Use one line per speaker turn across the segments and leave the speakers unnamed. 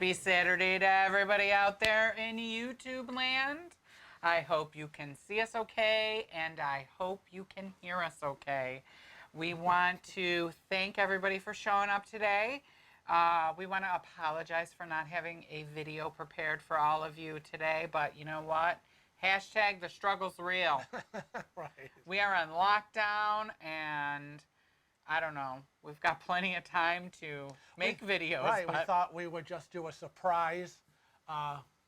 Happy Saturday to everybody out there in YouTube land. I hope you can see us okay, and I hope you can hear us okay. We want to thank everybody for showing up today. We want to apologize for not having a video prepared for all of you today, but you know what? Hashtag the struggle's real.
Right.
We are on lockdown, and I don't know. We've got plenty of time to make videos.
Right. We thought we would just do a surprise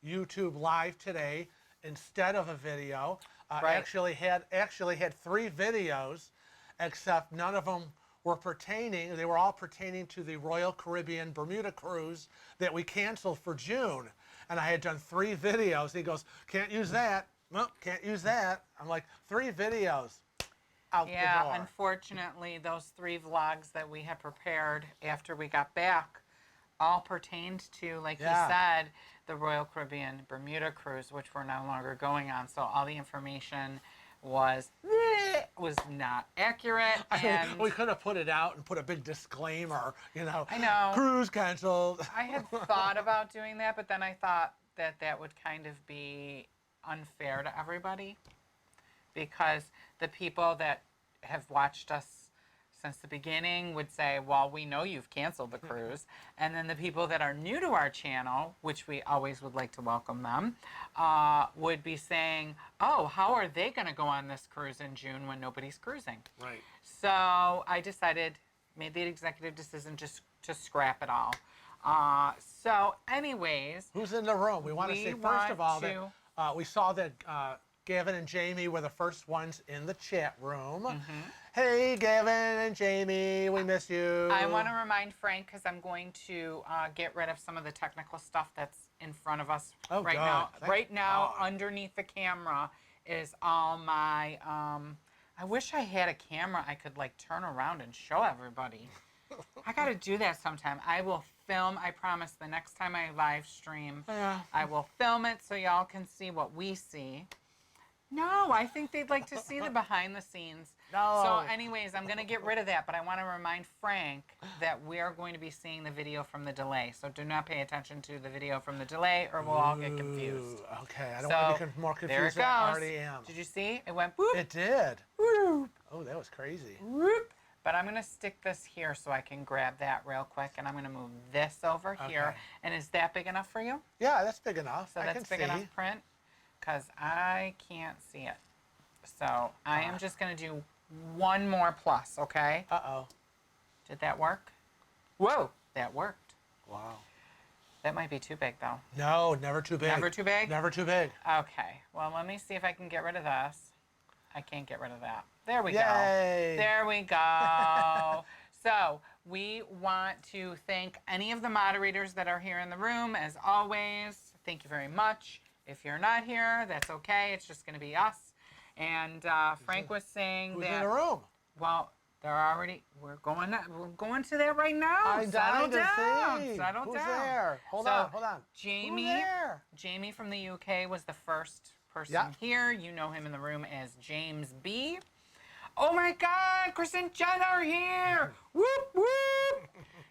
YouTube live today instead of a video.
Right.
Actually had 3 videos, except none of them were pertaining. They were all pertaining to the Royal Caribbean Bermuda cruise that we canceled for June. And I had done 3 videos. He goes, "Can't use that." No, can't use that. I'm like, 3 videos. Out the door.
Yeah, unfortunately, those 3 vlogs that we had prepared after we got back all pertained to, like you said, the Royal Caribbean Bermuda cruise, which we're no longer going on. So all the information was not accurate. And
we could have put it out and put a big disclaimer, you know.
I know.
Cruise canceled.
I had thought about doing that, but then I thought that that would kind of be unfair to everybody, because the people that have watched us since the beginning would say, well, we know you've canceled the cruise. And then the people that are new to our channel, which we always would like to welcome them, would be saying, oh, how are they going to go on this cruise in June when nobody's cruising?
Right.
So I made the executive decision just to scrap it all. So anyways.
Who's in the room? We want to say, first of all, that we saw that Gavin and Jamie were the first ones in the chat room. Mm-hmm. Hey, Gavin and Jamie, we miss you.
I want to remind Frank, because I'm going to get rid of some of the technical stuff that's in front of us right now. Right now, underneath the camera is all my, I wish I had a camera I could like turn around and show everybody. I got to do that sometime. I will film, I promise, the next time I live stream, I will film it so y'all can see what we see. No, I think they'd like to see the behind the scenes.
No.
So anyways, I'm going to get rid of that, but I want to remind Frank that we are going to be seeing the video from the delay. So do not pay attention to the video from the delay, or we'll all get confused.
Okay, I don't want to be more confused
there it goes.
than I already am.
Did you see? It went whoop.
It did.
Whoop.
Oh, that was crazy.
Whoop. But I'm going to stick this here so I can grab that real quick, and I'm going to move this over here. And is that big enough for you?
Yeah, that's big enough.
So that's big enough print? Because I can't see it. So I am just going to do one more plus, okay?
Uh-oh.
Did that work? Whoa, that worked.
Wow.
That might be too big, though.
No, never too big.
Never too big?
Never too big.
Okay. Well, let me see if I can get rid of this. I can't get rid of that. There we go.
Yay.
There we go. So we want to thank any of the moderators that are here in the room, as always. Thank you very much. If you're not here, that's okay. It's just going to be us. And Frank was saying
Who's
that.
in the room?
Well, they're already. We're going to that right now.
Settle down.
Settle
Who's
down.
there? Hold on.
Jamie.
Who's there?
Jamie from the UK was the first person here. You know him in the room as James B. Oh my God, Chris and Jen are here. Whoop, whoop.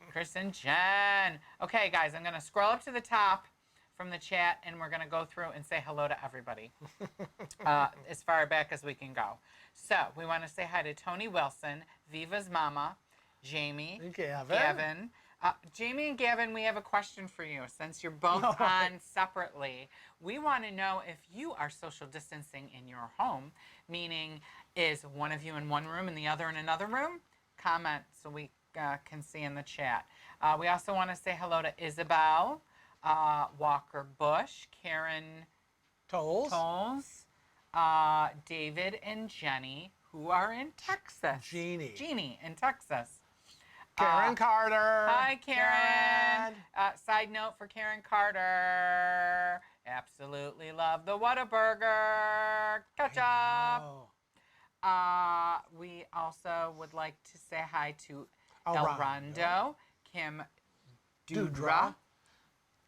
Chris and Jen. Okay, guys, I'm going to scroll up to the top from the chat, and we're going to go through and say hello to everybody as far back as we can go. So we want to say hi to Tony Wilson, Viva's mama, Jamie, Gavin. Jamie and Gavin, we have a question for you. Since you're both on separately, we want to know if you are social distancing in your home, meaning is one of you in one room and the other in another room? Comment so we can see in the chat. We also want to say hello to Isabel, Walker Bush, Karen Tolles, David and Jenny, who are in Texas. Jeannie in Texas.
Karen Carter.
Hi, Karen. Side note for Karen Carter. Absolutely love the Whataburger. Ketchup. We also would like to say hi to El Rondo, Kim Dudra,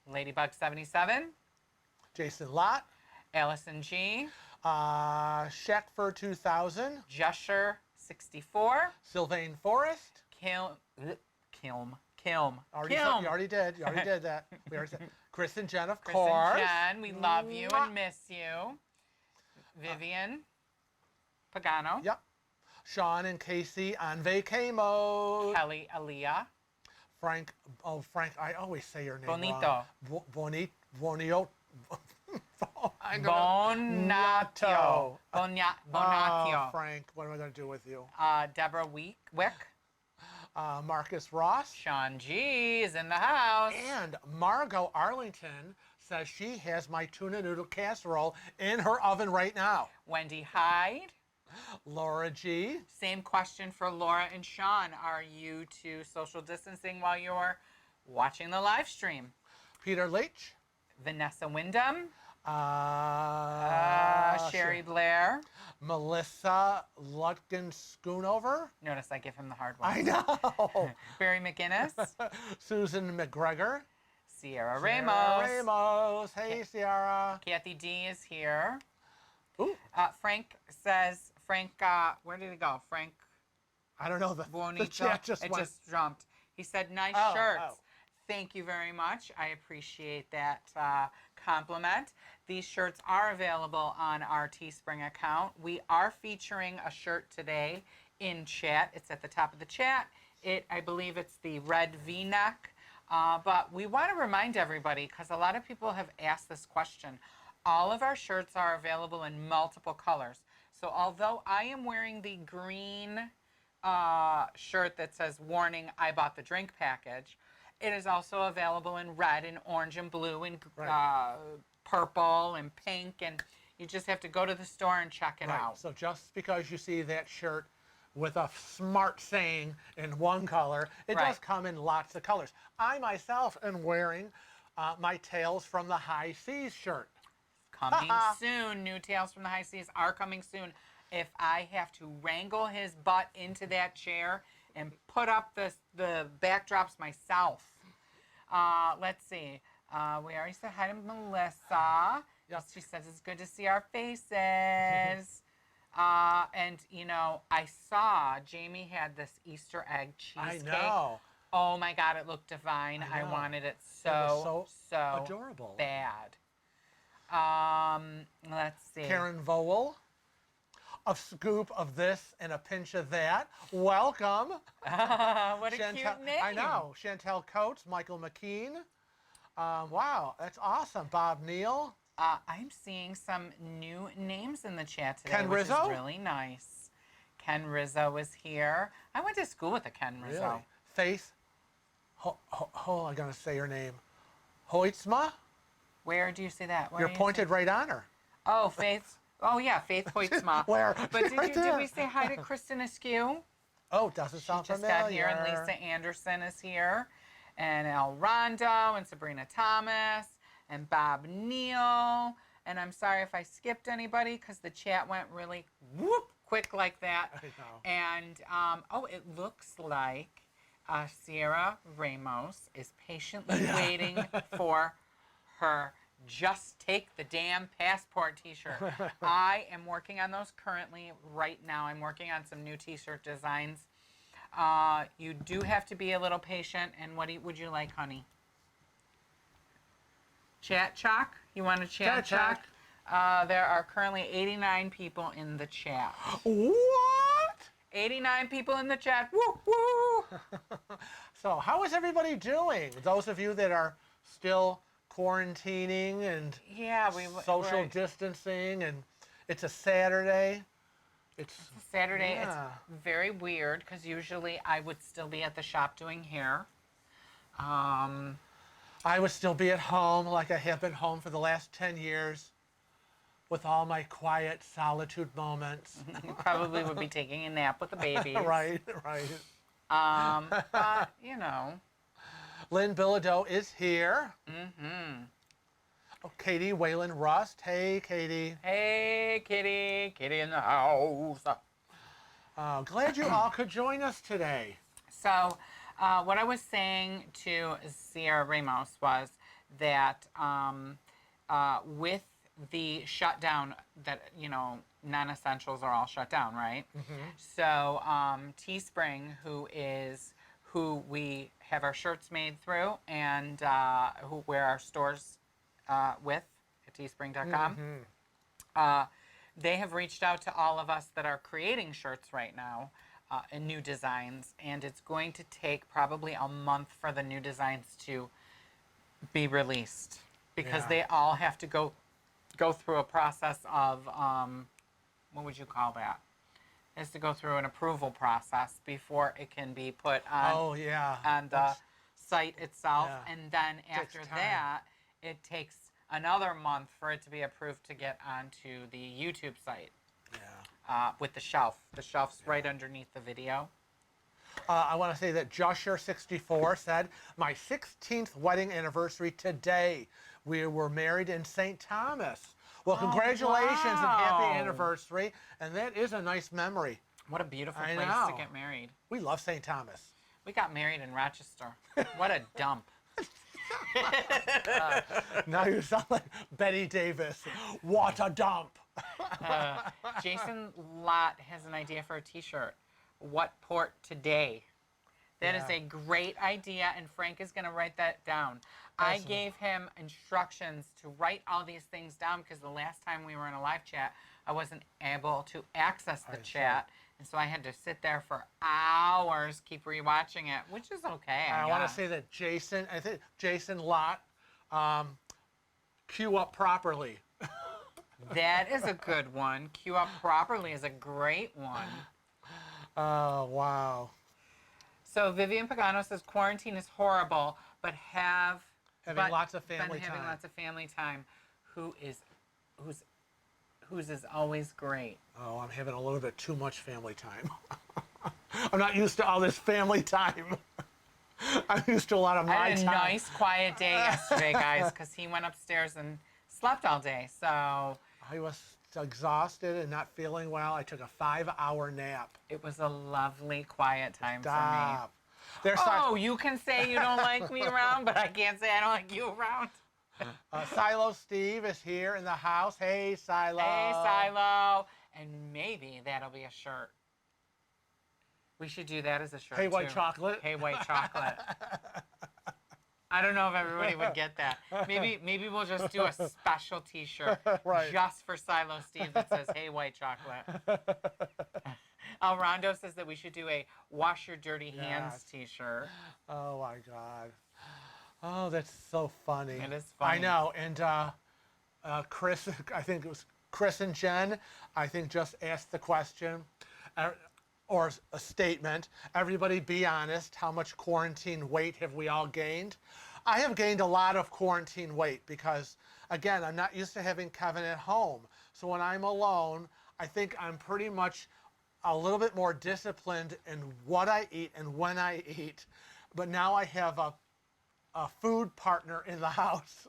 Ladybug 77,
Jason Lott,
Allison G,
Shackfur 2000,
Jesher 64,
Sylvain Forrest,
Kim Kilm.
You already did. You already did that. We already said. Chris and Jen, of
Chris
course.
and Jen, we love you and miss you. Vivian Pagano.
Yep. Sean and Casey on vacay mode.
Kelly Aaliyah.
Frank, Frank, I always say your name
Bonito.
wrong. Bonito.
Bonatio. Bonatio.
Frank, what am I going to do with you?
Deborah Wick.
Marcus Ross.
Sean G is in the house.
And Margot Arlington says she has my tuna noodle casserole in her oven right now.
Wendy Hyde.
Laura G.
Same question for Laura and Sean. Are you two social distancing while you're watching the live stream?
Peter Leach.
Vanessa Wyndham. Sherry Blair.
Melissa Lutkin Schoonover.
Notice I give him the hard one.
I know.
Barry McGinnis.
Susan McGregor.
Sierra Ramos.
Ramos. Hey, Sierra.
Kathy D is here.
Ooh.
Frank says, where did he go? Frank
I don't know.
Bonito.
The chat just
it
went.
just jumped. He said, nice shirts. Thank you very much. I appreciate that compliment. These shirts are available on our Teespring account. We are featuring a shirt today in chat. It's at the top of the chat. I believe it's the red V-neck. But we want to remind everybody, because a lot of people have asked this question, all of our shirts are available in multiple colors. So although I am wearing the green shirt that says, warning, I bought the drink package, it is also available in red and orange and blue and purple and pink. And you just have to go to the store and check it out.
So just because you see that shirt with a smart saying in one color, it does come in lots of colors. I myself am wearing my Tales from the High Seas shirt.
Coming soon. New Tales from the High Seas are coming soon. If I have to wrangle his butt into that chair and put up the backdrops myself. Let's see. We already said hi to Melissa.
Yep.
She says it's good to see our faces. And, you know, I saw Jamie had this Easter egg cheesecake.
I know.
Oh, my God, it looked divine. I wanted it so
adorable.
Bad. Let's see.
Karen Vowell, a scoop of this and a pinch of that. Welcome.
What a cute name.
I know. Chantel Coates, Michael McKean. Wow, that's awesome. Bob Neal.
I'm seeing some new names in the chat today,
Ken
which
Rizzo?
is really nice. Ken Rizzo is here. I went to school with a Ken Rizzo.
Really? Faith. I'm going to say your name. Hoitzma?
Where do you see that?
You're pointed right on her.
Oh, Faith. Oh, yeah, Faith Hoitzma.
Where?
But did we say hi to Kristen Askew?
Oh, doesn't sound
She just
familiar.
got here, and Lisa Anderson is here, and El Rondo, and Sabrina Thomas, and Bob Neal. And I'm sorry if I skipped anybody, because the chat went really quick like that.
I know.
And, it looks like Sierra Ramos is patiently waiting for her Just Take the Damn Passport t-shirt. I am working on those currently right now. I'm working on some new t-shirt designs. You do have to be a little patient. And what would you like, honey? Chat Chalk? You want to chat Chalk? There are currently 89 people in the chat.
What?
89 people in the chat. Woo, woo!
So how is everybody doing? Those of you that are still quarantining and social distancing, and it's a Saturday. It's
Saturday. It's very weird because usually I would still be at the shop doing hair.
I would still be at home like I have been home for the last 10 years with all my quiet solitude moments.
You probably would be taking a nap with the babies.
Right.
But, you know.
Lynn Bilodeau is here.
Mm-hmm.
Oh, Katie Whalen Rust. Hey, Katie.
Hey, Kitty. Kitty in the house.
Glad you all could join us today.
So, what I was saying to Sierra Ramos was that with the shutdown that, you know, non-essentials are all shut down, right? Mm-hmm. So Teespring, who we have our shirts made through and who wear our stores with at teespring.com. They have reached out to all of us that are creating shirts right now in new designs, and it's going to take probably a month for the new designs to be released because they all have to go through a process of what would you call that? It has to go through an approval process before it can be put on on the site itself, and then after that it takes another month for it to be approved to get onto the YouTube site. With the shelf. The shelf's right underneath the video.
I want to say that Josher64 said, my 16th wedding anniversary today. We were married in St. Thomas. Well, congratulations and happy anniversary. And that is a nice memory.
What a beautiful place to get married.
We love St. Thomas.
We got married in Rochester. What a dump.
Now you sound like Betty Davis. What a dump.
Jason Lott has an idea for a t-shirt. What port today? That is a great idea, and Frank is going to write that down. Awesome. I gave him instructions to write all these things down because the last time we were in a live chat, I wasn't able to access the chat. And so I had to sit there for hours, keep rewatching it, which is okay.
I want to say that Jason Lott, queue up properly.
That is a good one. Queue up properly is a great one.
Oh, wow.
So Vivian Pagano says quarantine is horrible, but
having lots of family time.
Having lots of family time. Whose is always great.
Oh, I'm having a little bit too much family time. I'm not used to all this family time. I'm used to a lot of my time.
I had a nice quiet day yesterday, guys, because he went upstairs and slept all day. So
I was exhausted and not feeling well. I took a 5-hour nap.
It was a lovely quiet time for me. You can say you don't like me around, but I can't say I don't like you around.
Silo Steve is here in the house. Hey, Silo.
Hey, Silo. And maybe that'll be a shirt. We should do that as a shirt,
Hey, white chocolate.
Hey, white chocolate. I don't know if everybody would get that. Maybe we'll just do a special T-shirt just for Silo Steve that says, hey, white chocolate. Rondo says that we should do a wash your dirty hands T-shirt.
Oh, my God. Oh, that's so funny.
It is funny.
I know. And Chris, I think it was Chris and Jen, I think just asked the question or a statement. Everybody be honest. How much quarantine weight have we all gained? I have gained a lot of quarantine weight because, again, I'm not used to having Kevin at home. So when I'm alone, I think I'm pretty much a little bit more disciplined in what I eat and when I eat. But now I have a food partner in the house.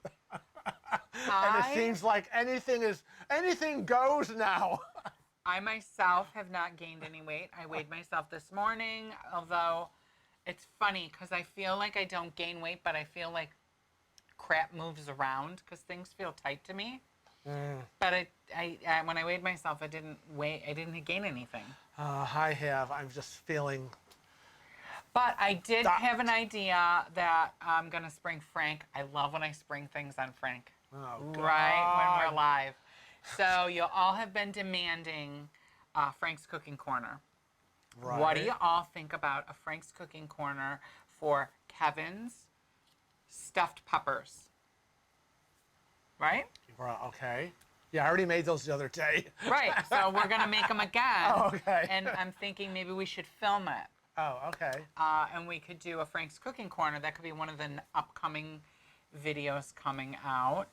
And it seems like anything goes now.
I myself have not gained any weight. I weighed myself this morning, although it's funny because I feel like I don't gain weight, but I feel like crap moves around because things feel tight to me. But I when I weighed myself, I didn't gain anything.
I'm just feeling.
But I did have an idea that I'm going to spring Frank. I love when I spring things on Frank.
Oh, God.
Right when we're live. So you all have been demanding Frank's Cooking Corner.
Right.
What do you all think about a Frank's Cooking Corner for Kevin's stuffed peppers? Right?
Okay. Yeah, I already made those the other day.
Right. So we're going to make them again.
Oh, okay.
And I'm thinking maybe we should film it.
Oh, okay.
And we could do a Frank's Cooking Corner. That could be one of the upcoming videos coming out.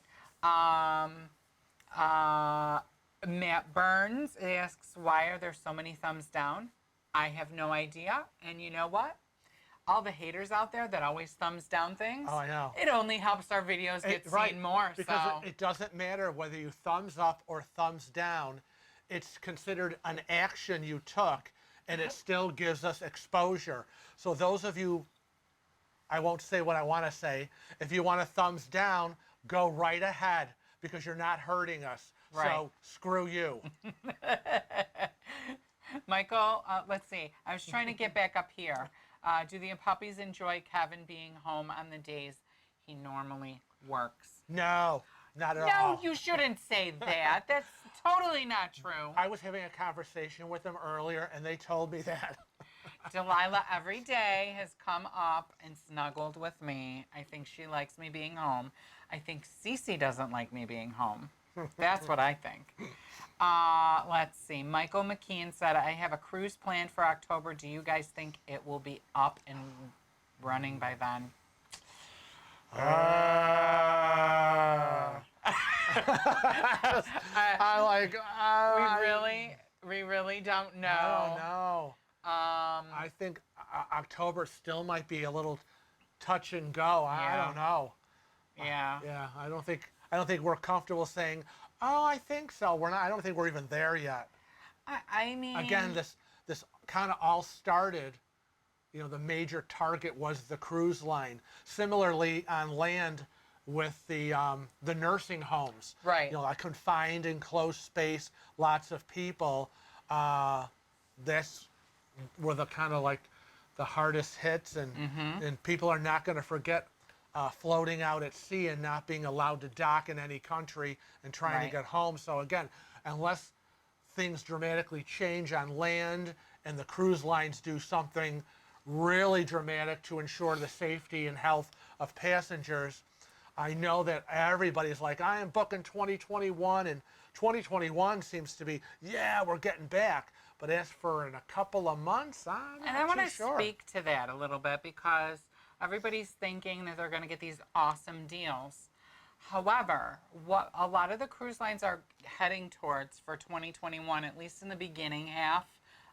Matt Burns asks, why are there so many thumbs down? I have no idea. And you know what? All the haters out there that always thumbs down things.
Oh, I know.
It only helps our videos get seen more.
Because it doesn't matter whether you thumbs up or thumbs down. It's considered an action you took, and it still gives us exposure. So those of you, I won't say what I want to say. If you want a thumbs down, go right ahead because you're not hurting us.
Right.
So screw you.
Michael, let's see. I was trying to get back up here. Do the puppies enjoy Kevin being home on the days he normally works?
No, not at
No,
all.
you shouldn't say that. That's totally not true.
I was having a conversation with them earlier, and they told me that.
Delilah every day has come up and snuggled with me. I think she likes me being home. I think Cece doesn't like me being home. That's what I think. Let's see. Michael McKean said, I have a cruise planned for October. Do you guys think it will be up and running by then?
I like.
We really don't know.
I don't know. I think October still might be a little touch and go. I don't know.
Yeah.
Yeah, I don't think we're comfortable saying, "Oh, I think so." We're not. I don't think we're even there yet.
I mean,
Again, this kind of all started. You know, the major target was the cruise line. Similarly, on land with the nursing homes.
Right.
You know, a confined, enclosed space, lots of people. That's were the kind of like the hardest hits, and people are not going to forget floating out at sea and not being allowed to dock in any country and trying to get home. So again, unless things dramatically change on land and the cruise lines do something really dramatic to ensure the safety and health of passengers, I know that everybody's like, I am booking 2021, and 2021 seems to be, yeah, we're getting back. But as for in a couple of months, I'm not
and I want to
sure.
speak to that a little bit because everybody's thinking that they're going to get these awesome deals. However, what a lot of the cruise lines are heading towards for 2021, at least in the beginning half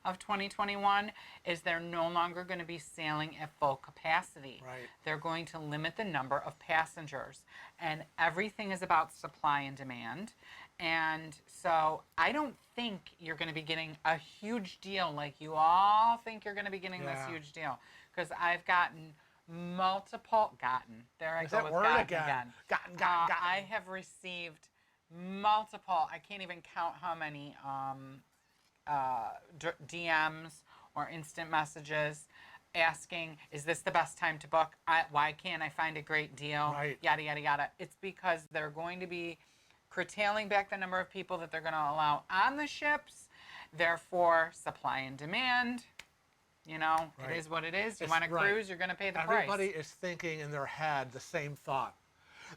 of 2021, is they're no longer going to be sailing at full capacity.
Right.
They're going to limit the number of passengers. And everything is about supply and demand. And so I don't think you're going to be getting a huge deal like you all think you're going to be getting this huge deal. Because I've gotten there I
Is
go
that
with
word
gotten
again. Gotten.
I have received multiple, I can't even count how many DMs or instant messages asking, is this the best time to book? Why can't I find a great deal?
Right.
Yada, yada, yada. It's because they're going to be curtailing back the number of people that they're going to allow on the ships. Therefore, supply and demand. You know, it is what it is. You want to cruise, you're going to pay the price.
Everybody is thinking in their head the same thought.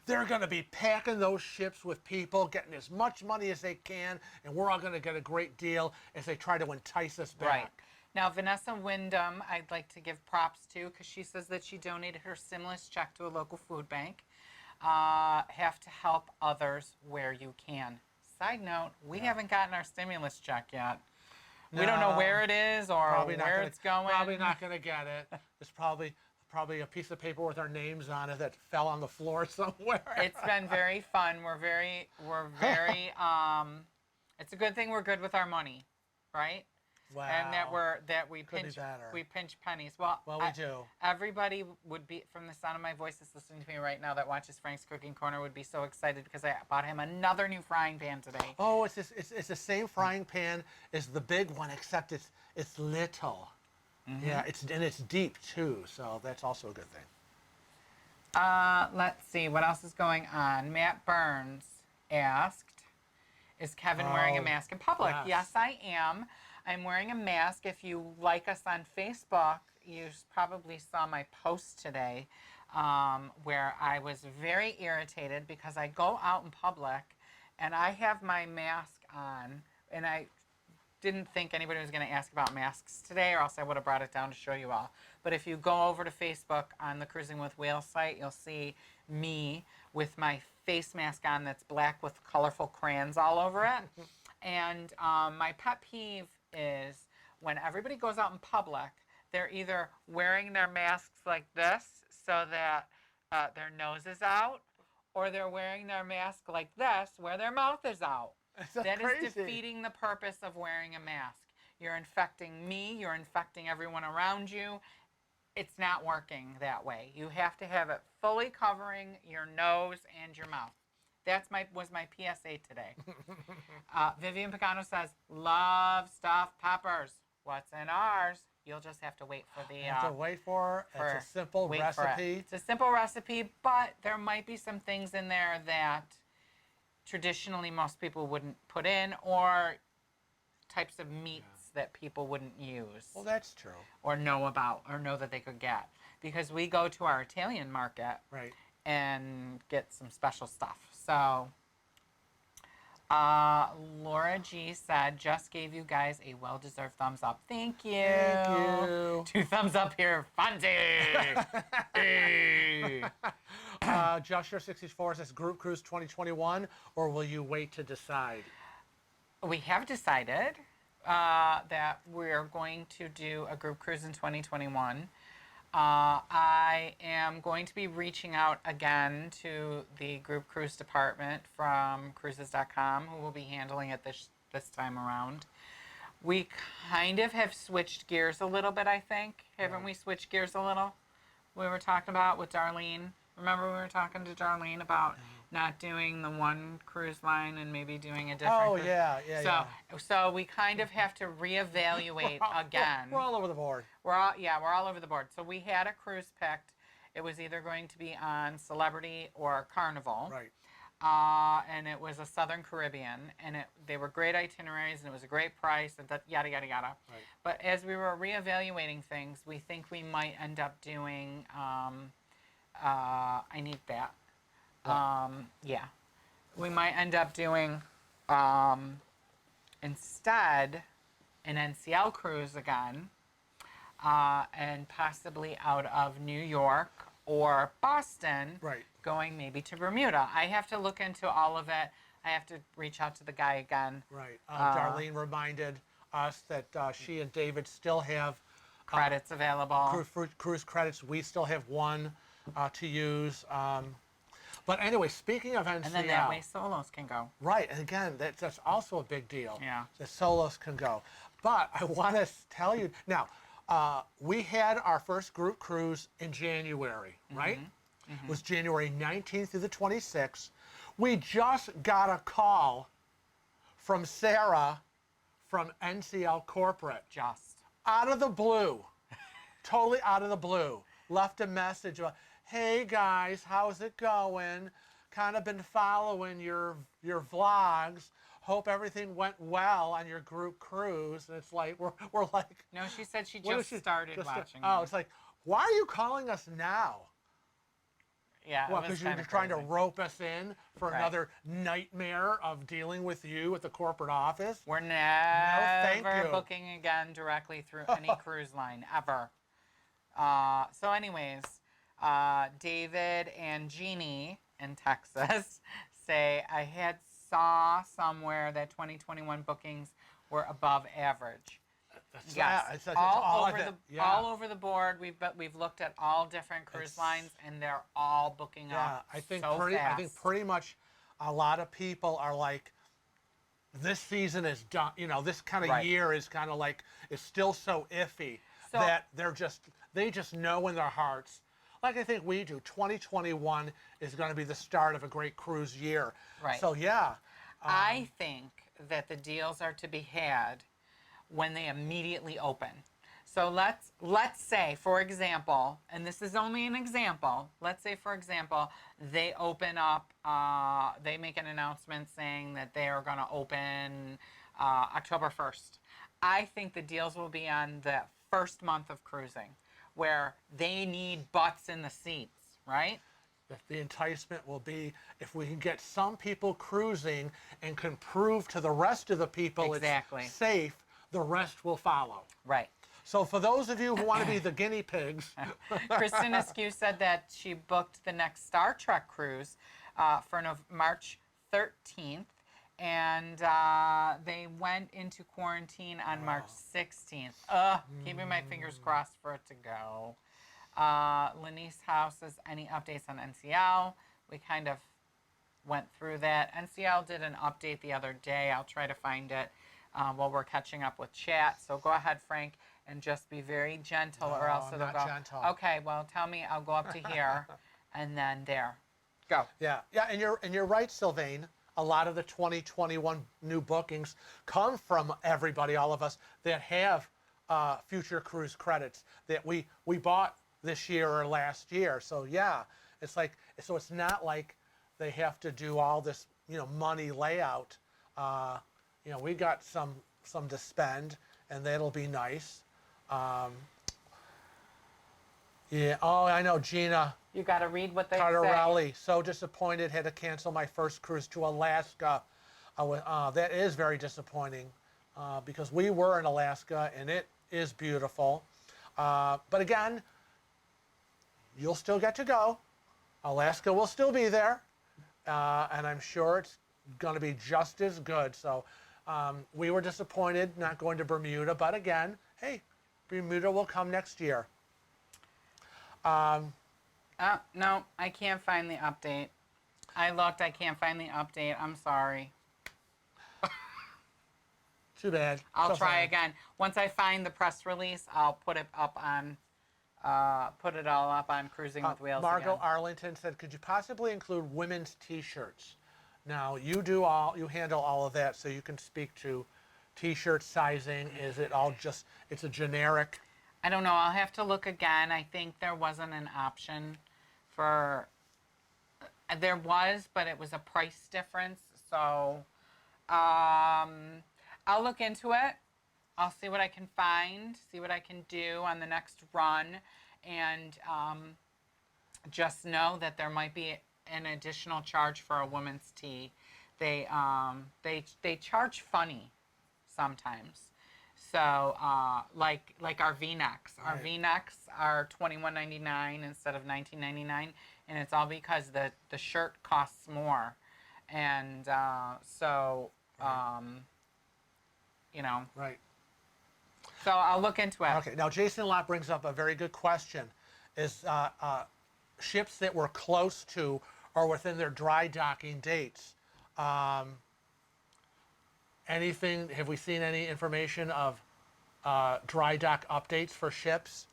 They're going to be packing those ships with people, getting as much money as they can, and we're all going to get a great deal as they try to entice us back.
Right. Now, Vanessa Wyndham, I'd like to give props to because she says that she donated her stimulus check to a local food bank. Have to help others where you can. Side note, we haven't gotten our stimulus check yet. We don't know where it is or where it's going.
Probably not going to get it. It's probably a piece of paper with our names on it that fell on the floor somewhere.
It's been very fun. We're very it's a good thing we're good with our money, right?
Wow.
And that we pinch pennies. Well,
we do.
Everybody would be, from the sound of my voice that's listening to me right now that watches Frank's Cooking Corner, would be so excited because I bought him another new frying pan today.
Oh, it's the same frying pan as the big one, except it's little. Yeah, it's deep too, so that's also a good thing.
Let's see what else is going on. Matt Burns asked, "Is Kevin wearing a mask in public?" Yes, I am. I'm wearing a mask. If you like us on Facebook, you probably saw my post today where I was very irritated because I go out in public and I have my mask on, and I didn't think anybody was going to ask about masks today, or else I would have brought it down to show you all. But if you go over to Facebook on the Cruising with Whales site, you'll see me with my face mask on that's black with colorful crayons all over it. And my pet peeve is when everybody goes out in public, they're either wearing their masks like this so that their nose is out, or they're wearing their mask like this where their mouth is out. That is defeating the purpose of wearing a mask. You're infecting me, you're infecting everyone around you. It's not working that way. You have to have it fully covering your nose and your mouth. Was my PSA today. Vivian Pagano says, love stuffed peppers. What's in ours? You'll just have to wait for the.
You have to wait for it. It's a simple
wait for it.
recipe.
It's a simple recipe, but there might be some things in there that traditionally most people wouldn't put in, or types of meats that people wouldn't use.
Well, that's true.
Or know about, or know that they could get. Because we go to our Italian market
Right.
and get some special stuff. So, Laura G said, just gave you guys a well-deserved thumbs up. Thank you.
Thank you.
2 thumbs up here. Fonzie. Hey.
Joshua64 says, Group Cruise 2021, or will you wait to decide?
We have decided that we're going to do a group cruise in 2021. I am going to be reaching out again to the group cruise department from cruises.com, who will be handling it this time around. We kind of have switched gears a little bit, I think. Haven't we switched gears a little? We were talking about with Darlene. Remember we were talking to Darlene about not doing the one cruise line and maybe doing a different
Oh,
cruise.
yeah.
So we kind of have to reevaluate again.
We're all over the board.
We're all over the board. So we had a cruise picked. It was either going to be on Celebrity or Carnival.
Right.
And it was a Southern Caribbean, and they were great itineraries, and it was a great price, and yada, yada, yada.
Right.
But as we were reevaluating things, we think we might end up doing, I need that. Yeah. We might end up doing, instead, an NCL cruise again, and possibly out of New York or Boston,
Right.
going maybe to Bermuda. I have to look into all of it. I have to reach out to the guy again.
Right. Darlene reminded us that she and David still have
Credits available.
cruise credits. We still have one to use. But anyway, speaking of NCL.
And then that way solos can go.
Right, and again, that's also a big deal.
Yeah.
The solos can go. But I want to tell you, now, we had our first group cruise in January, right? It was January 19th through the 26th. We just got a call from Sarah from NCL Corporate.
Just.
Out of the blue. Totally out of the blue. Left a message about, hey guys, how's it going? Kind of been following your vlogs. Hope everything went well on your group cruise. And it's like, we're like.
No, she said she just started watching.
Oh, it's like, why are you calling us now?
Yeah.
Well, because you're trying to rope us in for
Right.
another nightmare of dealing with you at the corporate office.
We're
thank
never
you.
booking again directly through any cruise line, ever. So anyways, David and Jeannie in Texas say, I had saw somewhere that 2021 bookings were above average. Yes,
It's
all over the board. We've looked at all different cruise lines, and they're all booking up.
I think
so
I
fast.
think pretty much a lot of people are like, this season is done. You know, this kind of
Right.
year is kind of like, it's still so iffy that they just know in their hearts. Like I think we do. 2021 is going to be the start of a great cruise year.
Right.
So yeah.
I think that the deals are to be had when they immediately open. So let's say, for example, and this is only an example, let's say, for example, they open up, they make an announcement saying that they are going to open October 1st. I think the deals will be on the first month of cruising, where they need butts in the seats, right?
The enticement will be if we can get some people cruising and can prove to the rest of the people
Exactly.
it's safe, the rest will follow.
Right.
So for those of you who want to be the guinea pigs.
Kristen Askew said that she booked the next Star Trek cruise for March 13th, and they went into quarantine on March 16th. Keeping my fingers crossed for it to go. Lanice House says, any updates on NCL? We kind of went through that. NCL did an update the other day. I'll try to find it while we're catching up with chat. So go ahead, Frank, and just be very gentle, or else it'll
not
go.
gentle.
Okay, well, tell me. I'll go up to here, and then there. Go.
Yeah, and you're right, Sylvain. A lot of the 2021 new bookings come from everybody, all of us that have future cruise credits that we bought this year or last year. So yeah, it's like, so it's not like they have to do all this, you know, money layout. You know, we got some to spend, and that'll be nice. Yeah. Oh, I know, Gina.
You got to read what they
Cardarelli,
say.
so disappointed, had to cancel my first cruise to Alaska. That is very disappointing because we were in Alaska and it is beautiful. But again, you'll still get to go. Alaska will still be there, and I'm sure it's going to be just as good. So we were disappointed not going to Bermuda, but again, hey, Bermuda will come next year.
No, I can't find the update. I looked, I can't find the update. I'm sorry.
Too bad.
I'll
So
try
fine.
again. Once I find the press release, I'll put it up on, put it all up on Cruising with Wheels
Margot
again.
Arlington said, could you possibly include women's T-shirts? Now, you handle all of that, so you can speak to T-shirt sizing. Is it all just, it's a generic?
I don't know. I'll have to look again. I think there wasn't an option for, there was, but it was a price difference. So I'll look into it. I'll see what I can find, see what I can do on the next run. And just know that there might be an additional charge for a woman's tee. They charge funny sometimes. So like our V-necks. Our
Right.
V-necks are $21.99 instead of $19.99, and it's all because the shirt costs more. And you know.
Right.
So I'll look into it.
Okay. Now, Jason Lott brings up a very good question. Is ships that were close to or within their dry docking dates, anything, have we seen any information of dry dock updates for ships?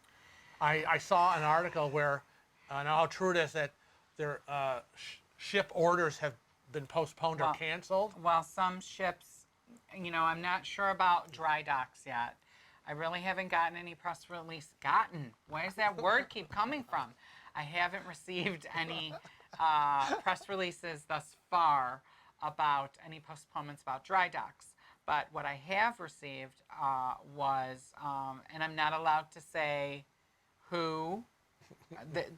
I saw an article where, I know how true it is, that their ship orders have been postponed or canceled.
Well, some ships, you know, I'm not sure about dry docks yet. I really haven't gotten any press release. Why does that word keep coming from? I haven't received any press releases thus far about any postponements about dry docks. But what I have received was, and I'm not allowed to say who,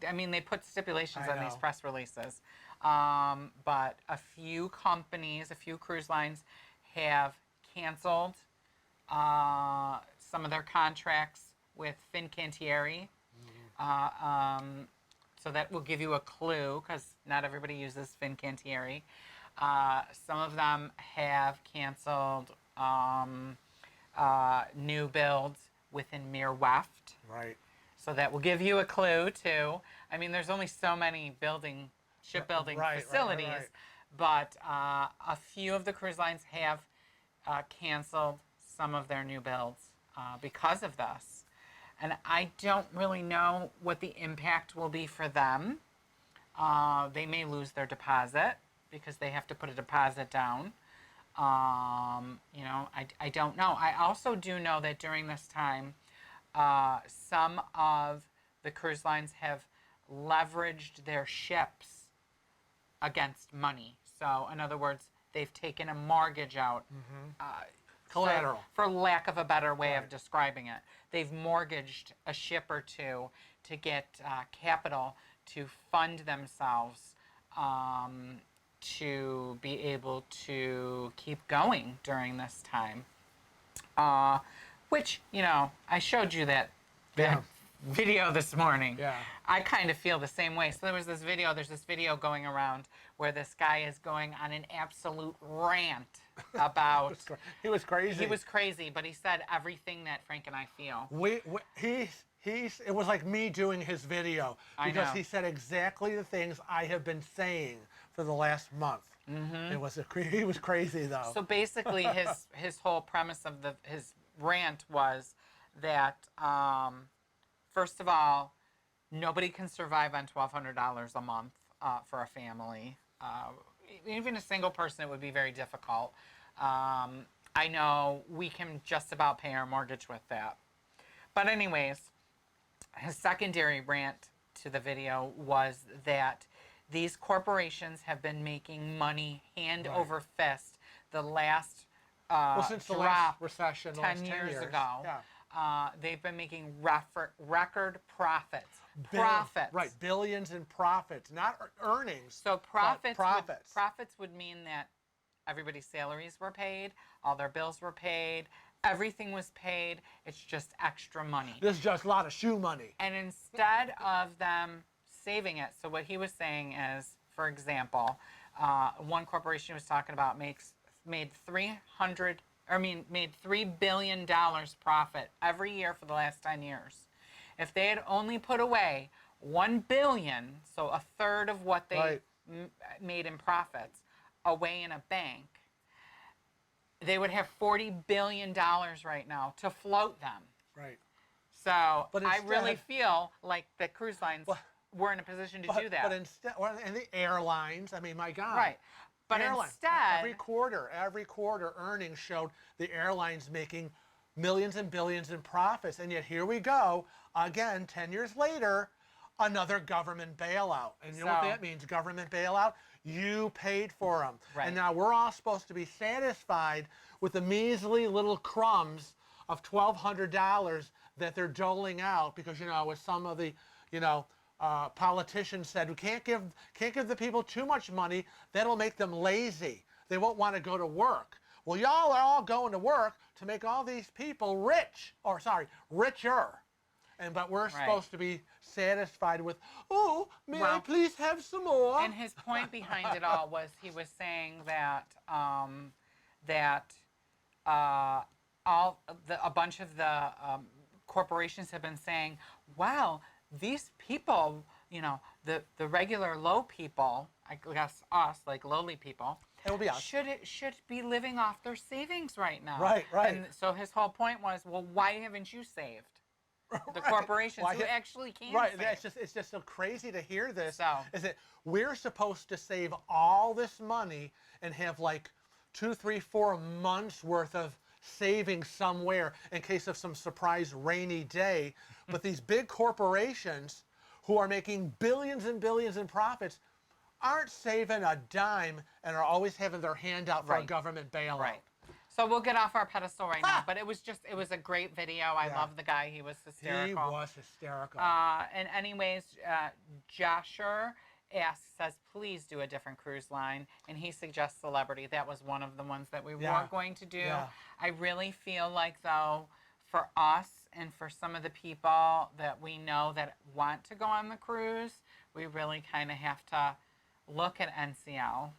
I mean, they put stipulations on these press releases. But a few companies, a few cruise lines have canceled some of their contracts with Fincantieri. So that will give you a clue, because not everybody uses Fincantieri. Some of them have canceled new builds within Mere Weft.
Right.
So that will give you a clue too. I mean, there's only so many shipbuilding facilities, but a few of the cruise lines have canceled some of their new builds because of this. And I don't really know what the impact will be for them. They may lose their deposit because they have to put a deposit down. You know, I don't know. I also do know that during this time, some of the cruise lines have leveraged their ships against money. So, in other words, they've taken a mortgage out.
Collateral.
For lack of a better way of describing it. They've mortgaged a ship or two to get capital to fund themselves to be able to keep going during this time. Which, you know, I showed you that video this morning.
Yeah.
I kind of feel the same way. So there's this video going around where this guy is going on an absolute rant about...
He was crazy.
He was crazy, but he said everything that Frank and I feel.
It was like me doing his video, because
I know.
he said exactly the things I have been saying for the last month. He was crazy though.
So basically, his whole premise of his rant was that first of all, nobody can survive on $1,200 a month for a family. Even a single person, it would be very difficult. I know we can just about pay our mortgage with that. But anyways, his secondary rant to the video was that these corporations have been making money hand over fist the last
since the
drop
last recession, the
10
last 10
years
years
ago.
Yeah.
They've been making record profits. Profits.
Right, billions in profits, not earnings.
So
profits.
Profits would mean that everybody's salaries were paid, all their bills were paid, everything was paid. It's just extra money.
There's just a lot of shoe money.
And instead of them saving it, so what he was saying is, for example, one corporation he was talking about made $3 billion profit every year for the last 10 years. If they had only put away $1 billion, so a third of what they made in profits, away in a bank, they would have $40 billion right now to float them.
Right.
So I really feel like the cruise lines were in a position to do that.
But instead, and the airlines, I mean, my God.
Right. But instead,
every quarter earnings showed the airlines making millions and billions in profits. And yet here we go, again, 10 years later, another government bailout. And you know what that means, government bailout? You paid for them.
Right.
And now we're all supposed to be satisfied with the measly little crumbs of $1,200 that they're doling out because, you know, as some of the, you know, politicians said, we can't give the people too much money. That'll make them lazy. They won't want to go to work. Well, y'all are all going to work to make all these people richer. But we're supposed to be satisfied with, oh, may I please have some more?
And his point behind it all was he was saying that a bunch of the corporations have been saying, wow, these people, you know, the regular low people, I guess us, like lowly people,
it will be us.
should be living off their savings right now.
Right.
And so his whole point was, well, why haven't you saved? The corporations who actually can save.
It's just so crazy to hear this. Is that we're supposed to save all this money and have like 2, 3, 4 months worth of savings somewhere in case of some surprise rainy day. But these big corporations who are making billions and billions in profits aren't saving a dime and are always having their hand out for a government bailout.
Right. So we'll get off our pedestal right now, but it was a great video. I love the guy. He was hysterical.
He was hysterical.
And anyways, Josher says, please do a different cruise line. And he suggests Celebrity. That was one of the ones that we weren't going to do. Yeah. I really feel like, though, for us and for some of the people that we know that want to go on the cruise, we really kind of have to look at NCL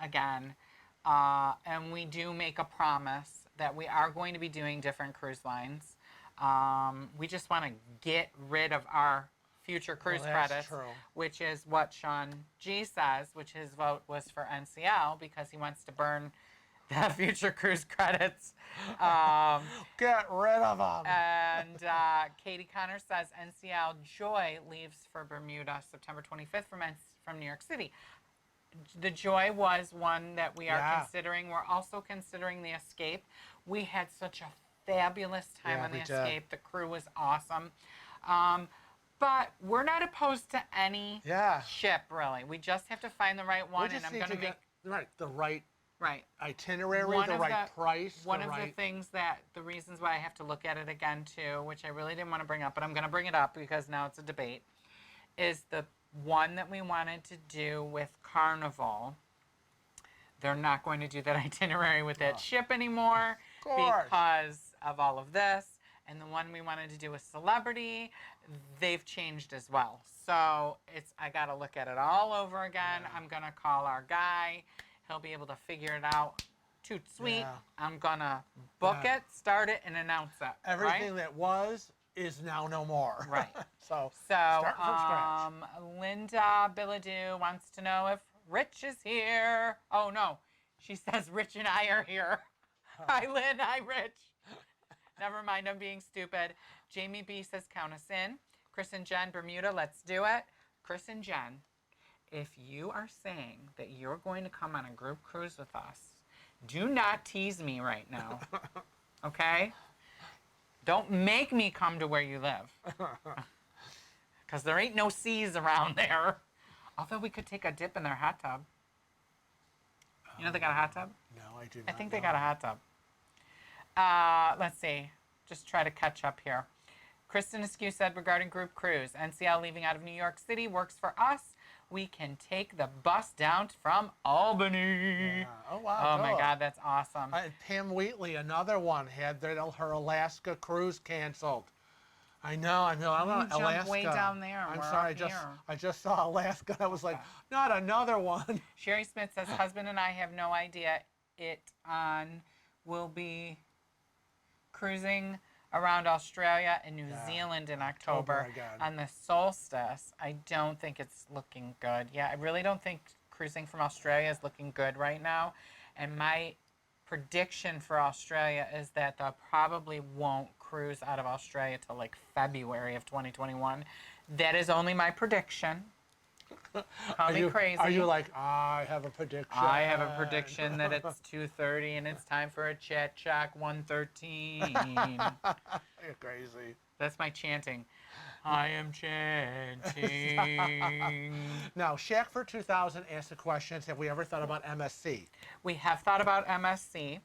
again. And we do make a promise that we are going to be doing different cruise lines. We just want to get rid of our future cruise credits, which is what Sean G says, which his vote was for NCL because he wants to burn the future cruise credits.
Get rid of them.
And Katie Connor says NCL Joy leaves for Bermuda September 25th from New York City. The Joy was one that we are considering. We're also considering the Escape. We had such a fabulous time on the Escape. The crew was awesome. But we're not opposed to any ship, really. We just have to find the right one.
And I'm going to get the right itinerary, the right price.
One of the things the reasons why I have to look at it again, too, which I really didn't want to bring up, but I'm going to bring it up because now it's a debate, is the one that we wanted to do with Carnival. They're not going to do that itinerary with that ship anymore because of all of this. And the one we wanted to do with Celebrity, they've changed as well. So I got to look at it all over again. I'm going to call our guy. He'll be able to figure it out. Toot sweet. Yeah. I'm going to book it, start it, and announce it.
Everything that was is now no more.
Right.
So start from scratch.
Linda Billadou wants to know if Rich is here. Oh, no. She says Rich and I are here. Hi, Lynn. Hi, Rich. Never mind, I'm being stupid. Jamie B says, count us in. Chris and Jen, Bermuda, let's do it. Chris and Jen, if you are saying that you're going to come on a group cruise with us, do not tease me right now. Okay? Don't make me come to where you live. Because there ain't no seas around there. Although we could take a dip in their hot tub. You know they got a hot tub?
No, I do not
I think
know.
they got a hot tub. Let's see. Just try to catch up here. Kristen Askew said regarding group cruise, NCL leaving out of New York City works for us. We can take the bus down from Albany.
Yeah. Oh, wow.
Oh, my
cool.
God, that's awesome.
And Pam Wheatley, another one, had her Alaska cruise canceled. I know. I'm on
jump
Alaska.
way down there.
I'm
We're
sorry.
up
I just saw Alaska. I was like, not another one.
Sherry Smith says, husband and I have no idea will be cruising around Australia and New Zealand in October
again.
on the solstice. I don't think it's looking good. Yeah, I really don't think cruising from Australia is looking good right now. And my prediction for Australia is that they probably won't cruise out of Australia till like February of 2021. That is only my prediction. Call me crazy.
Are you like, I have a prediction?
I have a prediction that it's 2:30 and it's time for a chat shock 113.
You're crazy.
That's my chanting. I am chanting.
Now, Shackford 2000 asked the question, have we ever thought about MSC?
We have thought about MSC.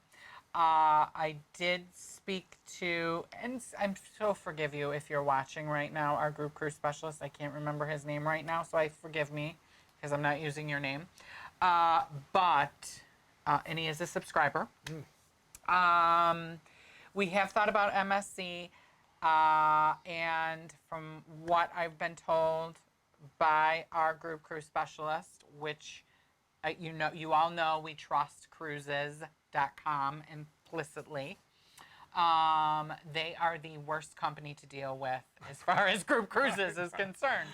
I did speak to, and I'm so forgive you if you're watching right now, our group cruise specialist. I can't remember his name right now, so forgive me because I'm not using your name. And he is a subscriber. We have thought about MSC, and from what I've been told by our group cruise specialist, which you all know we trust cruises.com implicitly. They are the worst company to deal with as far as group cruises is concerned.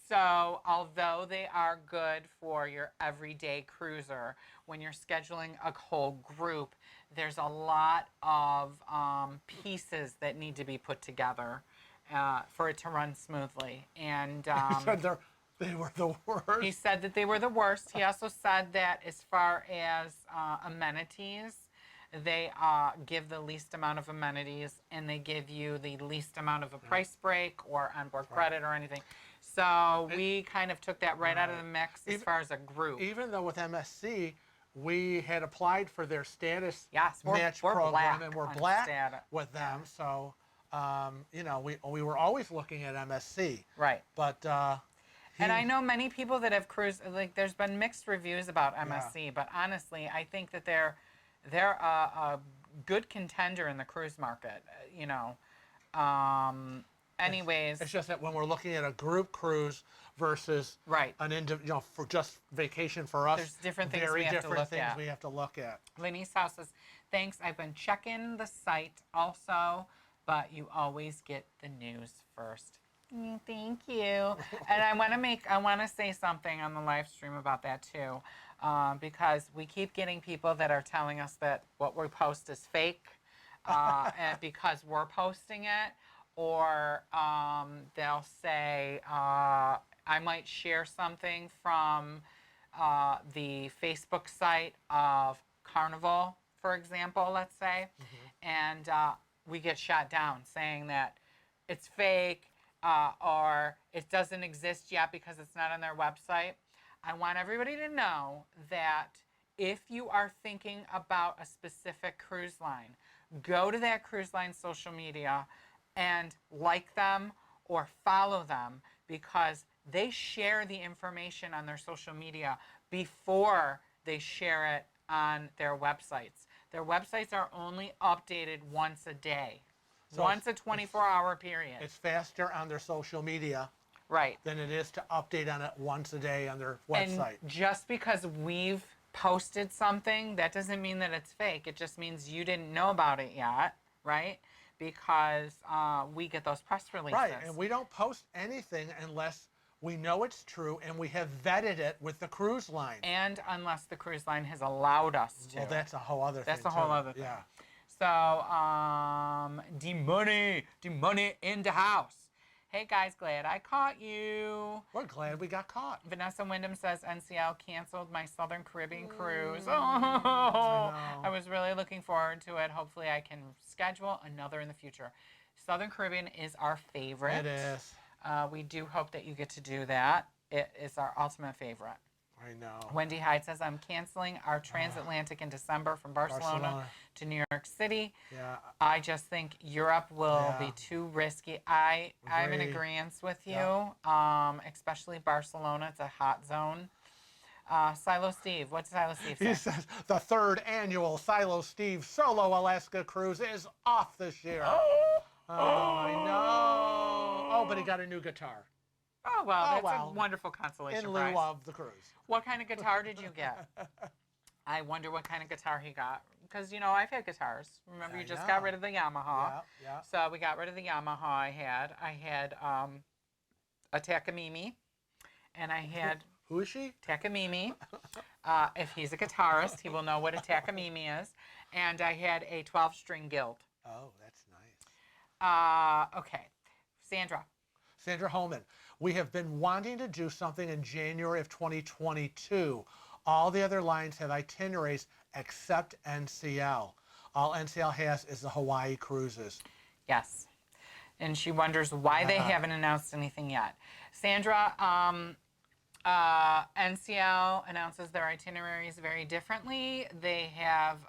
So although they are good for your everyday cruiser, when you're scheduling a whole group, there's a lot of pieces that need to be put together for it to run smoothly. And
He said they were the worst.
he said that they were the worst. He also said that as far as amenities, they give the least amount of amenities and they give you the least amount of a price break or onboard credit or anything. So we kind of took that right out of the mix as far as a group.
Even though with MSC, we had applied for their status match
we're
program
black
and we're
on
black
status.
with them. So, we were always looking at MSC.
Right.
But
and I know many people that have cruised, like there's been mixed reviews about MSC, but honestly, I think that they're a good contender in the cruise market, anyways.
It's just that when we're looking at a group cruise versus for just vacation for us,
there's different things
very
we have to
different
look
things
at.
we have to look at.
Lenny's house says, thanks, I've been checking the site also, but you always get the news first. Thank you. And I want to say something on the live stream about that too, because we keep getting people that are telling us that what we post is fake, and because we're posting it, or they'll say I might share something from the Facebook site of Carnival, for example, let's say, and we get shot down saying that it's fake. Or it doesn't exist yet because it's not on their website. I want everybody to know that if you are thinking about a specific cruise line, go to that cruise line social media and like them or follow them, because they share the information on their social media before they share it on their websites. Their websites are only updated once a day. So once a 24-hour period.
It's faster on their social media than it is to update on it once a day on their website.
And just because we've posted something, that doesn't mean that it's fake. It just means you didn't know about it yet, right? Because we get those press releases.
Right, and we don't post anything unless we know it's true and we have vetted it with the cruise line.
And unless the cruise line has allowed us to.
Well, that's a whole other thing.
That's a whole other thing.
Yeah.
So, the money in the house. Hey guys, glad I caught you.
We're glad we got caught.
Vanessa Wyndham says NCL canceled my Southern Caribbean cruise. Oh, I was really looking forward to it. Hopefully I can schedule another in the future. Southern Caribbean is our favorite.
It is.
We do hope that you get to do that. It is our ultimate favorite.
I know.
Wendy Hyde says, I'm canceling our transatlantic in December from Barcelona to New York City.
Yeah.
I just think Europe will be too risky. I'm in agreement with you, especially Barcelona. It's a hot zone. Silo Steve, what's Silo Steve say?
He says the 3rd annual Silo Steve Solo Alaska Cruise is off this year. I know. Oh, but he got a new guitar.
Oh, well, that's a wonderful consolation
in
prize.
lieu of the cruise.
What kind of guitar did you get? I wonder what kind of guitar he got. Because, you know, I've had guitars. Remember, you just got rid of the Yamaha.
Yeah.
So we got rid of the Yamaha I had. I had a Takamine. And I had...
Who is she?
Takamine. If he's a guitarist, he will know what a Takamine is. And I had a 12-string Guild.
Oh, that's nice.
Okay. Sandra
Holman. We have been wanting to do something in January of 2022. All the other lines have itineraries except NCL. All NCL has is the Hawaii cruises.
Yes. And she wonders why they haven't announced anything yet. Sandra, NCL announces their itineraries very differently. They have,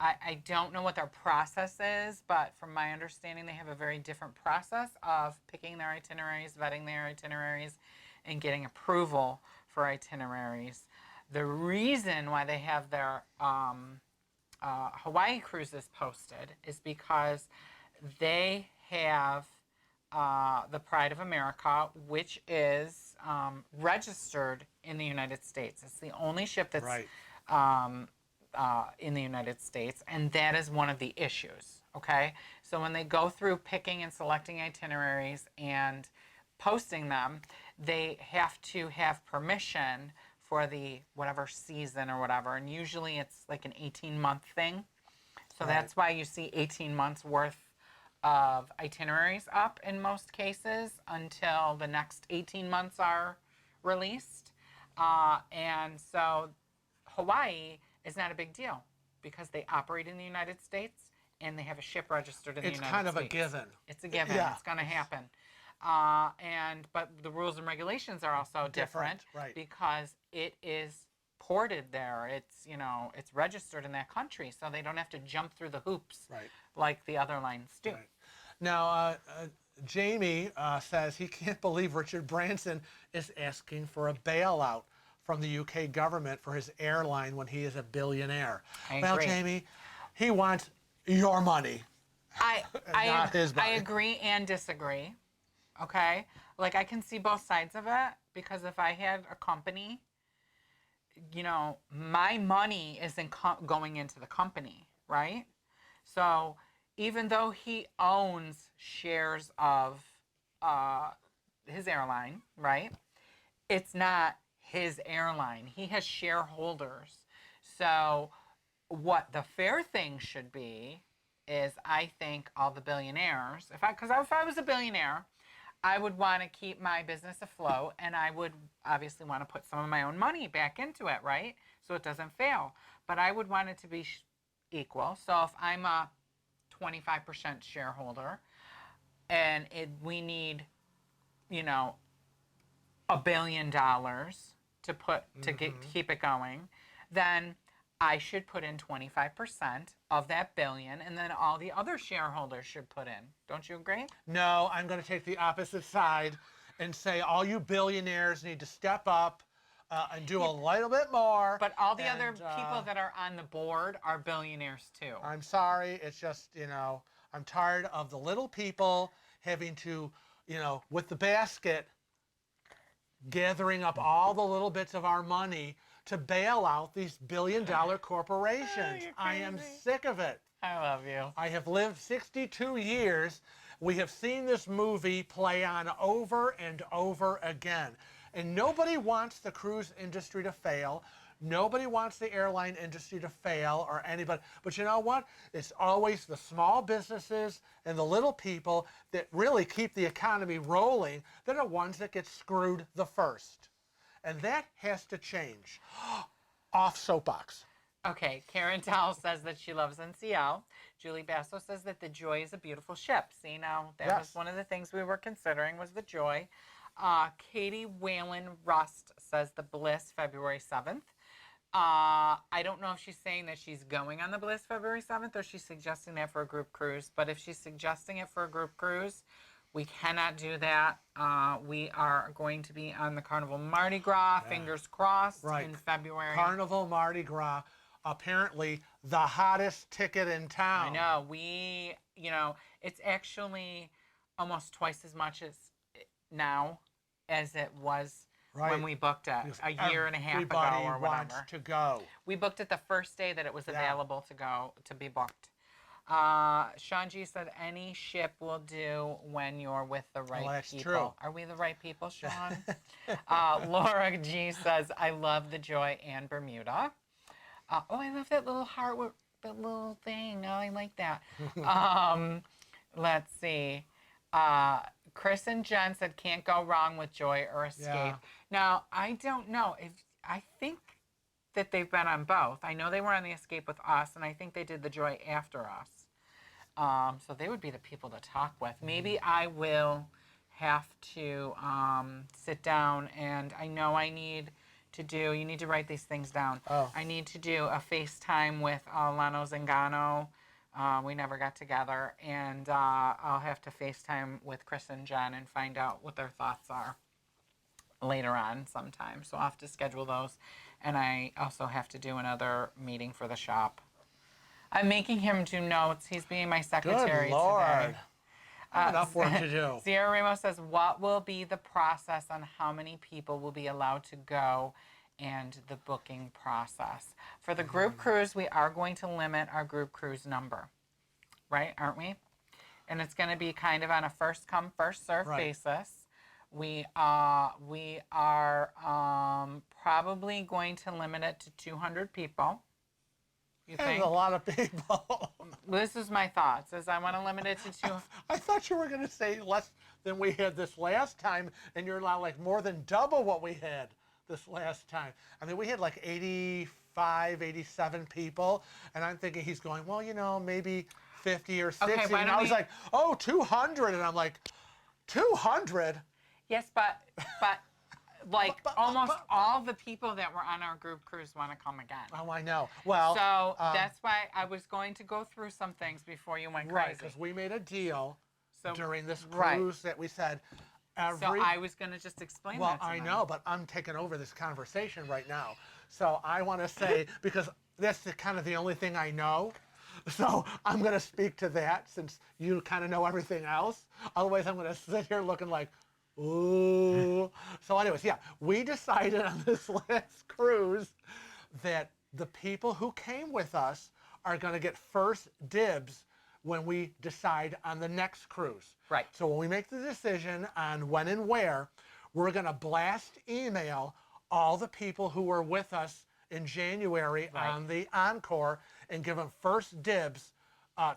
I don't know what their process is, but from my understanding, they have a very different process of picking their itineraries, vetting their itineraries, and getting approval for itineraries. The reason why they have their Hawaii cruises posted is because they have the Pride of America, which is registered in the United States. It's the only ship that's in the United States, and that is one of the issues, okay? So when they go through picking and selecting itineraries and posting them, they have to have permission for the whatever season or whatever, and usually it's like an 18-month thing. So that's why you see 18 months worth of itineraries up in most cases until the next 18 months are released. And so Hawaii is not a big deal because they operate in the United States and they have a ship registered in the United States.
It's kind of a given.
It's a given.
Yeah.
It's going to happen. But the rules and regulations are also different because it is ported there. It's, you know, it's registered in that country, so they don't have to jump through the hoops like the other lines do.
Now, Jamie says he can't believe Richard Branson is asking for a bailout from the UK government for his airline when he is a billionaire. Well, Jamie, he wants your money, not his money.
I agree and disagree, okay? Like, I can see both sides of it because if I had a company, you know, my money isn't going into the company, right? So even though he owns shares of his airline, right, it's not his airline. He has shareholders. So what the fair thing should be is, I think, all the billionaires, if I was a billionaire, I would want to keep my business afloat, and I would obviously want to put some of my own money back into it, right? So it doesn't fail. But I would want it to be equal. So if I'm a 25% shareholder and we need, you know, $1 billion to keep it going, then I should put in 25% of that billion, and then all the other shareholders should put in. Don't you agree?
No, I'm going to take the opposite side and say all you billionaires need to step up and do a little bit more.
But all the other people that are on the board are billionaires too.
I'm sorry. It's just, you know, I'm tired of the little people having to, you know, with the basket, gathering up all the little bits of our money to bail out these billion-dollar corporations. I am sick of it.
I love you.
I have lived 62 years. We have seen this movie play on over and over again. And nobody wants the cruise industry to fail. Nobody wants the airline industry to fail or anybody. But you know what? It's always the small businesses and the little people that really keep the economy rolling that are ones that get screwed the first. And that has to change. Off soapbox.
Okay, Karen Towell says that she loves NCL. Julie Basso says that the Joy is a beautiful ship. See, now that was one of the things we were considering was the Joy. Katie Whalen Rust says the Bliss February 7th. I don't know if she's saying that she's going on the Bliss February 7th or she's suggesting that for a group cruise. But if she's suggesting it for a group cruise, we cannot do that. We are going to be on the Carnival Mardi Gras, fingers crossed, in February.
Carnival Mardi Gras, apparently the hottest ticket in town.
I know. It's actually almost twice as much as now as it was when we booked it a year and a half ago or whatever.
Wants to go.
We booked it the first day that it was available to be booked. Sean G said any ship will do when you're with the right
that's
people.
True.
Are we the right people, Sean? Laura G says, I love the Joy and Bermuda. I love that little heart with that little thing. Oh, I like that. Let's see. Chris and Jen said can't go wrong with Joy or Escape.
Yeah.
Now, I don't know. I think that they've been on both. I know they were on the Escape with us, and I think they did the Joy after us. So they would be the people to talk with. Maybe I will have to sit down, and I know I need to do, you need to write these things down. I need to do a FaceTime with Lano Zingano. We never got together, and I'll have to FaceTime with Chris and Jen and find out what their thoughts are later on sometime. So I'll have to schedule those, and I also have to do another meeting for the shop. I'm making him do notes. He's being my secretary
Good Lord.
today.
Enough work to do.
Sierra Ramos says, what will be the process on how many people will be allowed to go and the booking process? For the group cruise, we are going to limit our group cruise number, right? Aren't we? And it's going to be kind of on a first come, first serve basis. We are probably going to limit it to 200 people. You think?
That's a lot of people.
This is my thoughts, is I want to limit it to 200.
I thought you were going to say less than we had this last time, and you're now like more than double what we had this last time. I mean, we had like 85, 87 people, and I'm thinking he's going, well, maybe 50 or 60.
Okay,
and I was like, 200, and I'm like, 200?
Yes, but almost all the people that were on our group cruise want to come again.
Oh, I know. Well,
so that's why I was going to go through some things before you went crazy.
Right, because we made a deal during this cruise that we said
So I was going to just explain that to
I
them.
know, but I'm taking over this conversation right now. So I want to say, because that's kind of the only thing I know, so I'm going to speak to that since you kind of know everything else. Otherwise, I'm going to sit here looking like, ooh. So anyways, we decided on this last cruise that the people who came with us are going to get first dibs when we decide on the next cruise.
Right.
So when we make the decision on when and where, we're going to blast email all the people who were with us in January on the Encore and give them first dibs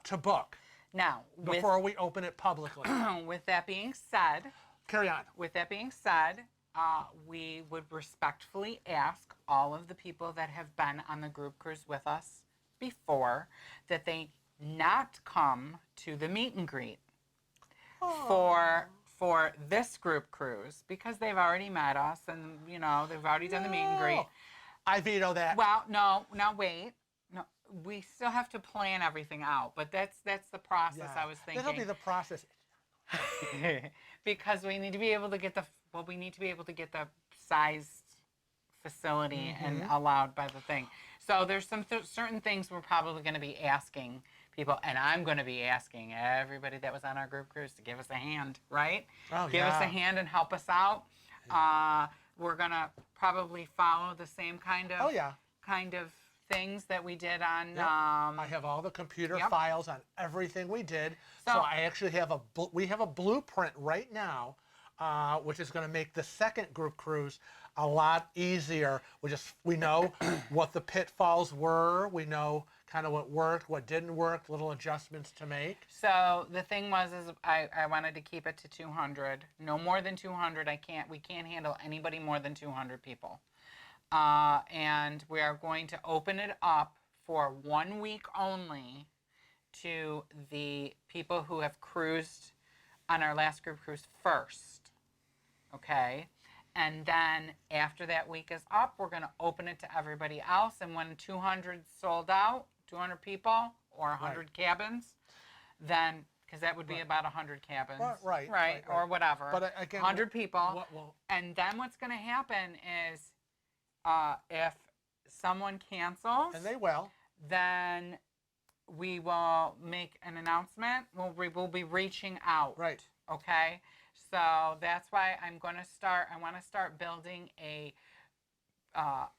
to book.
Now,
before we open it publicly.
With that being said,
carry on.
With that being said, we would respectfully ask all of the people that have been on the group cruise with us before that they not come to the meet and greet for this group cruise because they've already met us and they've already done the meet and greet.
I veto that.
Well, no, wait. No, we still have to plan everything out, but that's the process I was thinking.
That'll be the process.
Because we need to be able to get the sized facility and allowed by the thing. So there's some certain things we're probably going to be asking people, and I'm going to be asking everybody that was on our group cruise to give us a hand, right? Give us a hand and help us out. We're going to probably follow the same kind of things that we did on.
I have all the computer files on everything we did. So I actually have we have a blueprint right now, which is going to make the second group cruise a lot easier. We know what the pitfalls were. We know kind of what worked, what didn't work, little adjustments to make.
So the thing is I wanted to keep it to 200. No more than 200. We can't handle anybody more than 200 people. And we are going to open it up for 1 week only to the people who have cruised on our last group cruise first. Okay? And then after that week is up, we're going to open it to everybody else. And when 200 sold out, 200 people or 100 cabins, then, because that would be about 100 cabins. Right. Or whatever. But again, 100 people. And then what's going to happen is if someone cancels.
And they will.
Then we will make an announcement. We will be reaching out.
Right.
Okay? So that's why I want to start building a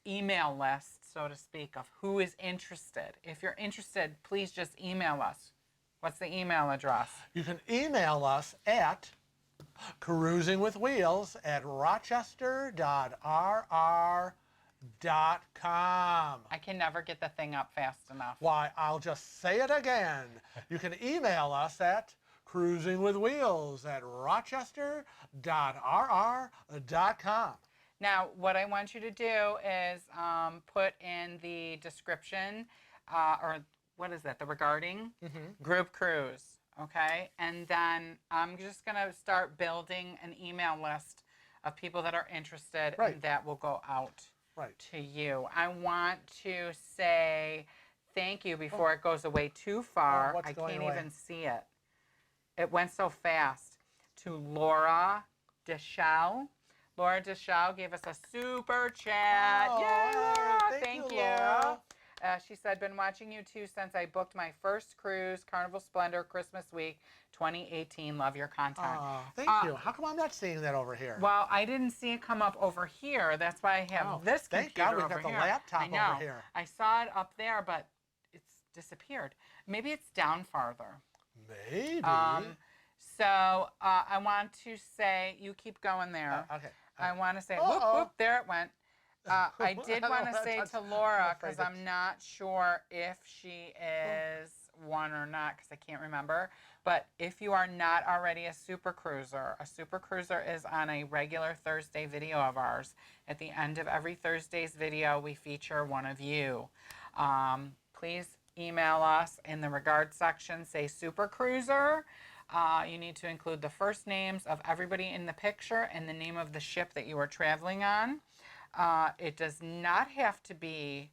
email list, so to speak, of who is interested. If you're interested, please just email us. What's the email address?
You can email us at cruisingwithwheels@rochester.rr.com.
I can never get the thing up fast enough.
Why, I'll just say it again. You can email us at cruisingwithwheels@rochester.rr.com.
Now, what I want you to do is put in the description, or what is that, the regarding group cruise, okay? And then I'm just going to start building an email list of people that are interested, and that will go out to you. I want to say thank you before it goes away too far. I can't even see it. It went so fast. To Laura Deschaux. Laura Deschaux gave us a super chat. Yay, Laura! Thank you. Laura. She said, been watching you too since I booked my first cruise, Carnival Splendor, Christmas week, 2018. Love your content.
Thank you. How come I'm not seeing that over here?
Well, I didn't see it come up over here. That's why I have this computer
thank God we've
over
got the
here.
laptop over here.
I saw it up there, but it's disappeared. Maybe it's down farther.
Maybe.
So I want to say, you keep going there.
Okay.
I want to say, whoop, whoop, there it went. I did want to say to Laura, because I'm not sure if she is one or not, because I can't remember. But if you are not already a super cruiser is on a regular Thursday video of ours. At the end of every Thursday's video, we feature one of you. Please email us in the regard section, say super cruiser. You need to include the first names of everybody in the picture and the name of the ship that you are traveling on. It does not have to be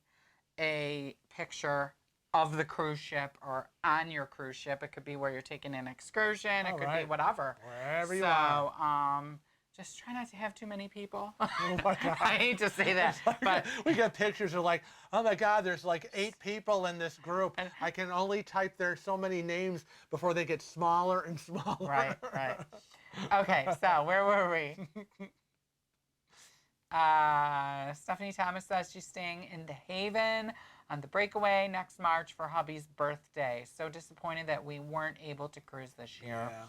a picture of the cruise ship or on your cruise ship. It could be where you're taking an excursion. It could be whatever.
Wherever you are.
So, just try not to have too many people. Oh my God. I hate to say that, but
we get pictures of like, oh my God, there's like 8 people in this group. I can only type there so many names before they get smaller and smaller.
Right. Okay, so where were we? Stephanie Thomas says she's staying in the Haven on the breakaway next March for hubby's birthday. So disappointed that we weren't able to cruise this year.
Yeah.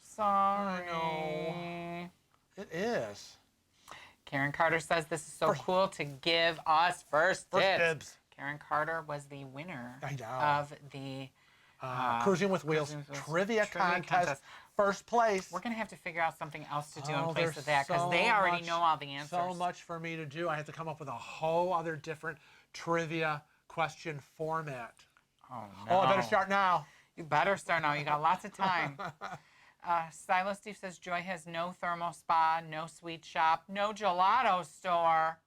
Sorry.
I know. It is.
Karen Carter says this is so cool to give us first dibs. Karen Carter was the winner of the
Cruising with Wheels trivia contest. First place.
We're going to have to figure out something else to do in place of that, because they already know all the answers.
So much for me to do. I have to come up with a whole other different trivia question format.
Oh, no.
Oh, I better start now.
You better start now. You got lots of time. Silo Steve says Joy has no thermal spa, no sweet shop, no gelato store.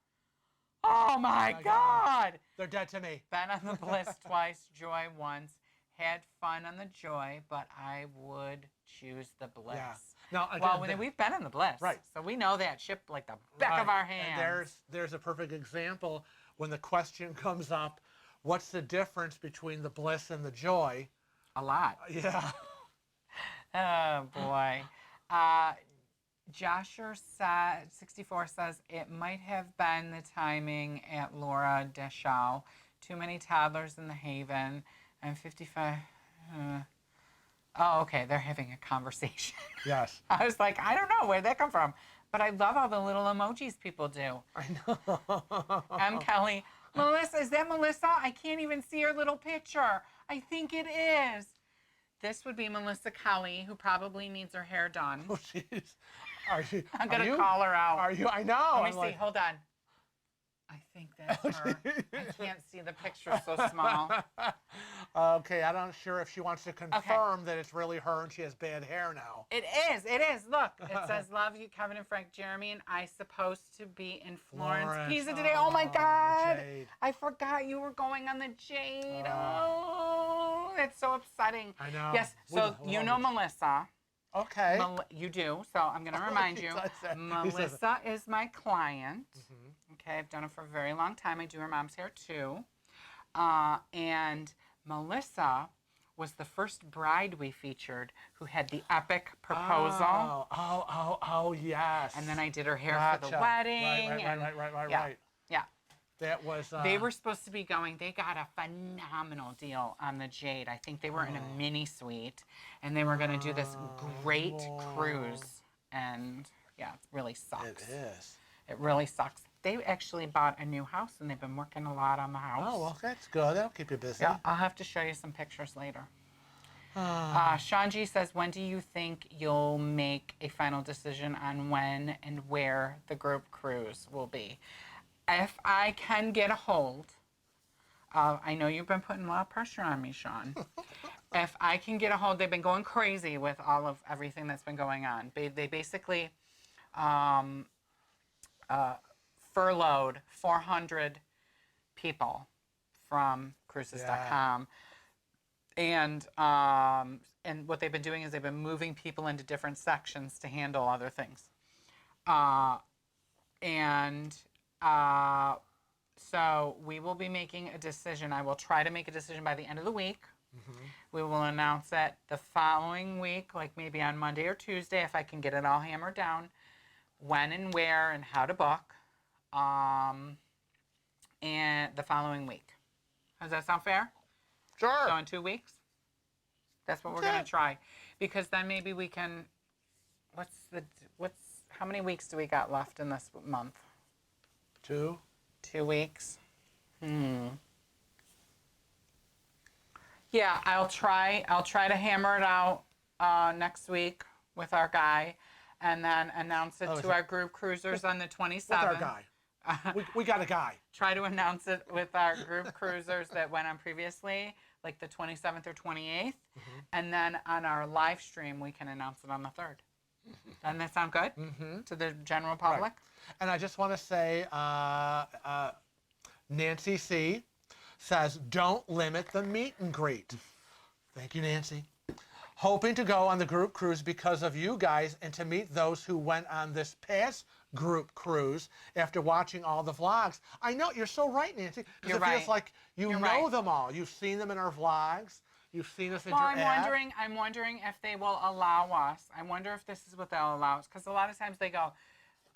Oh my God.
They're dead to me.
Been on the Bliss twice, Joy once. Had fun on the Joy, but I would choose the Bliss.
Yeah. Now, again,
well, we've been in the Bliss, so we know that ship like the back of our hands.
And there's a perfect example when the question comes up, what's the difference between the Bliss and the Joy?
A lot.
Yeah.
Oh, boy. Joshua 64 says, it might have been the timing at Laura Deschaux. Too many toddlers in the Haven. I'm 55. Oh, okay. They're having a conversation.
Yes.
I was like, I don't know. Where'd that come from? But I love all the little emojis people do.
I know.
I'm Kelly. Melissa, is that Melissa? I can't even see her little picture. I think it is. This would be Melissa Kelly, who probably needs her hair done.
Oh, jeez.
I'm going to call her out.
Are you? I know.
Let me see. Hold on. I think that's her. I can't see the picture so small.
Okay, I'm not sure if she wants to confirm that it's really her and she has bad hair now.
It is. It is. Look, it says, love you, Kevin and Frank, Jeremy, and I supposed to be in Florence Pisa today. Oh, my God.
Jade.
I forgot you were going on the Jade. Oh, that's so upsetting.
I know.
Yes, so you know Melissa.
Okay.
You do, so I'm going to remind you. Melissa is my client. Okay, I've done it for a very long time. I do her mom's hair too. And Melissa was the first bride we featured who had the epic proposal.
Oh, yes.
And then I did her hair for the wedding.
Right.
Yeah.
That was...
They were supposed to be going, they got a phenomenal deal on the Jade. I think they were in a mini suite, and they were going to do this great cruise. And yeah, it really sucks.
It is.
It really sucks. They actually bought a new house, and they've been working a lot on the house.
Oh, well, that's good. That'll keep you busy.
Yeah, I'll have to show you some pictures later. Sean G says, when do you think you'll make a final decision on when and where the group cruise will be? If I can get a hold of, I know you've been putting a lot of pressure on me, Sean. If I can get a hold, they've been going crazy with all of everything that's been going on. They basically furloughed 400 people from cruises.com. And what they've been doing is they've been moving people into different sections to handle other things. So we will be making a decision. I will try to make a decision by the end of the week. We will announce it the following week, like maybe on Monday or Tuesday, if I can get it all hammered down, when and where and how to book, and the following week. Does that sound fair?
Sure.
So in 2 weeks? That's what we're going to try. Because then maybe we can, how many weeks do we got left in this month?
2.
2 weeks. Yeah, I'll try to hammer it out next week with our guy, and then announce it to our group cruisers on the 27th.
With our guy. We got a guy.
Try to announce it with our group cruisers that went on previously, like the 27th or 28th, and then on our live stream we can announce it on the 3rd. Doesn't that sound good to the general public?
Right. And I just want to say, Nancy C. says, don't limit the meet and greet. Thank you, Nancy. Hoping to go on the group cruise because of you guys and to meet those who went on this past group cruise after watching all the vlogs. I know, you're so right, Nancy, because it feels like you know them all. You've seen them in our vlogs. You've seen us interact.
I'm wondering if they will allow us. I wonder if this is what they'll allow us, because a lot of times they go,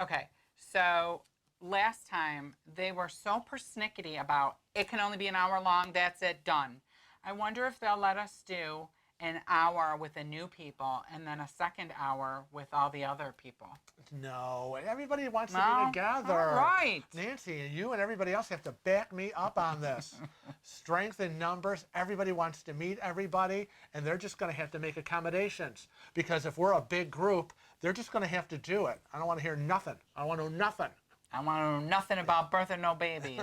okay, so last time they were so persnickety about it can only be an hour long, that's it, done. I wonder if they'll let us do an hour with the new people and then a second hour with all the other people.
No, everybody wants to be together.
All right.
Nancy, and you and everybody else have to back me up on this. Strength in numbers, everybody wants to meet everybody, and they're just going to have to make accommodations. Because if we're a big group, they're just going to have to do it. I don't want to hear nothing. I want to know nothing.
I want to know nothing about birthing no babies.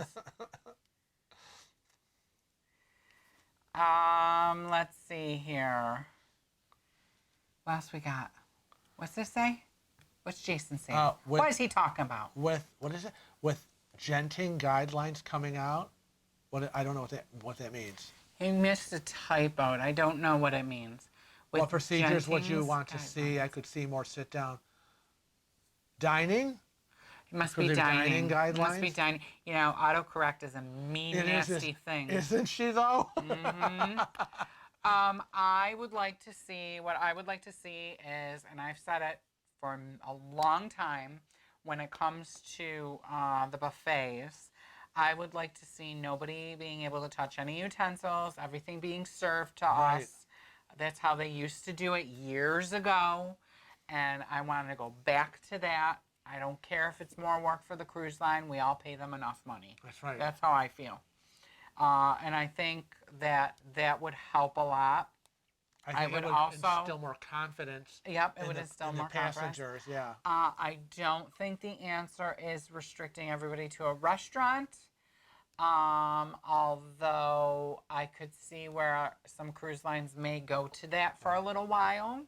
Let's see here. What else we got? What's this say? What's Jason saying? What is he talking about?
What is it? With Genting guidelines coming out? I don't know what that means.
He missed a typo. I don't know what it means.
What procedures would you want to see? I could see more sit down. Dining?
It must be dining.
Guidelines?
It must be dining. You know, autocorrect is a mean, nasty thing.
Isn't she, though?
I would like to see, what I would like to see is, and I've said it for a long time, when it comes to the buffets, I would like to see nobody being able to touch any utensils, everything being served to us. That's how they used to do it years ago, and I want to go back to that. I don't care if it's more work for the cruise line. We all pay them enough money.
That's right.
That's how I feel. And I think that would help a lot.
I think it would
also
instill more confidence.
Yep, it would instill more
passengers. Yeah.
I don't think the answer is restricting everybody to a restaurant. Although I could see where some cruise lines may go to that for a little while.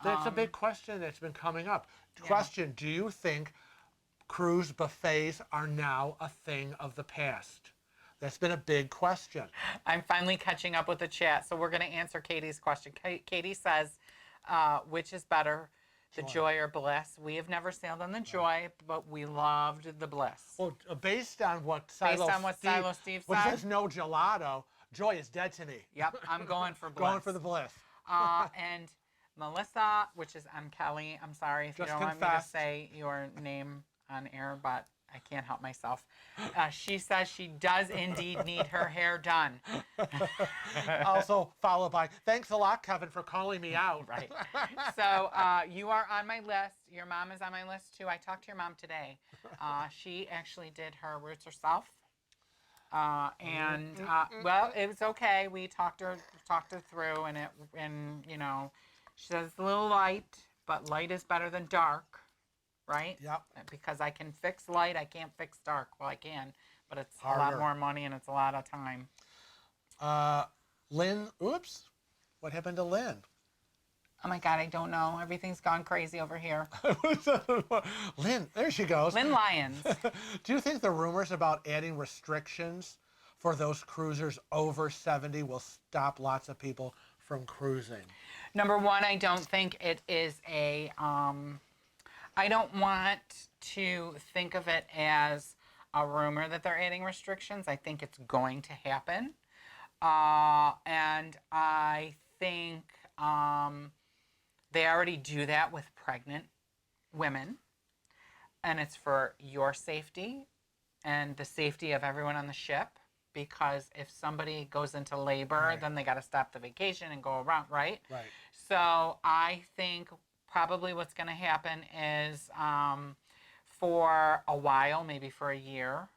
That's a big question that's been coming up.
Yeah.
Question, do you think cruise buffets are now a thing of the past? That's been a big question.
I'm finally catching up with the chat, so we're going to answer Katie's question. Katie says, which is better, the Joy or Bliss? We have never sailed on the Joy, but we loved the Bliss.
Well, based on what
Silo Steve
which
said,
says no gelato, Joy is dead to me.
Yep, I'm going for Bliss.
Going for the Bliss.
And Melissa, which is Kelly, I'm sorry if you don't want me to say your name on air, but I can't help myself. She says she does indeed need her hair done.
Also followed by, thanks a lot, Kevin, for calling me out.
Right. So you are on my list. Your mom is on my list too. I talked to your mom today. She actually did her roots herself. Well, it was okay. We talked her through, and you know, she says it's a little light, but light is better than dark, right?
Yep.
Because I can fix light, I can't fix dark. Well, I can, but it's
Harder.
a lot more money and it's a lot of time.
Lynn, oops, what happened to Lynn?
Oh my God, I don't know. Everything's gone crazy over here.
Lynn, there she goes.
Lynn Lyons.
Do you think the rumors about adding restrictions for those cruisers over 70 will stop lots of people from cruising?
Number one, I don't think it is a, I don't want to think of it as a rumor that they're adding restrictions. I think it's going to happen. And I think they already do that with pregnant women. And it's for your safety and the safety of everyone on the ship. Because if somebody goes into labor,
Right.
then they got to stop the vacation and go around, right?
Right.
So I think probably what's going to happen is for a while, maybe for a year,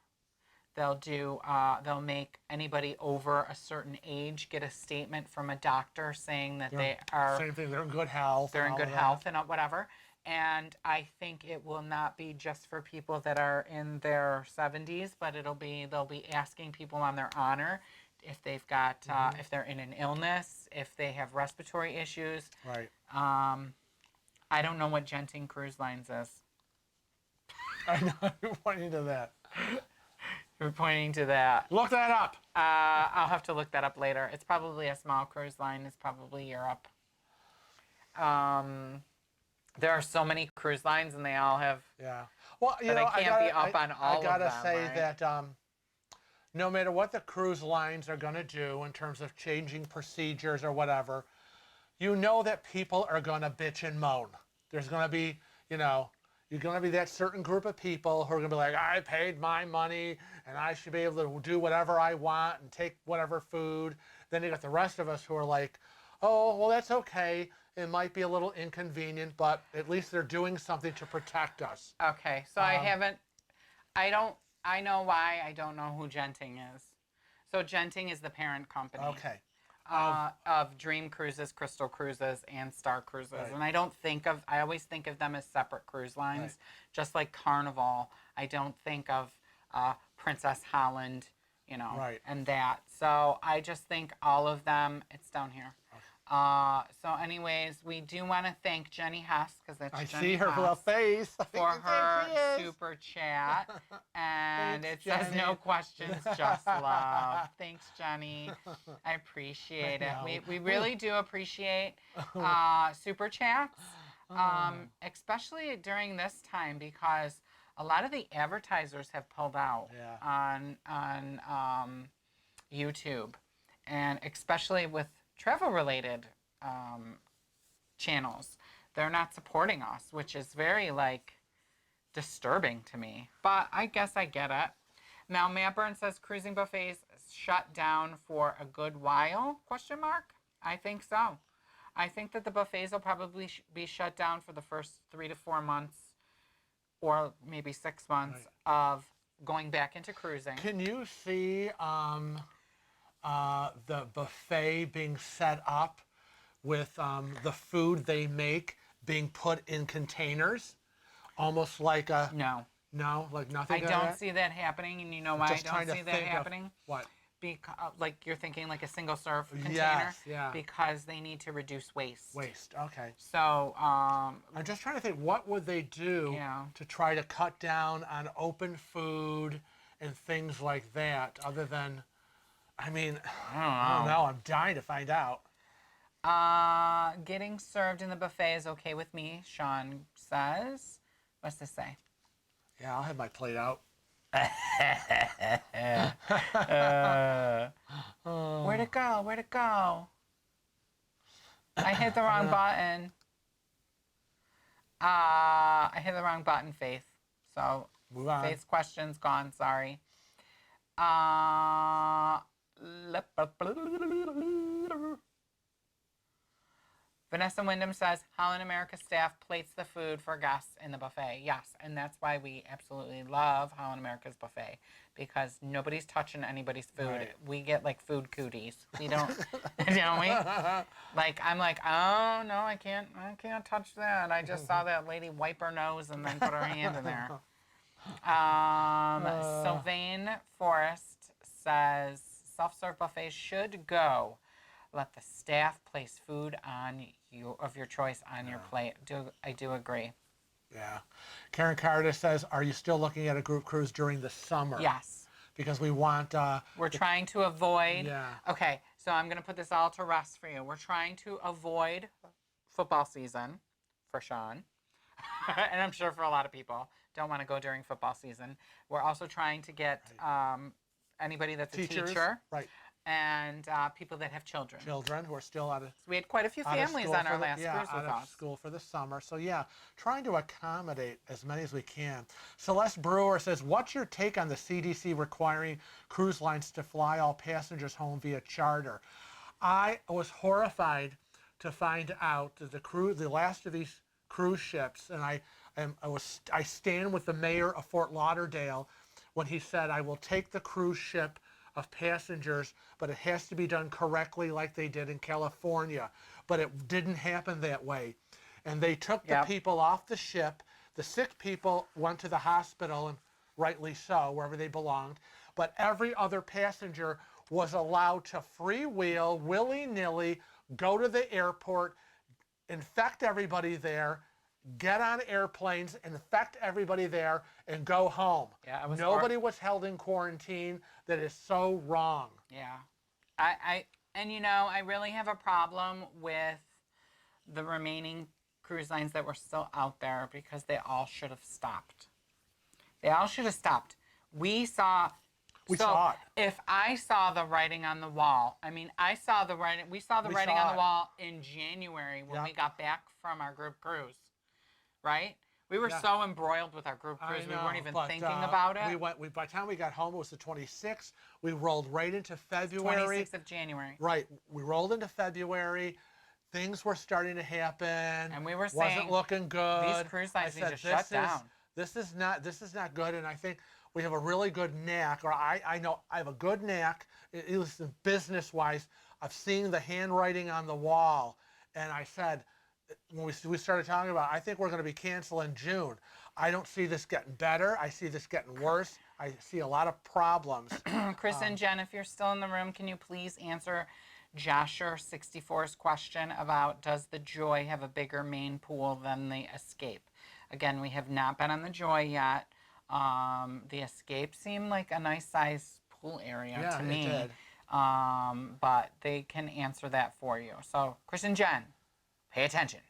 they'll make anybody over a certain age get a statement from a doctor saying that they are
Same thing, they're in good health.
they're in good health and whatever. And I think it will not be just for people that are in their 70s, but they'll be asking people on their honor if they've got if they're in an illness, if they have respiratory issues.
Right.
I don't know what Genting Cruise Lines is.
I know, you're pointing to that.
You're pointing to that.
Look that up.
I'll have to look that up later. It's probably a small cruise line. It's probably Europe. There are so many cruise lines, and they all have.
Yeah. Well, you
But
know,
I can't be up on all
I gotta
of them,
say
right?
that no matter what the cruise lines are going to do in terms of changing procedures or whatever, you know that people are going to bitch and moan. There's going to be, you know, you're going to be that certain group of people who are going to be like, I paid my money and I should be able to do whatever I want and take whatever food. Then you got the rest of us who are like, oh, well, that's okay. It might be a little inconvenient, but at least they're doing something to protect us.
Okay, so I know why. I don't know who Genting is. So Genting is the parent company.
Okay.
Of Dream Cruises, Crystal Cruises, and Star Cruises.
Right.
And I always think of them as separate cruise lines.
Right.
Just like Carnival, I don't think of Princess Holland, you know,
Right.
and that. So I just think all of them, it's down here. So anyways, we do want to thank Jenny Hess, because that's
I
Jenny
see her
Hess,
little face.
for her
There she is.
super chat. And
Thanks,
it says
Jenny.
no questions, just love. Thanks, Jenny. I appreciate
I
it.
know.
We really do appreciate super chats, especially during this time, because a lot of the advertisers have pulled out on YouTube, and especially with travel-related channels, they're not supporting us, which is very disturbing to me. But I guess I get it. Now, Matt Burns says cruising buffets shut down for a good while? ? I think so. I think that the buffets will probably be shut down for the first 3 to 4 months or maybe 6 months of going back into cruising.
Can you see the buffet being set up with the food they make being put in containers, almost like a
No,
like nothing.
I don't see that happening, and you know why I don't see that happening?
What?
Because, like you're thinking like a single serve container.
Yes, yeah.
Because they need to reduce waste.
Waste. Okay.
So
I'm just trying to think, what would they do to try to cut down on open food and things like that, other than, I mean, I don't know. I'm dying to find out.
Getting served in the buffet is okay with me, Sean says. What's this say?
Yeah, I'll have my plate out.
Where'd it go? Where'd it go? I hit the wrong button. I hit the wrong button, Faith. So,
move on.
Faith's question's gone. Sorry. Vanessa Wyndham says, Holland America staff plates the food for guests in the buffet. Yes, and that's why we absolutely love Holland America's buffet, because nobody's touching anybody's food.
Right.
We get like food cooties. We don't, don't we? Like, I'm like, oh, no, I can't touch that. I just saw that lady wipe her nose and then put her hand in there. Sylvain Forrest says, self-serve buffets should go. Let the staff place food of your choice on your plate. I do agree.
Yeah. Karen Carter says, are you still looking at a group cruise during the summer?
Yes.
Because we want...
we're trying to avoid...
Yeah.
Okay, so I'm going to put this all to rest for you. We're trying to avoid football season for Sean. And I'm sure for a lot of people. Don't want to go during football season. We're also trying to get anybody that's a teacher.
Right.
And people that have children.
Children who are still out of...
So we had quite a few families on our last cruise with us.
School for the summer. So yeah, trying to accommodate as many as we can. Celeste Brewer says, what's your take on the CDC requiring cruise lines to fly all passengers home via charter? I was horrified to find out that the last of these cruise ships, and I stand with the mayor of Fort Lauderdale when he said, I will take the cruise ship of passengers, but it has to be done correctly like they did in California. But it didn't happen that way. And they took the people off the ship. The sick people went to the hospital, and rightly so, wherever they belonged. But every other passenger was allowed to freewheel, willy-nilly, go to the airport, infect everybody there, get on airplanes, infect everybody there, and go home.
Yeah,
Nobody was held in quarantine. That is so wrong.
Yeah. And you know, I really have a problem with the remaining cruise lines that were still out there, because they all should have stopped. They all should have stopped. We saw it. If I saw the writing on the wall, we saw the writing on the wall in January when we got back from our group cruise. Right? We were so embroiled with our group cruise, we weren't even thinking about it.
By the time we got home, it was the 26th. We rolled right into February.
26th of January.
Right. We rolled into February. Things were starting to happen.
And we were saying,
wasn't looking good.
These cruise lines need to shut down.
This is not good, and I think we have a really good knack, or I know I have a good knack, at least business-wise, of seeing the handwriting on the wall. And I said, when we started talking about it, I think we're going to be canceled in June. I don't see this getting better. I see this getting worse. I see a lot of problems.
Chris and Jen, if you're still in the room, can you please answer Josher64's question about, does the Joy have a bigger main pool than the Escape? Again, we have not been on the Joy yet. The Escape seemed like a nice size pool area to me.
It did.
But they can answer that for you. So, Chris and Jen, pay attention.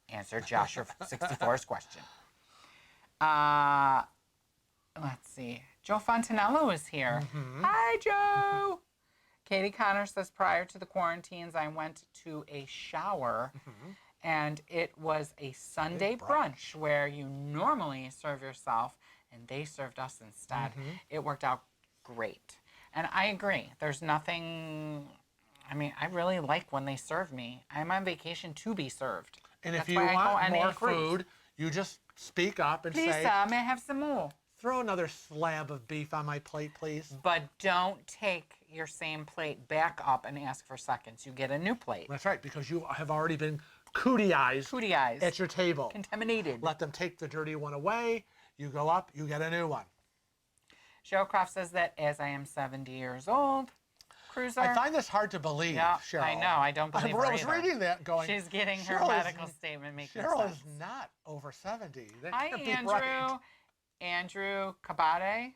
Answer Josher64's question. Let's see. Joe Fontanello is here. Hi, Joe. Katie Connor says, prior to the quarantines, I went to a shower, and it was a Sunday brunch where you normally serve yourself, and they served us instead. It worked out great. And I agree. There's nothing... I really like when they serve me. I'm on vacation to be served.
And if you want more food, You just speak up and
Please,
say,
sir, may I have some more?
throw another slab of beef on my plate, please.
But don't take your same plate back up and ask for seconds. You get a new plate.
That's right, because you have already been cootie-eyed at your table.
Contaminated.
Let them take the dirty one away. You go up, you get a new one.
Cheryl Croft says that as I am 70 years old, cruiser.
I find this hard to believe,
Yeah,
Cheryl.
I know. I don't believe her
I was
either.
reading that going,
She's getting her
Cheryl
medical statement making
Cheryl
sense.
is not over 70. That
Hi,
can't be
Andrew.
right.
Andrew Cabate.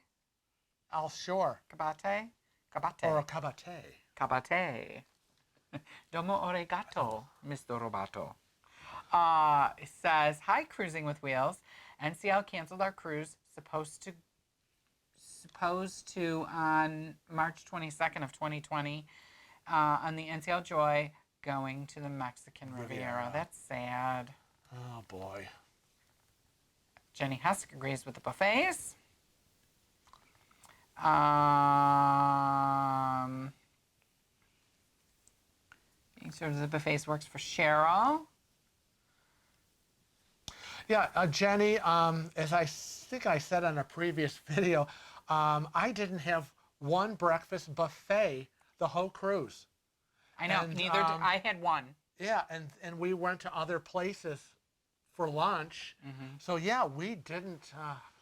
I'll sure.
Cabate? Cabate.
Or a cabate.
Cabate. Domo oregato, Mr. Robato. It says, hi, Cruising with Wheels. NCL canceled our cruise, supposed to on March 22nd of 2020 on the NCL Joy going to the Mexican Riviera. That's sad.
Oh, boy.
Jenny Husk agrees with the buffets. Being sure the buffets works for Cheryl.
Yeah, Jenny, as I think I said on a previous video, I didn't have one breakfast buffet the whole cruise.
I know,
And,
neither did I. Had one.
Yeah, and we went to other places for lunch. So, yeah, we didn't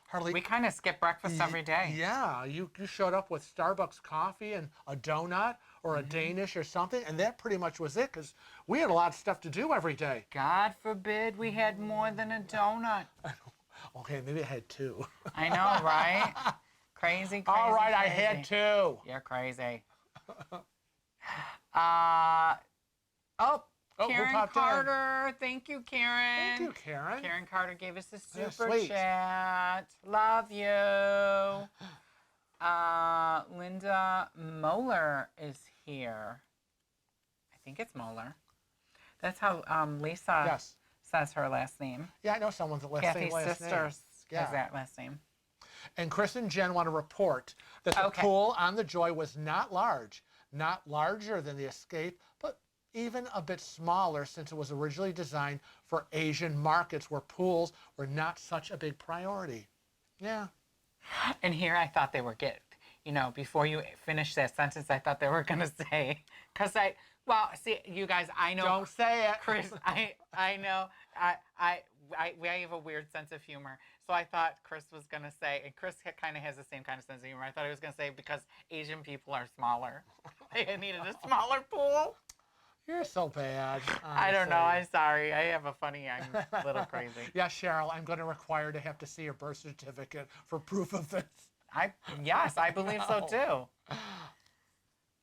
hardly...
We kind of skip breakfast every day.
Yeah, you showed up with Starbucks coffee and a donut or a Danish or something, and that pretty much was it, because we had a lot of stuff to do every day.
God forbid we had more than a donut.
Okay, maybe I had two.
I know, right? Crazy, crazy,
All right,
crazy.
I had two.
You're crazy.
Oh,
Karen
who popped
Carter. Thank you, Karen.
Thank you, Karen.
Karen Carter gave us a
Yeah,
super
sweet.
chat. Love you. Linda Moeller is here. I think it's Moeller. That's how Lisa says her last name.
Yeah, I know someone's last
Kathy's
name.
sister has that last name.
And Chris and Jen want to report that the pool on the Joy was not large, not larger than the Escape, but even a bit smaller since it was originally designed for Asian markets where pools were not such a big priority. Yeah.
And here I thought they were before you finish that sentence, I thought they were going to say, see, you guys, I know.
Don't say it.
Chris, I know, we have a weird sense of humor. So I thought Chris was going to say, and Chris kind of has the same kind of sense of humor. I thought he was going to say because Asian people are smaller. They needed a smaller pool.
You're so bad. Honestly.
I don't know. I'm sorry. I'm a little crazy.
Yeah, Cheryl, I'm going to require to have to see your birth certificate for proof of this.
Yes, I believe so too.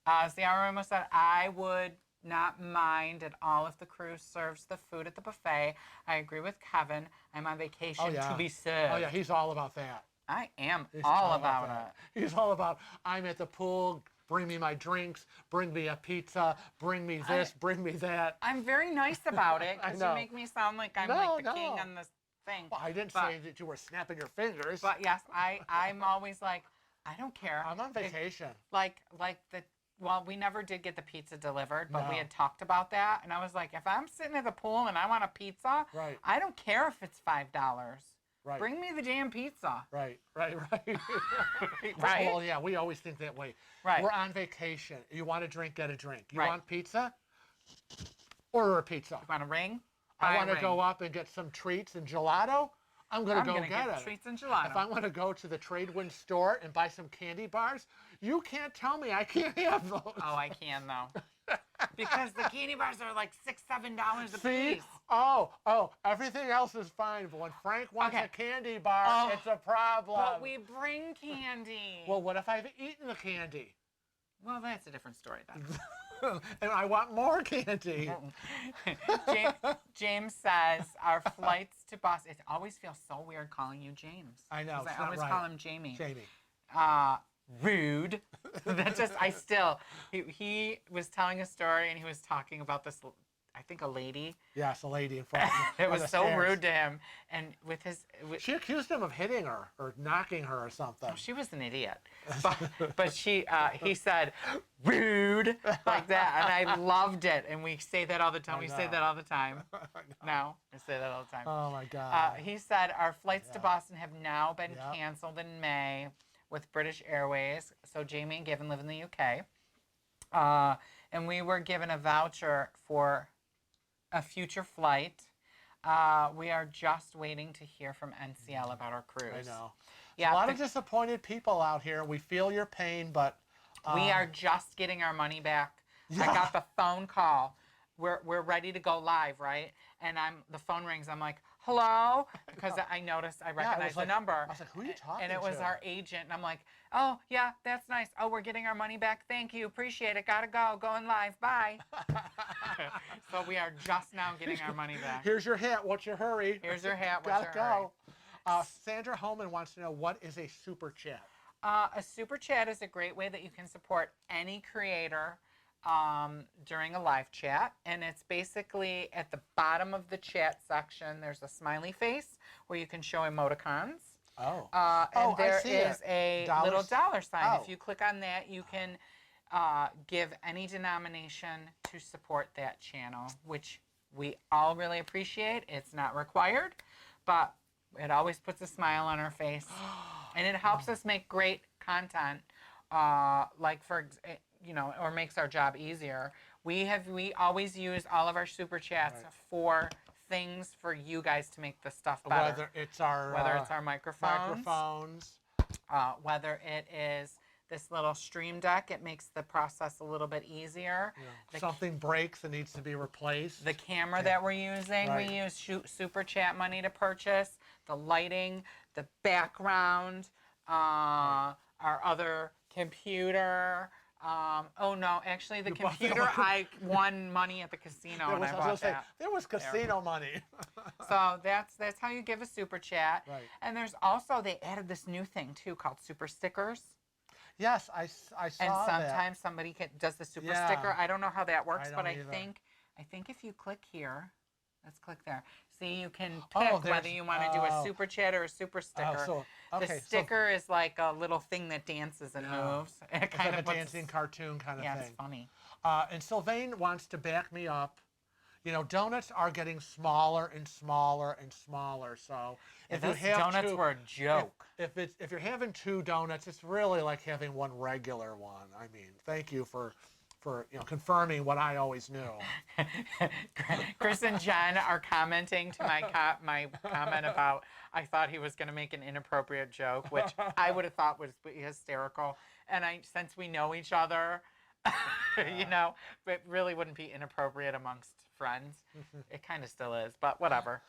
Ciara Ramos said, I would not mind at all if the cruise serves the food at the buffet. I agree with Kevin. I'm on vacation to be served.
Oh, yeah, he's all about that.
I am
He's
all about it.
He's all about, I'm at the pool, bring me my drinks, bring me a pizza, bring me this, bring me that.
I'm very nice about it because
I know.
you make me sound like I'm like the king on this thing.
Well, I didn't say that you were snapping your fingers.
But yes, I'm always like, I don't care.
I'm on vacation.
Well, we never did get the pizza delivered, but we had talked about that. And I was like, if I'm sitting at the pool and I want a pizza, I don't care if it's $5.
Right.
Bring me the damn pizza.
Right.
Right?
Well, yeah, we always think that way.
Right.
We're on vacation. You want a drink, get a drink. You
Right.
want pizza? Order a pizza.
You want a ring?
I want to go up and get some treats and gelato. I'm going to go get it.
Treats and gelato.
If I want to go to the Tradewind store and buy some candy bars, you can't tell me I can't have those.
Oh, I can though. Because the candy bars are like $6, $7 a piece.
Oh, everything else is fine, but when Frank wants a candy bar, it's a problem.
But we bring candy.
Well, what if I've eaten the candy?
Well, that's a different story then.
And I want more candy.
James says our flights to Boston. It always feels so weird calling you James.
I know.
I always call him Jamie.
Jamie.
Rude. That just he was telling a story and he was talking about this. I think a lady.
Yes, a lady in front.
It was so rude to him, and
she accused him of hitting her or knocking her or something.
Oh, she was an idiot, but he said rude like that, and I loved it. And we say that all the time. We say that all the time. Now, say that all the time.
Oh my God.
He said our flights to
Yeah.
Boston have now been
Yep.
canceled in May with British Airways. So Jamie and Given live in the UK. And we were given a voucher for a future flight. We are just waiting to hear from NCL about our cruise.
I know.
Yeah,
a lot of disappointed people out here. We feel your pain, but
we are just getting our money back.
Yeah.
I got the phone call. We're ready to go live, right? And the phone rings. I'm like, hello, because I recognized the number.
I was like, who are you talking
to? And it was
to?
our agent. And I'm like, oh yeah, that's nice. Oh, we're getting our money back. Thank you, appreciate it. Gotta go. Going live. Bye. So we are just now getting our money back.
Here's your hat. What's your hurry?
Here's your hat. What's
Gotta
your hurry?
go. Sandra Holman wants to know, what is a super chat?
A super chat is a great way that you can support any creator during a live chat, and it's basically at the bottom of the chat section. There's a smiley face where you can show emoticons.
Oh.
And there
I see
is
it.
a little dollar sign.
Oh.
If you click on that, you can give any denomination to support that channel, which we all really appreciate. It's not required, but it always puts a smile on our face, and it helps us make great content, or makes our job easier. We always use all of our super chats for things for you guys to make the stuff better.
Whether it's our
microphones, whether it is this little stream deck, it makes the process a little bit easier.
Yeah. Something breaks and needs to be replaced.
The camera that we're using, we use super chat money to purchase. The lighting, the background, our other computer. Oh no, actually the computer, I won money at the casino and I bought that.
There was casino money.
So that's how you give a super chat.
Right.
And there's also, they added this new thing too called super stickers.
Yes, I saw that.
And sometimes somebody does the super sticker. I don't know how that works, but I think if you click here, let's click there. See, you can pick whether you want to do a super chat or a super sticker. The sticker is like a little thing that dances and moves. It
it's
kind
like
of
a dancing cartoon kind of thing.
Yeah, it's funny.
And Sylvain wants to back me up. You know, donuts are getting smaller and smaller and smaller. So if you have
donuts were a joke.
If you're having 2 donuts, it's really like having one regular one. I mean, thank you for confirming what I always knew.
Chris and Jen are commenting to my comment about I thought he was going to make an inappropriate joke, which I would have thought was hysterical. And since we know each other, it really wouldn't be inappropriate amongst friends. It kind of still is, but whatever.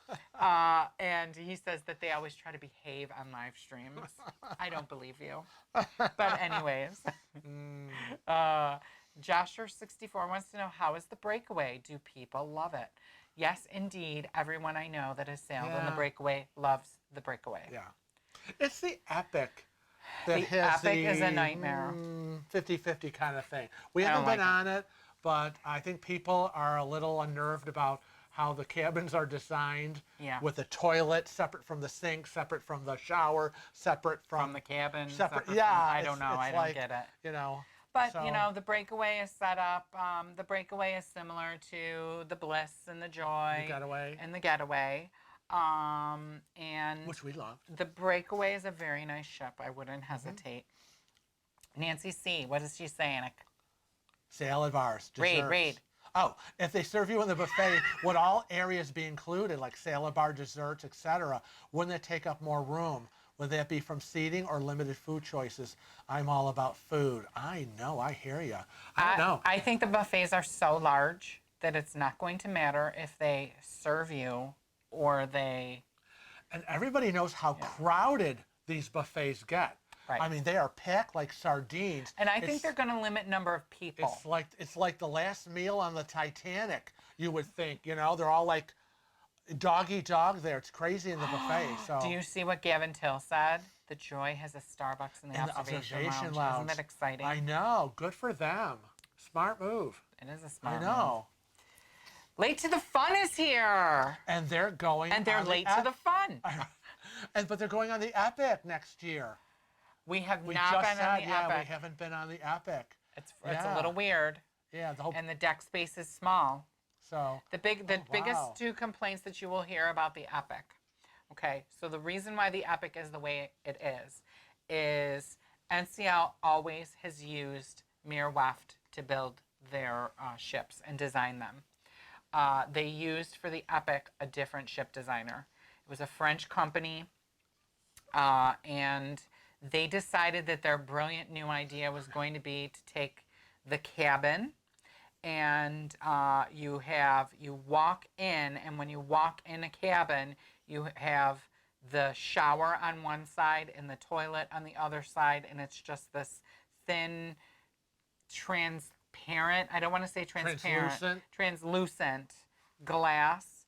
And he says that they always try to behave on live streams. I don't believe you. But anyways. Joshua64 wants to know, how is the breakaway? Do people love it? Yes, indeed. Everyone I know that has sailed on the breakaway loves the breakaway.
Yeah. It's the Epic.
The Epic is a nightmare.
50-50 kind of thing. We haven't been on it, but I think people are a little unnerved about how the cabins are designed with the toilet separate from the sink, separate from the shower, separate from
the cabin.
I
don't know. I don't get it. But, the breakaway is set up. The breakaway is similar to the Bliss and the Joy. And the Getaway. And
which we love.
The breakaway is a very nice ship. I wouldn't hesitate. Nancy C., what is she saying?
Salad bars, desserts.
Read.
Oh, if they serve you in the buffet, would all areas be included, like salad bar, desserts, etc.? Wouldn't it take up more room? Would that be from seating or limited food choices? I'm all about food. I know, I hear you. I don't know.
I think the buffets are so large that it's not going to matter if they serve you or they...
And everybody knows how crowded these buffets get.
Right.
I mean, they are packed like sardines.
And I think they're going to limit number of people.
It's like the last meal on the Titanic, you would think. They're all like dog eat dog there. It's crazy in the buffet. So.
Do you see what Gavin Till said? The Joy has a Starbucks in the observation lounge. Isn't that exciting?
I know. Good for them. Smart move.
It is a smart move.
I know.
Late to the Fun is here.
And they're going
And they're late to the fun.
But they're going on the Epic next year.
We have not been on the Epic.
We haven't been on the Epic.
It's a little weird.
Yeah.
And the deck space is small.
So
the biggest two complaints that you will hear about the Epic. Okay, so the reason why the Epic is the way it is NCL always has used Mir Weft to build their ships and design them. They used for the Epic a different ship designer. It was a French company, and they decided that their brilliant new idea was going to be to take the cabin, and you walk in, and when you walk in a cabin, you have the shower on one side and the toilet on the other side, and it's just this thin, transparent, I don't want to say transparent, translucent glass,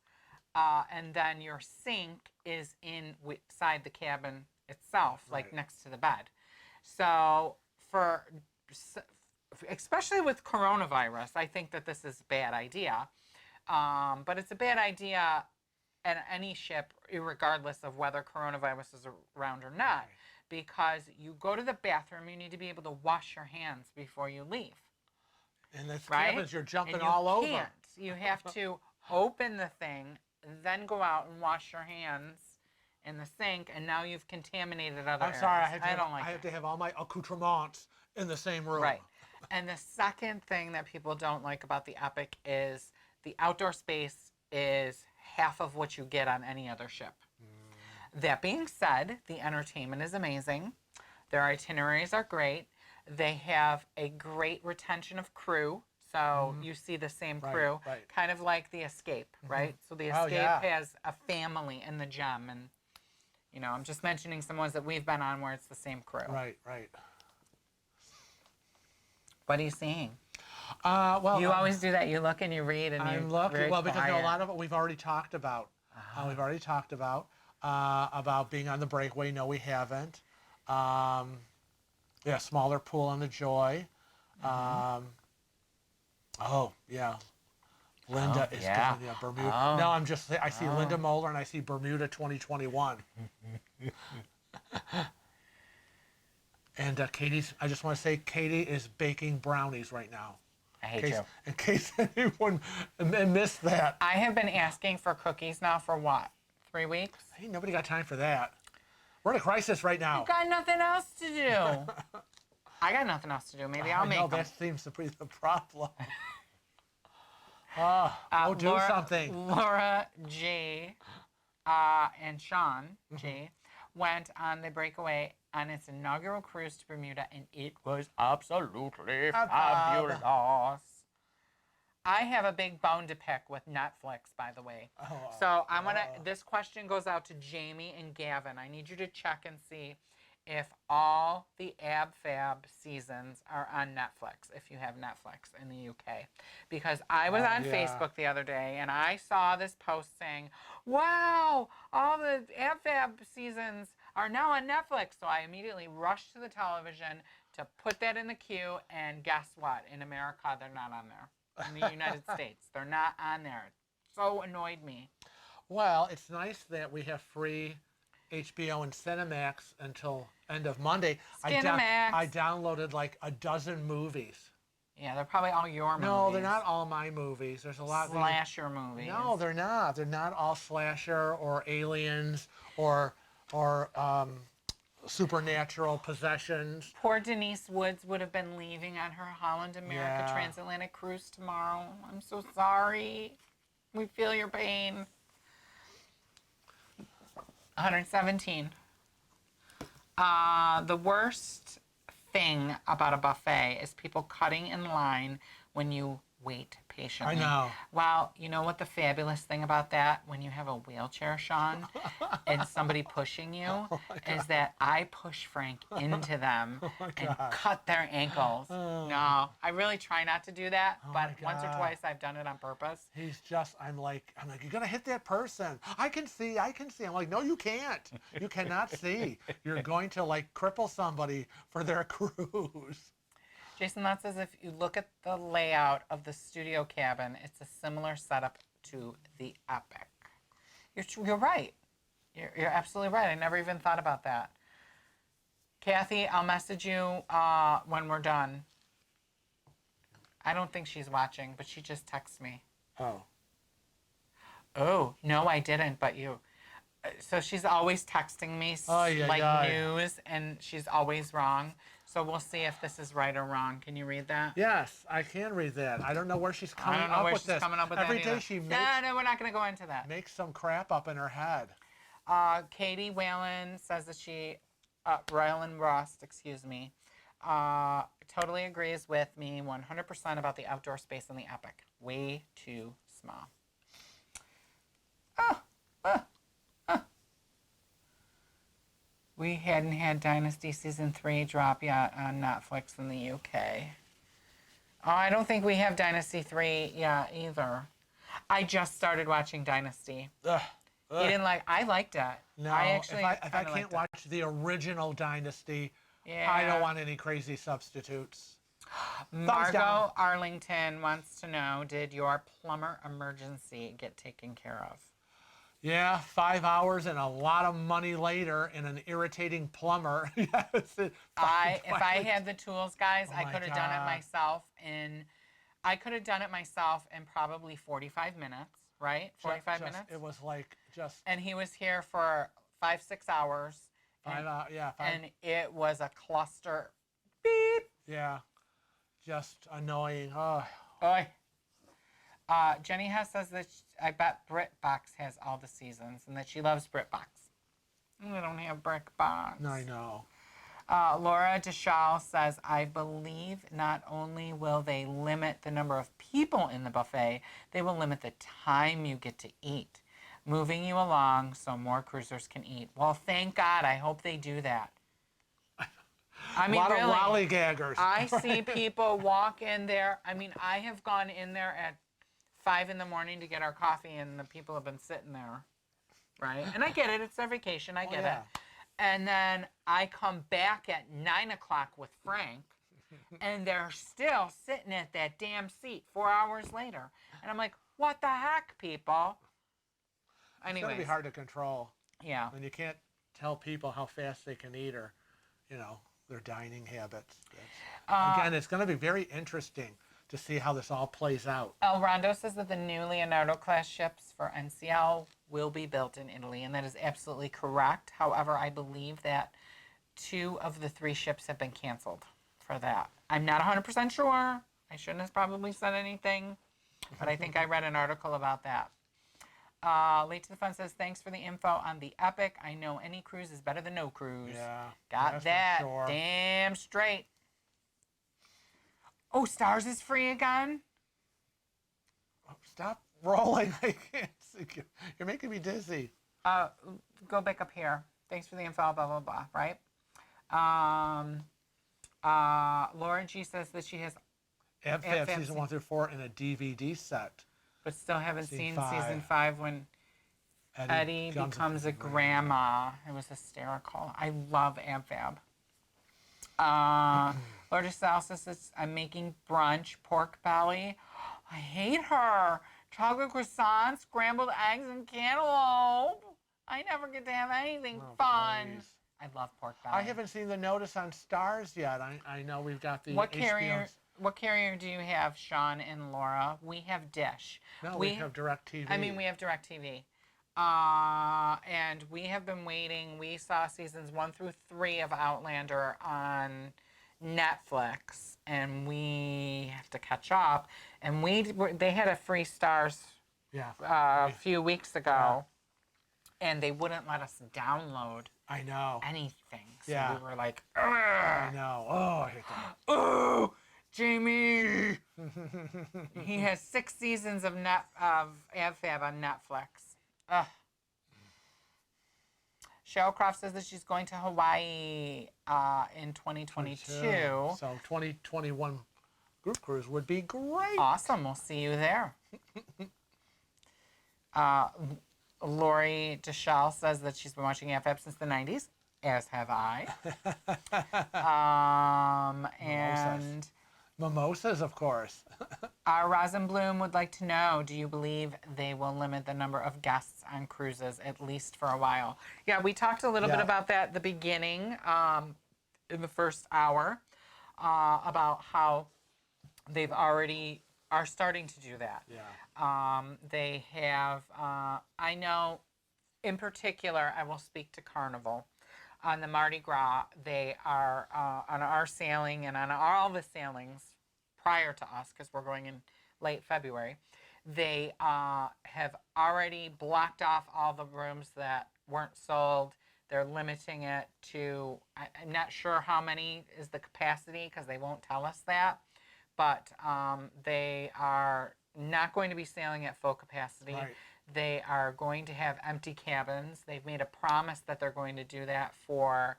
and then your sink is inside the cabin itself, like next to the bed. So especially with coronavirus, I think that this is a bad idea. But it's a bad idea at any ship, regardless of whether coronavirus is around or not, because you go to the bathroom, you need to be able to wash your hands before you leave.
And this cabins, you're jumping all over.
You have to open the thing, then go out and wash your hands in the sink, and now you've contaminated other areas.
I'm sorry, I have to have all my accoutrements in the same room.
Right. And the second thing that people don't like about the Epic is the outdoor space is half of what you get on any other ship. That being said, the entertainment is amazing. Their itineraries are great. They have a great retention of crew. So you see the same crew, kind of like the Escape, right? So the Escape has a family in the Gem. And, you know, I'm just mentioning some ones that we've been on where it's the same crew.
Right, right.
What are you seeing?
Well,
you always do that. You look and you read, and
I'm looking. Well, because a lot of it we've already talked about. We've already talked about being on the breakaway. No, we haven't. Smaller pool on the Joy. Oh yeah, Linda is going to Bermuda.
Oh.
No, I see Linda Moeller and I see Bermuda 2021. And I just want to say, Katie is baking brownies right now.
I hate you.
In case anyone missed that.
I have been asking for cookies now for what, 3 weeks?
Ain't nobody got time for that. We're in a crisis right now.
You've got nothing else to do. I got nothing else to do. Maybe I'll make them.
That seems to be the problem. Do something.
Laura G. And Sean G. went on the breakaway on its inaugural cruise to Bermuda, and it was absolutely fabulous. I have a big bone to pick with Netflix, by the way. So this question goes out to Jamie and Gavin. I need you to check and see if all the Ab Fab seasons are on Netflix, if you have Netflix in the UK. Because I was on Facebook the other day, and I saw this post saying, wow, all the Ab Fab seasons are now on Netflix. So I immediately rushed to the television to put that in the queue, and guess what? In America, they're not on there. In the United States, they're not on there. It so annoyed me.
Well, it's nice that we have free HBO and Cinemax until end of Monday.
Cinemax.
I downloaded like a dozen movies.
Yeah, they're probably all your movies.
No, they're not all my movies. There's a lot.
Slasher movies.
No, they're not. They're not all slasher or aliens or supernatural possessions.
Poor Denise Woods would have been leaving on her Holland America transatlantic cruise tomorrow. I'm so sorry. We feel your pain. 117. The worst thing about a buffet is people cutting in line when you wait patiently.
I know.
Well, you know what the fabulous thing about that, when you have a wheelchair, Sean, and somebody pushing you, is that I push Frank into them and cut their ankles. No, I really try not to do that, but once or twice I've done it on purpose.
I'm like, you're going to hit that person. I can see. I'm like, no, you can't. You cannot see. You're going to like cripple somebody for their cruise.
Jason, that says if you look at the layout of the studio cabin, it's a similar setup to the Epic. You're right. You're absolutely right. I never even thought about that. Kathy, I'll message you when we're done. I don't think she's watching, but she just texted me.
Oh.
Oh, no, I didn't, but you. So she's always texting me news, and she's always wrong. So we'll see if this is right or wrong. Can you read that?
Yes, I can read that. I don't know where she's coming
I don't know
up
where
with
she's
this.
coming up with
Every
that
day
either.
she makes,
No, we're not going to go into that.
makes some crap up in her head.
Katie Whalen says that she, Rylan Rost, excuse me, totally agrees with me 100% about the outdoor space in the Epic. Way too small. We hadn't had Dynasty Season 3 drop yet on Netflix in the UK. Oh, I don't think we have Dynasty 3 yet either. I just started watching Dynasty.
Ugh.
You didn't like? I liked it.
No,
I actually
if I can't watch the original Dynasty,
yeah.
I don't want any crazy substitutes.
Margot Arlington wants to know, did your plumber emergency get taken care of?
Yeah, 5 hours and a lot of money later, and an irritating plumber. Yes,
if I had the tools, guys, I could have done it myself in probably 45 minutes, right? 45 minutes.
It was like just.
And he was here for 5-6 hours.
5 hours, yeah.
And it was a cluster. Beep.
Yeah, just annoying. Oh.
Oy. Jenny Hess says that I bet BritBox has all the seasons and that she loves BritBox. I don't have BritBox.
I know.
Laura Deschal says, I believe not only will they limit the number of people in the buffet, they will limit the time you get to eat, moving you along so more cruisers can eat. Well, thank God. I hope they do that. I mean,
a lot
really,
of lollygaggers.
I see people walk in there. I mean, I have gone in there at 5 in the morning to get our coffee, and the people have been sitting there, right? And I get it. It's their vacation. I get it. And then I come back at 9 o'clock with Frank, and they're still sitting at that damn seat 4 hours later. And I'm like, what the heck, people? Anyways.
It's going to be hard to control.
Yeah.
And you can't tell people how fast they can eat or, their dining habits. Again, it's going to be very interesting to see how this all plays out.
El Rondo says that the new Leonardo-class ships for NCL will be built in Italy, and that is absolutely correct. However, I believe that 2 of the 3 ships have been canceled for that. I'm not 100% sure. I shouldn't have probably said anything, but I think I read an article about that. Late to the Fun says, thanks for the info on the Epic. I know any cruise is better than no cruise.
Yeah.
Got that. Sure. Damn straight. Oh, Stars is free again?
Stop rolling. I can't see. You're making me dizzy.
Go back up here. Thanks for the info, blah, blah, blah, right? Laura G says that she has
Ab season 1 through 4 in a DVD set.
But still haven't seen season 5 when Eddie becomes a grandma. It was hysterical. I love Ab-Fab. Laura Sal says, I'm making brunch, pork belly. I hate her. Chocolate croissants, scrambled eggs, and cantaloupe. I never get to have anything fun. Please. I love pork belly.
I haven't seen the notice on Stars yet. I know we've got the
What carrier do you have, Sean and Laura? We have Dish.
No, we have DirecTV.
I mean, we have DirecTV. And we have been waiting. We saw seasons 1 through 3 of Outlander on Netflix, and we have to catch up. And they had a free Stars a few weeks ago, and they wouldn't let us download anything. So we were like, ugh.
I know. Oh, I hate that.
Oh, Jamie. He has 6 seasons of Ab-Fab on Netflix. Ugh. Cheryl Croft says that she's going to Hawaii in 2022.
So 2021 group cruise would be great.
Awesome. We'll see you there. Lori Deschal says that she's been watching Ab-Fab since the 90s, as have I. And
Mimosas, of course.
Rosenblum would like to know, do you believe they will limit the number of guests on cruises, at least for a while? Yeah, we talked a little bit about that at the beginning, in the first hour, about how they've already are starting to do that.
Yeah.
They have, I know, in particular, I will speak to Carnival. On the Mardi Gras, they are on our sailing and on all the sailings prior to us, because we're going in late February. They have already blocked off all the rooms that weren't sold. They're limiting it to, I'm not sure how many is the capacity because they won't tell us that. But they are not going to be sailing at full capacity.
Right.
They are going to have empty cabins. They've made a promise that they're going to do that for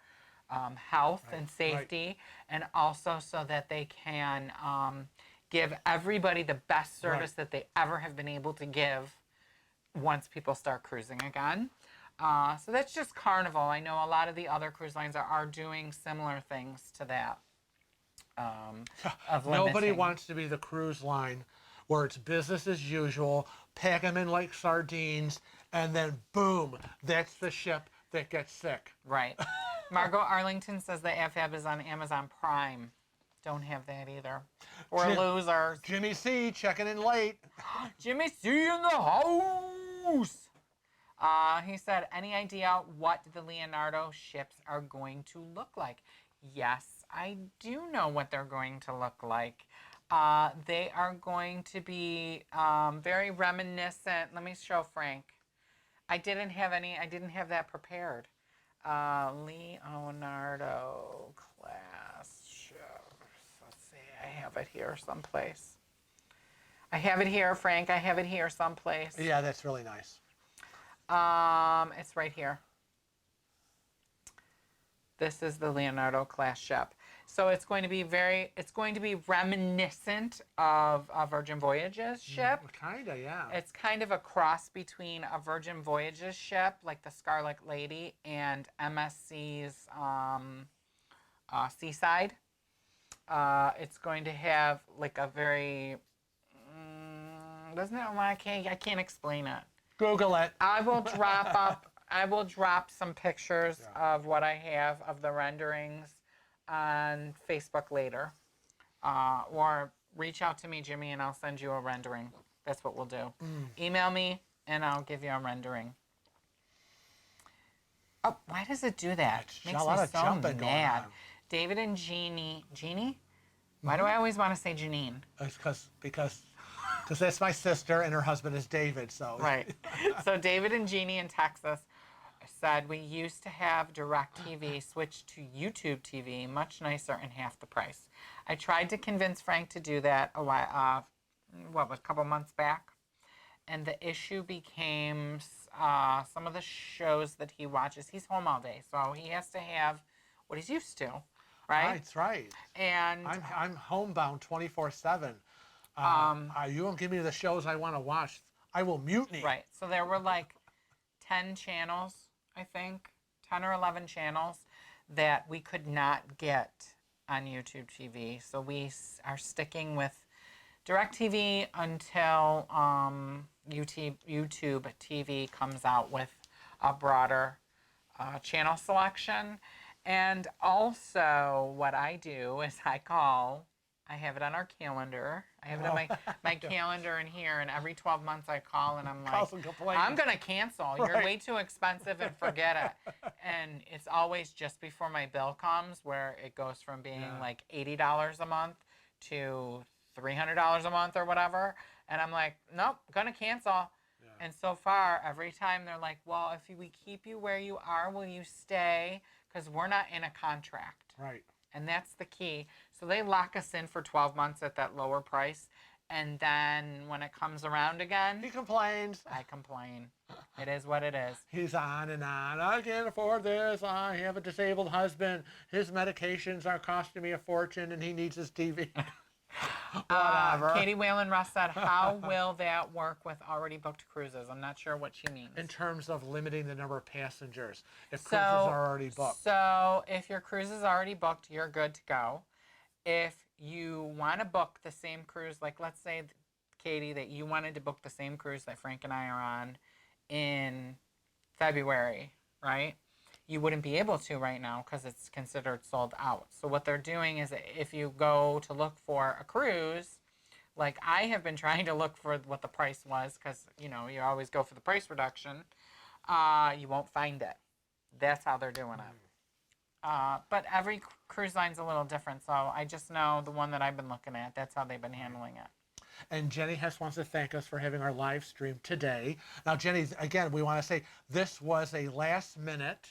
health and safety, and also so that they can give everybody the best service that they ever have been able to give once people start cruising again. So that's just Carnival. I know a lot of the other cruise lines are doing similar things to that.
Nobody wants to be the cruise line where it's business as usual, pack them in like sardines, and then boom, that's the ship that gets sick.
Right. Margot Arlington says the AFAB is on Amazon Prime. Don't have that either. We're losers.
Jimmy C checking in late.
Jimmy C in the house. He said, any idea what the Leonardo ships are going to look like? Yes, I do know what they're going to look like. They are going to be very reminiscent. Let me show Frank. I didn't have that prepared. Leonardo class ships. Let's see, I have it here someplace. I have it here, Frank. I have it here someplace.
Yeah, that's really nice.
It's right here. This is the Leonardo class ship. So it's going to be reminiscent of a Virgin Voyages ship.
Kinda, yeah.
It's kind of a cross between a Virgin Voyages ship, like the Scarlet Lady, and MSC's Seaside. It's going to have like a very, doesn't it? Well, I can't explain it.
Google it.
I will drop some pictures of what I have of the renderings on Facebook later. Or reach out to me, Jimmy, and I'll send you a rendering. That's what we'll do. Email me, and I'll give you a rendering. Oh, why does it do that?
It's
Makes
a lot
me
of
so
jumping going
mad.
on.
David and Jeannie. Jeannie? Why do I always want to say Janine?
It's because that's my sister, and her husband is David, so.
Right. So David and Jeannie in Texas said, we used to have DirecTV switch to YouTube TV, much nicer and half the price. I tried to convince Frank to do that a couple months back. And the issue became some of the shows that he watches. He's home all day, so he has to have what he's used to, right?
That's right.
And
I'm homebound 24/7. You won't give me the shows I want to watch, I will mutiny.
Right. So there were like 10 channels, I think, 10 or 11 channels that we could not get on YouTube TV. So we are sticking with DirecTV until YouTube TV comes out with a broader channel selection. And also what I do is I have it on our calendar. I have it on my calendar in here, and every 12 months I call and I'm like, I'm going to cancel. You're way too expensive and forget it. And it's always just before my bill comes, where it goes from being like $80 a month to $300 a month or whatever. And I'm like, nope, going to cancel. Yeah. And so far, every time they're like, well, if we keep you where you are, will you stay? Because we're not in a contract.
Right.
And that's the key. So they lock us in for 12 months at that lower price. And then when it comes around again,
he complains.
I complain. It is what it is.
He's on and on. I can't afford this. I have a disabled husband. His medications are costing me a fortune, and he needs his TV.
Katie Whalen Russ said, how will that work with already booked cruises? I'm not sure what she means.
In terms of limiting the number of passengers, if cruises are already booked.
So if your cruise is already booked, you're good to go. If you want to book the same cruise, like let's say, Katie, that you wanted to book the same cruise that Frank and I are on in February, right? You wouldn't be able to right now because it's considered sold out. So what they're doing is if you go to look for a cruise Like, I have been trying to look for what the price was because, you know, you always go for the price reduction. You won't find it. That's how they're doing it. But every cruise line's a little different, so I just know the one that I've been looking at, that's how they've been handling it.
And Jenny Hess wants to thank us for having our live stream today. Now, Jenny, again, we want to say this was a last-minute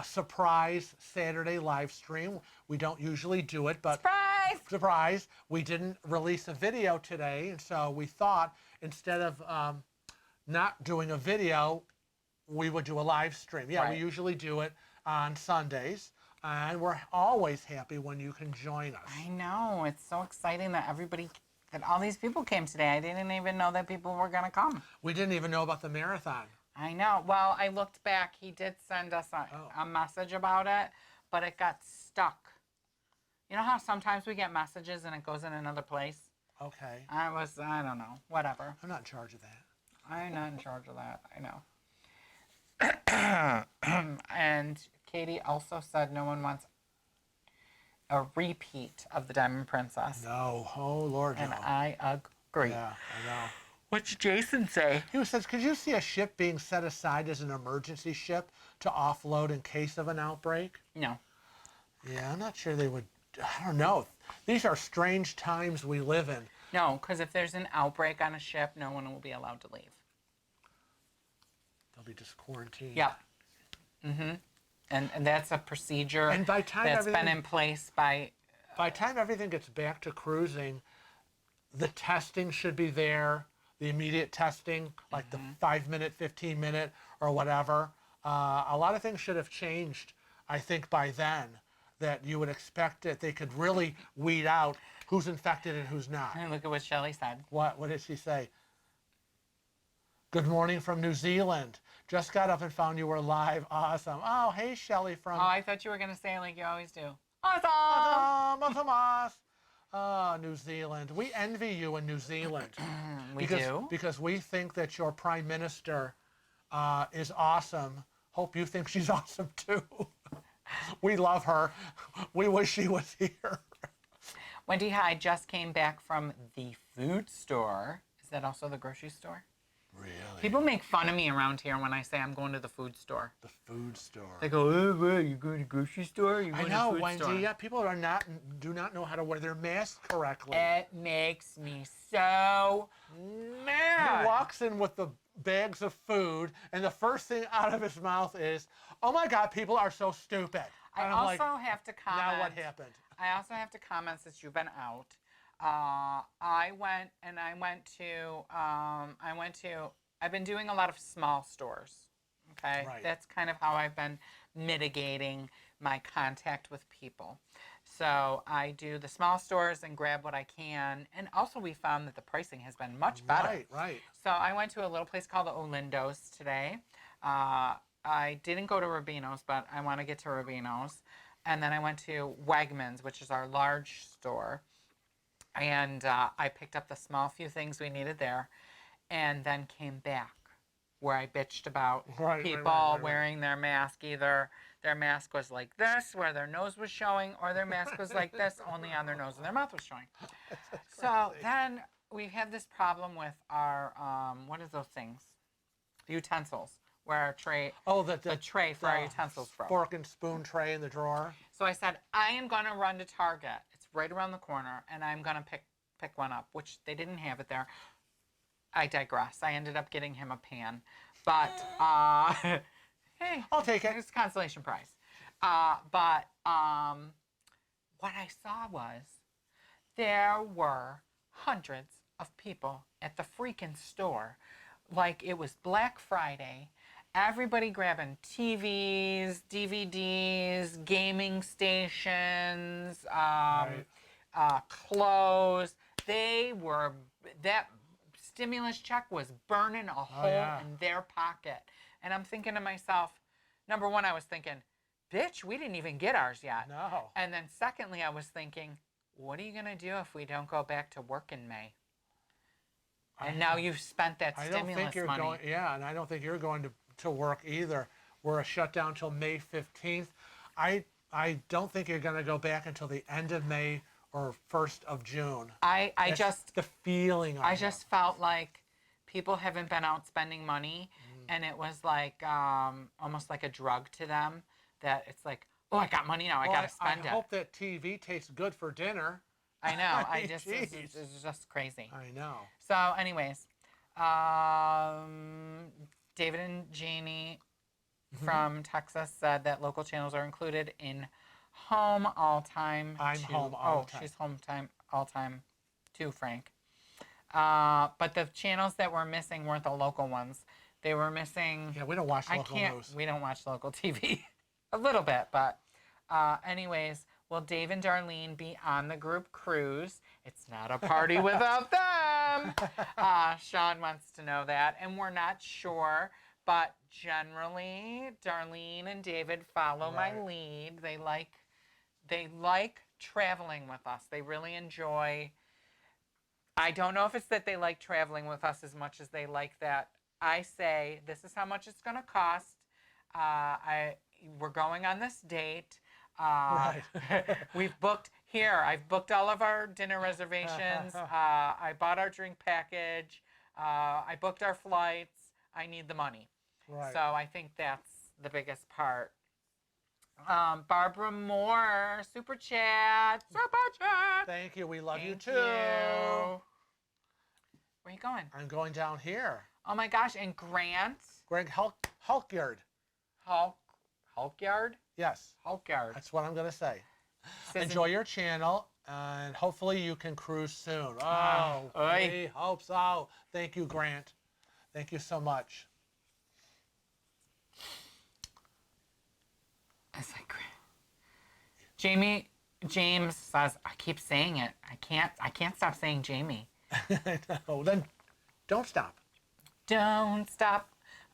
surprise Saturday live stream. We don't usually do it, but surprise! We didn't release a video today, and so we thought instead of not doing a video, we would do a live stream. Yeah, we usually do it on Sundays, and we're always happy when you can join us.
I know. It's so exciting that all these people came today. I didn't even know that people were going to come.
We didn't even know about the marathon.
I know. Well, I looked back. He did send us a message about it, but it got stuck. You know how sometimes we get messages and it goes in another place?
Okay.
I don't know. Whatever.
I'm not in charge of that.
I'm not in charge of that. I know. And Katie also said no one wants a repeat of the Diamond Princess.
No. Oh, Lord, no.
And I agree.
Yeah, I know.
What's Jason say?
He says, could you see a ship being set aside as an emergency ship to offload in case of an outbreak?
No.
Yeah, I'm not sure they would. I don't know. These are strange times we live in.
No, because if there's an outbreak on a ship, no one will be allowed to leave.
They'll be just quarantined.
Yep. Mm-hmm. And that's a procedure
and by time
that's been in place by
the time everything gets back to cruising, the testing should be there. The immediate testing, like the 5-minute, 15-minute, or whatever. A lot of things should have changed, I think, by then, that you would expect that they could really weed out who's infected and who's not.
And look at what Shelley said.
What did she say? Good morning from New Zealand. Just got up and found you were live. Awesome. Oh, hey, Shelley from...
Oh, I thought you were going to say it like you always do. Awesome!
Awesome. Oh, New Zealand. We envy you in New Zealand.
We do?
Because we think that your prime minister is awesome. Hope you think she's awesome too. We love her. We wish she was here.
Wendy, I just came back from the food store. Is that also the grocery store?
Really?
People make fun of me around here when I say I'm going to the food store.
The food store.
They go, oh, what, you going to the grocery store?
I know, Wendy. Yeah, people do not know how to wear their mask correctly.
It makes me so mad.
He walks in with the bags of food, and the first thing out of his mouth is, "Oh my God, people are so stupid."
I also have to comment.
Now what happened?
I also have to comment since you've been out. I've been doing a lot of small stores. Okay.
Right.
That's kind of how I've been mitigating my contact with people. So I do the small stores and grab what I can. And also we found that the pricing has been much better.
Right.
So I went to a little place called the Olindo's today. I didn't go to Rubino's, but I want to get to Rubino's. And then I went to Wegmans, which is our large store. And I picked up the small few things we needed there, and then came back where I bitched about people wearing their mask. Either their mask was like this, where their nose was showing, or their mask was like this, only on their nose and their mouth was showing. So then we have this problem with our, what is those things? Utensils. Where our tray, the tray for our utensils broke.
Fork and spoon tray in the drawer.
So I said, I am going to run to Target. It's right around the corner, and I'm going to pick one up, which they didn't have it there. I digress. I ended up getting him a pan. But, hey.
I'll take it.
It's a consolation prize. But what I saw was there were hundreds of people at the freaking store like it was Black Friday. Everybody grabbing TVs, DVDs, gaming stations, clothes. That stimulus check was burning a hole in their pocket. And I'm thinking to myself, number one, I was thinking, bitch, we didn't even get ours yet.
No.
And then secondly, I was thinking, what are you going to do if we don't go back to work in May? And now you've spent that stimulus money.
And I don't think you're going to work either. We're shut down until May 15th. I don't think you're going to go back until the end of May or 1st of June.
I
That's
just
the feeling.
I just felt like people haven't been out spending money, and it was like almost like a drug to them. That it's like, oh, I got money now, I gotta spend it.
I hope that TV tastes good for dinner.
I know.
I
I
mean,
just
geez.
it's just crazy.
I know.
So, anyways, David and Jeannie from Texas said that local channels are included in home all time.
I'm home all the time.
She's home time all time too, Frank. But the channels that were missing weren't the local ones. They were missing.
Yeah, we don't watch local news.
We don't watch local TV. A little bit, but anyways, will Dave and Darlene be on the group cruise? It's not a party without them. Sean wants to know that, and we're not sure. But generally, Darlene and David follow my lead. They like traveling with us. They really enjoy. I don't know if it's that they like traveling with us as much as they like that I say, this is how much it's going to cost. We're going on this date. We've booked here. I've booked all of our dinner reservations. I bought our drink package. I booked our flights. I need the money.
Right.
So I think that's the biggest part. Barbara Moore, super chat.
Thank you. We love you too.
Where are you going?
I'm going down here.
Oh my gosh! And Grant.
Greg Hulkyard.
Hulkyard?
Yes.
Hulkyard.
That's what I'm going to say. Enjoy your channel, and hopefully you can cruise soon. Oh, we hope so. Thank you, Grant. Thank you so much.
It's like James says, I keep saying it. I can't stop saying Jamie.
No, then don't stop.
Don't stop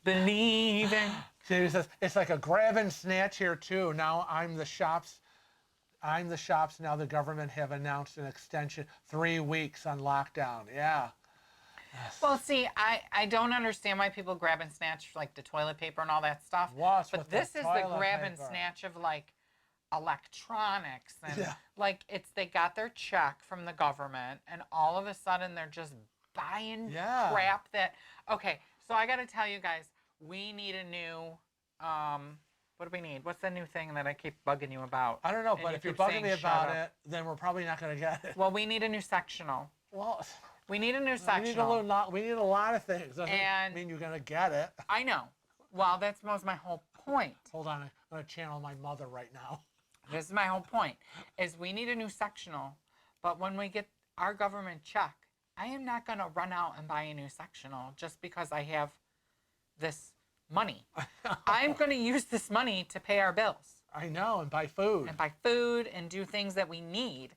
believing.
Jamie says, it's like a grab and snatch here too. Now I'm the shops. Now the government have announced an extension, 3 weeks on lockdown. Yeah. Yes.
Well, see, I don't understand why people grab and snatch like the toilet paper and all that stuff. But this is the grab and snatch of like electronics and like they got their check from the government and all of a sudden they're just buying crap that. Okay, so I got to tell you guys, we need a new. What do we need? What's the new thing that I keep bugging you about?
I don't know, but if you're bugging me about it, then we're probably not going to get it.
Well, we need a new sectional.
Well.
We need a new sectional.
We need a lot of things. Doesn't mean you're going to get it.
I know. Well, that's my whole point.
Hold on. I'm going to channel my mother right now.
This is my whole point, is we need a new sectional. But when we get our government check, I am not going to run out and buy a new sectional just because I have this money. I'm going to use this money to pay our bills.
I know, and buy food.
And do things that we need.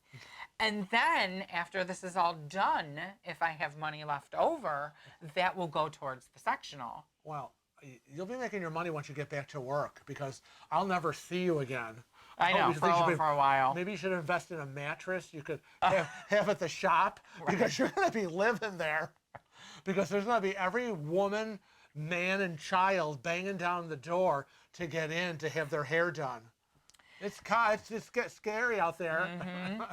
And then, after this is all done, if I have money left over, that will go towards the sectional.
Well, you'll be making your money once you get back to work, because I'll never see you again.
I know, for a while.
Maybe you should invest in a mattress you could have at the shop, because you're going to be living there. Because there's going to be every woman, man, and child banging down the door to get in to have their hair done. It's scary out there.
Mm-hmm.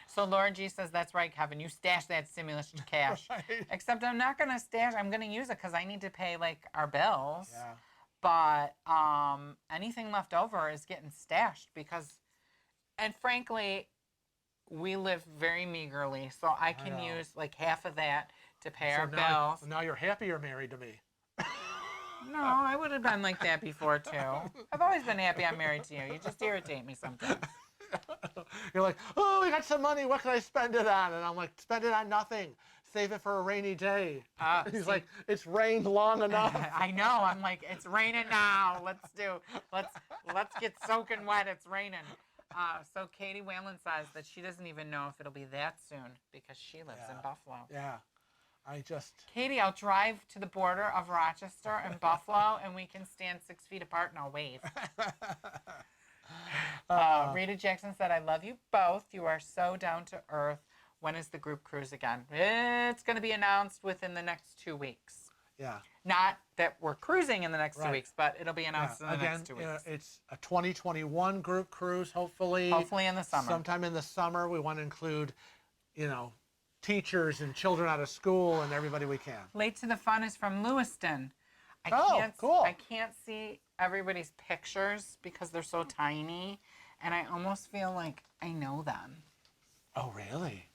So Laura G says, that's right, Kevin. You stash that stimulus cash.
Right.
Except I'm not going to stash. I'm going to use it because I need to pay, like, our bills.
Yeah.
But anything left over is getting stashed because, and frankly, we live very meagerly. So I can use, like, half of that to pay our bills.
Now you're happy you're married to me.
No, I would have been like that before, too. I've always been happy I'm married to you. You just irritate me sometimes.
You're like, oh, we got some money. What can I spend it on? And I'm like, spend it on nothing. Save it for a rainy day. He's like, it's rained long enough.
I know. I'm like, it's raining now. Let's get soaking wet. It's raining. So Katie Whalen says that she doesn't even know if it'll be that soon because she lives in Buffalo.
Yeah.
Katie, I'll drive to the border of Rochester and Buffalo, and we can stand 6 feet apart and I'll wave. Rita Jackson said, I love you both. You are so down to earth. When is the group cruise again? It's going to be announced within the next 2 weeks.
Yeah.
Not that we're cruising in the next 2
Right.
weeks, but it'll be announced in the
Again,
next 2 weeks.
it's a 2021 group cruise, hopefully.
Hopefully in the summer.
Sometime in the summer, we want to include, teachers and children out of school and everybody we can.
Late to the Fun is from Lewiston.
Cool.
I can't see everybody's pictures because they're so tiny, and I almost feel like I know them.
Oh, really?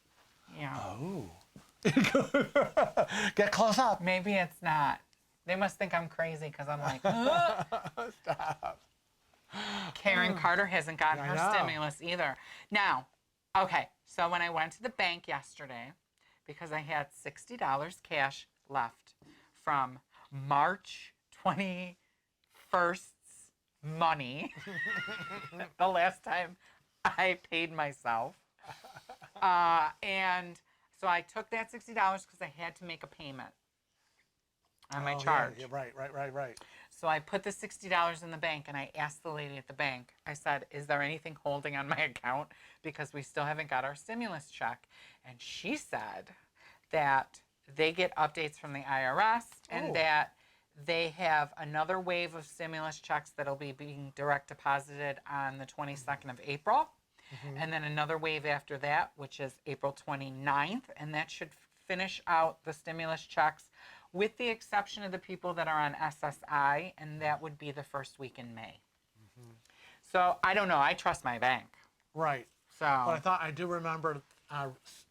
Yeah.
Oh. Get close up.
Maybe it's not. They must think I'm crazy because I'm like,
Stop.
Karen Carter hasn't gotten
I
her
know.
stimulus either. Now, okay, so when I went to the bank yesterday, because I had $60 cash left from March 21st's money, the last time I paid myself. And so I took that $60 because I had to make a payment on my charge.
Yeah, right.
So I put the $60 in the bank, and I asked the lady at the bank, I said, is there anything holding on my account because we still haven't got our stimulus check? And she said that they get updates from the IRS and that they have another wave of stimulus checks that'll be being direct deposited on the 22nd of April. And then another wave after that, which is April 29th. And that should finish out the stimulus checks with the exception of the people that are on SSI. And that would be the first week in May. So I don't know. I trust my bank.
Right.
So
But I do remember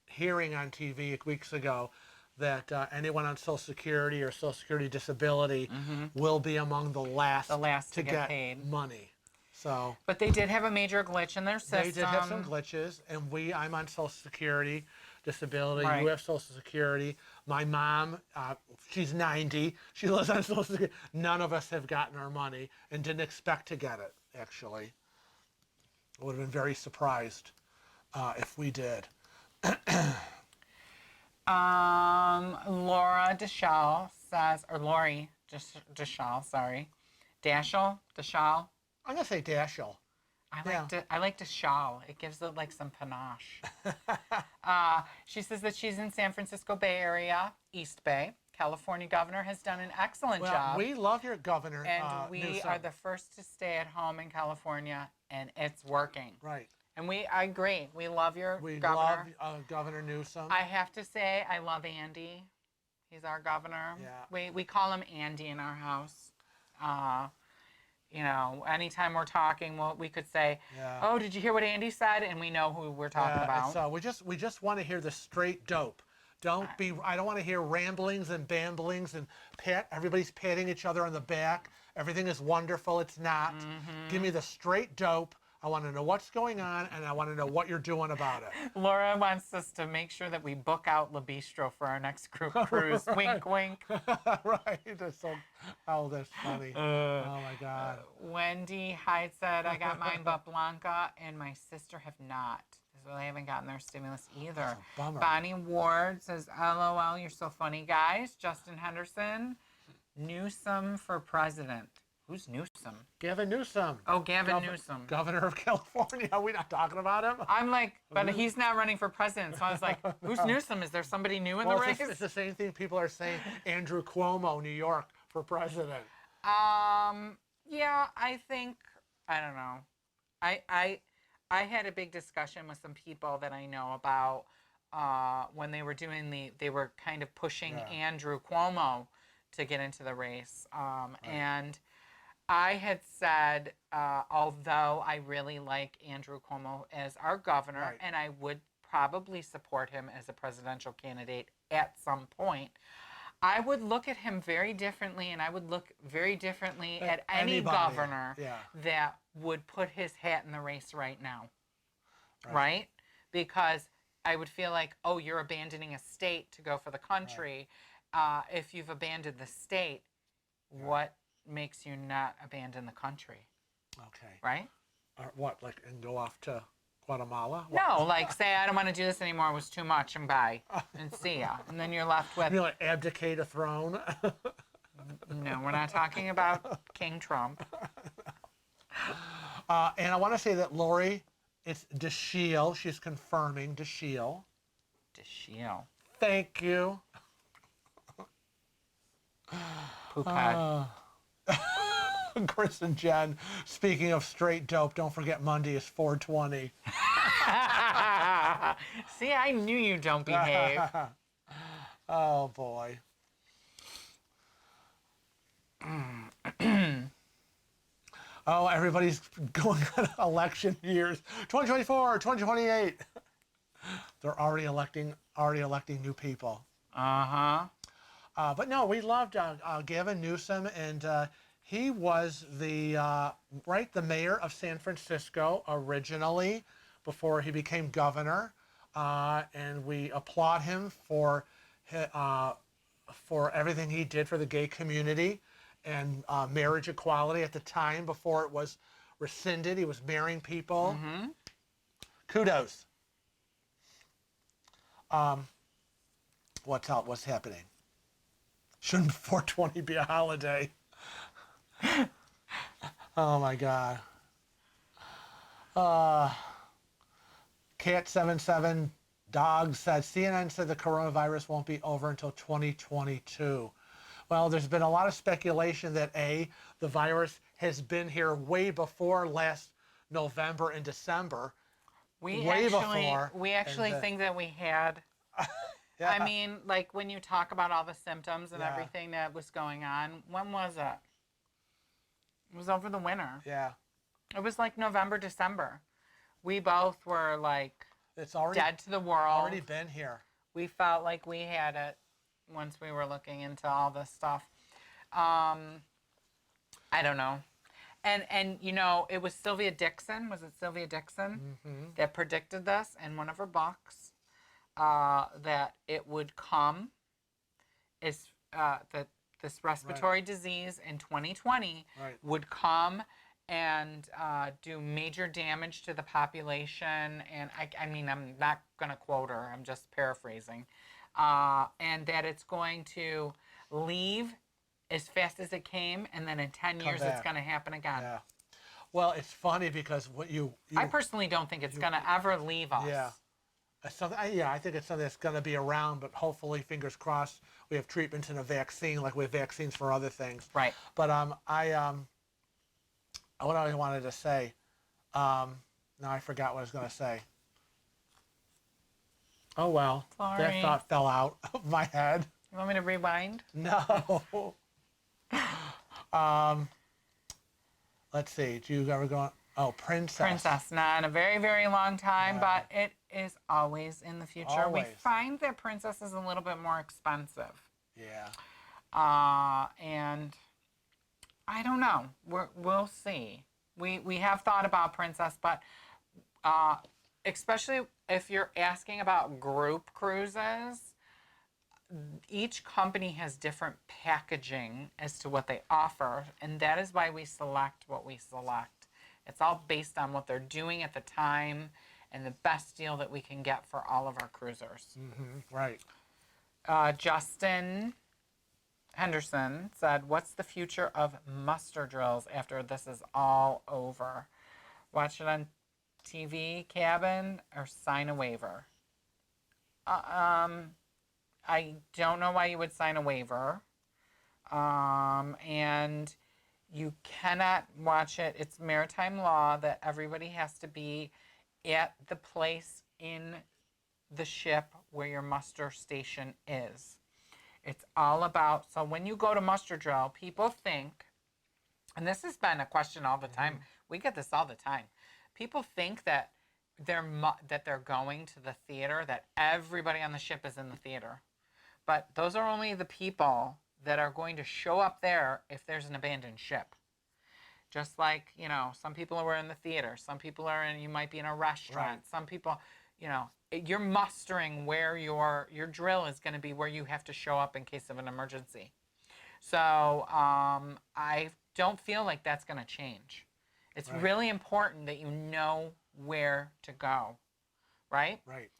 hearing on TV weeks ago that anyone on Social Security or Social Security disability will be among the last
to get paid.
money. So,
but they did have a major glitch in their system.
they did have some glitches, and I'm on Social Security disability.
Right.
You have Social Security. My mom, she's 90. She lives on Social Security. None of us have gotten our money and didn't expect to get it, actually. I would have been very surprised if we did.
Laura Deschal says, or Lori Deschal, sorry. Deschal.
I'm going to say Dashel.
I like Deschal. It gives it like some panache. She says that she's in San Francisco Bay Area, East Bay. California governor has done an excellent job.
We love your governor.
And we
Newsom.
are the first to stay at home in California, and it's working.
Right.
And I agree. We love your governor.
We love Governor Newsom.
I have to say, I love Andy. He's our governor.
Yeah.
We call him Andy in our house. Anytime we're talking, we could say, "Oh, did you hear what Andy said?" And we know who we're talking about.
So we just want to hear the straight dope. I don't want to hear ramblings and bamblings and everybody's patting each other on the back. Everything is wonderful. It's not. Give me the straight dope. I want to know what's going on, and I want to know what you're doing about it.
Laura wants us to make sure that we book out La Bistro for our next group cruise. Wink, wink.
Right. That's funny. Oh, my God.
Wendy Hyde said, I got mine, but Blanca and my sister have not. So they haven't gotten their stimulus either.
That's a bummer.
Bonnie Ward says, LOL, you're so funny, guys. Justin Henderson, Newsom for president. Who's Newsom?
Gavin Newsom.
Oh, Gavin Newsom.
Governor of California. Are we not talking about him?
I'm like, but he's not running for president. So I was like, who's Newsom? Is there somebody new in the race?
It's the same thing people are saying. Andrew Cuomo, New York, for president.
Yeah, I think, I don't know. I had a big discussion with some people that I know about when they were they were kind of pushing Andrew Cuomo to get into the race. And I had said, although I really like Andrew Cuomo as our governor, and I would probably support him as a presidential candidate at some point, I would look at him very differently, and I would look very differently at any governor that would put his hat in the race right now, right? Because I would feel like, oh, you're abandoning a state to go for the country. If you've abandoned the state, what makes you not abandon the country?
Okay.
Right?
And go off to Guatemala?
No, like say, I don't want to do this anymore. It was too much, and bye, and see ya. And then you're left with...
You abdicate a throne?
No, we're not talking about King Trump.
And I want to say that Lori, it's Deschal. She's confirming Deschal.
Deschal.
Thank you.
Phuket.
Chris and Jen, speaking of straight dope, don't forget Monday is 420.
See, I knew you don't behave.
Oh, boy. Oh, everybody's going on election years. 2024, 2028. They're already electing new people.
Uh-huh.
But no, we loved Gavin Newsom, and he was the mayor of San Francisco originally before he became governor, and we applaud him for everything he did for the gay community and marriage equality at the time before it was rescinded. He was marrying people.
Mm-hmm.
Kudos. What's out? What's happening? Shouldn't 420 be a holiday? Oh my God. Cat77 Dog said CNN said the coronavirus won't be over until 2022. Well, there's been a lot of speculation that the virus has been here way before last November and December.
We
Before.
actually think that we had.
Yeah.
I mean, like when you talk about all the symptoms and
Yeah.
everything that was going on, when was it? It was over the winter.
Yeah.
It was like November, December. We both were like
It's already
dead to the world.
already been here.
We felt like we had it once we were looking into all this stuff. I don't know. And you know, it was Sylvia Dixon. Was it Sylvia Dixon that predicted this in one of her books? That it would come that this respiratory disease in 2020 would come and do major damage to the population. And I mean, I'm not going to quote her. I'm just paraphrasing. And that it's going to leave as fast as it came, and then in 10 years it's going to happen again.
Yeah. Well, it's funny because what you
I personally don't think it's going to ever leave us.
Yeah. I think it's something that's going to be around, but hopefully, fingers crossed, we have treatments and a vaccine like we have vaccines for other things.
Right.
But what I wanted to say, now I forgot what I was going to say. Oh, well,
Sorry.
that thought fell out of my head.
You want me to rewind?
No. Let's see. Do you ever go on? Oh, Princess.
Princess, not in a very, very long time,
Yeah.
but it is always in the future.
Always.
We find that Princess is a little bit more expensive.
Yeah.
And I don't know. We'll see. We have thought about Princess, but especially if you're asking about group cruises, each company has different packaging as to what they offer, and that is why we select what we select. It's all based on what they're doing at the time and the best deal that we can get for all of our cruisers.
Mm-hmm. Right.
Justin Henderson said, "What's the future of muster drills after this is all over? Watch it on TV, cabin, or sign a waiver?" I don't know why you would sign a waiver. And you cannot watch it. It's maritime law that everybody has to be at the place in the ship where your muster station is. It's all about, so when you go to muster drill, people think, and this has been a question all the time. We get this all the time. People think that they're going to the theater, that everybody on the ship is in the theater. But those are only the people that are going to show up there if there's an abandoned ship. Just like, you know, some people are in the theater. Some people are in, you might be in a restaurant.
Right.
Some people, you know, you're mustering where your drill is going to be, where you have to show up in case of an emergency. So I don't feel like that's going to change. It's really important that you know where to go, right?
Right.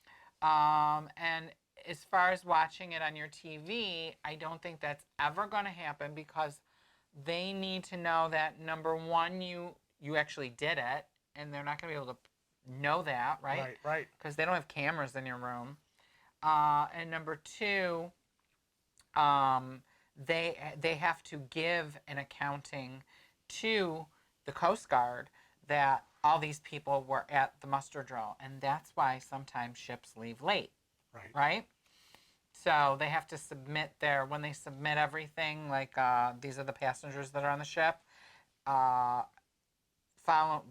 And as far as watching it on your TV, I don't think that's ever going to happen because they need to know that, number one, you actually did it, and they're not going to be able to know that, right?
Right, right.
Because they don't have cameras in your room. And number two, they have to give an accounting to the Coast Guard that all these people were at the muster drill, and that's why sometimes ships leave late. Right? So they have to submit when they submit everything, like these are the passengers that are on the ship.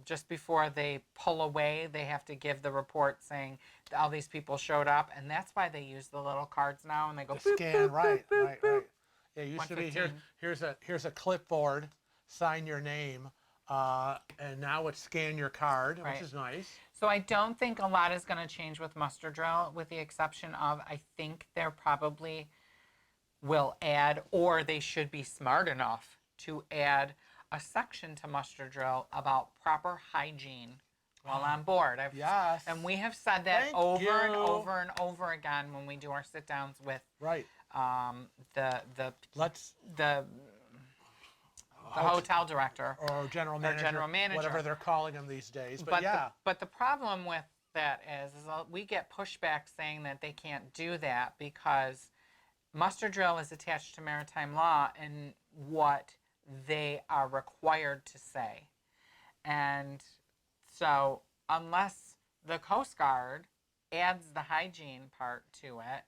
Just before they pull away, they have to give the report saying all these people showed up, and that's why they use the little cards now, and they go
The
boop,
scan,
boop,
right.
boop.
Yeah, it used to be
115.
here's a clipboard, sign your name, and now it's scan your card,
Right.
which is nice.
So I don't think a lot is going to change with muster drill, with the exception of I think they're probably will add, or they should be smart enough to add a section to muster drill about proper hygiene while on board.
Yes.
And we have said that
Thank
over
you.
and over and over again when we do our sit downs with the hotel director
or general manager, whatever they're calling them these days.
But the problem with that is we get pushback saying that they can't do that because muster drill is attached to maritime law and what they are required to say. And so unless the Coast Guard adds the hygiene part to it,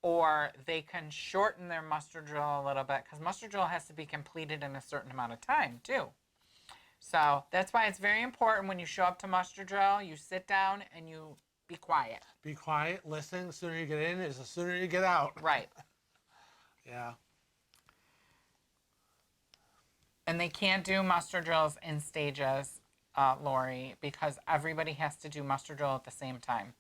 or they can shorten their muster drill a little bit, because muster drill has to be completed in a certain amount of time too. So that's why it's very important when you show up to muster drill, you sit down and you be quiet.
Be quiet, listen. The sooner you get in is the sooner you get out.
Right.
Yeah.
And they can't do muster drills in stages, Lori, because everybody has to do muster drill at the same time.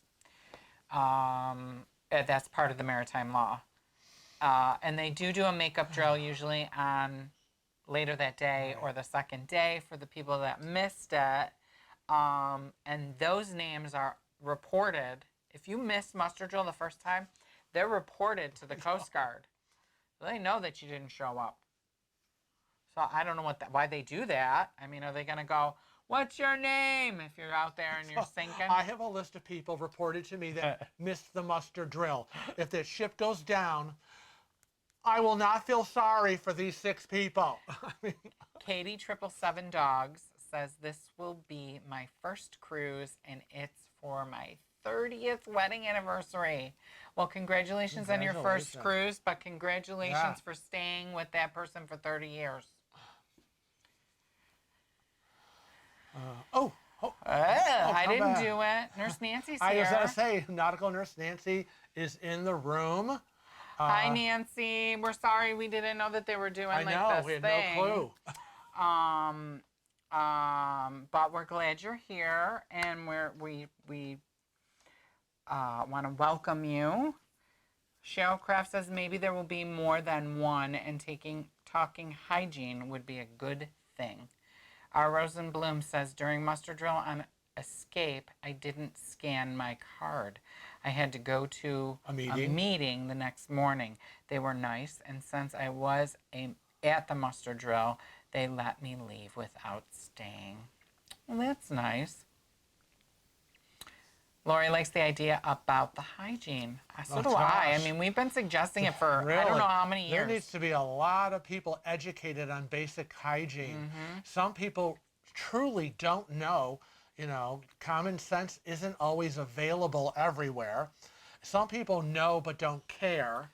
That's part of the maritime law. And they do a makeup drill usually on later that day or the second day for the people that missed it. And those names are reported. If you missed muster drill the first time, they're reported to the Coast Guard. They know that you didn't show up. So I don't know why they do that. I mean, are they going to go, what's your name, if you're out there and you're sinking?
I have a list of people reported to me that missed the muster drill. If the ship goes down, I will not feel sorry for these 6 people.
Katie 777 Dogs says, this will be my first cruise, and it's for my 30th wedding anniversary. Well, congratulations on your first cruise, but congratulations for staying with that person for 30 years. I didn't do it. Nurse Nancy's here.
I was going to say, Nautical Nurse Nancy is in the room.
Hi, Nancy. We're sorry we didn't know that they were doing this thing.
We had no
clue. But we're glad you're here, and we want to welcome you. Cheryl Kraft says maybe there will be more than one, and talking hygiene would be a good thing. Our Rosenblum says, during muster drill on escape, I didn't scan my card. I had to go to a meeting the next morning. They were nice, and since I was at the muster drill, they let me leave without staying. Well, that's nice. Lori likes the idea about the hygiene. So do I. I mean, we've been suggesting it for I don't know how many years.
There needs to be a lot of people educated on basic hygiene. Mm-hmm. Some people truly don't know, common sense isn't always available everywhere. Some people know but don't care,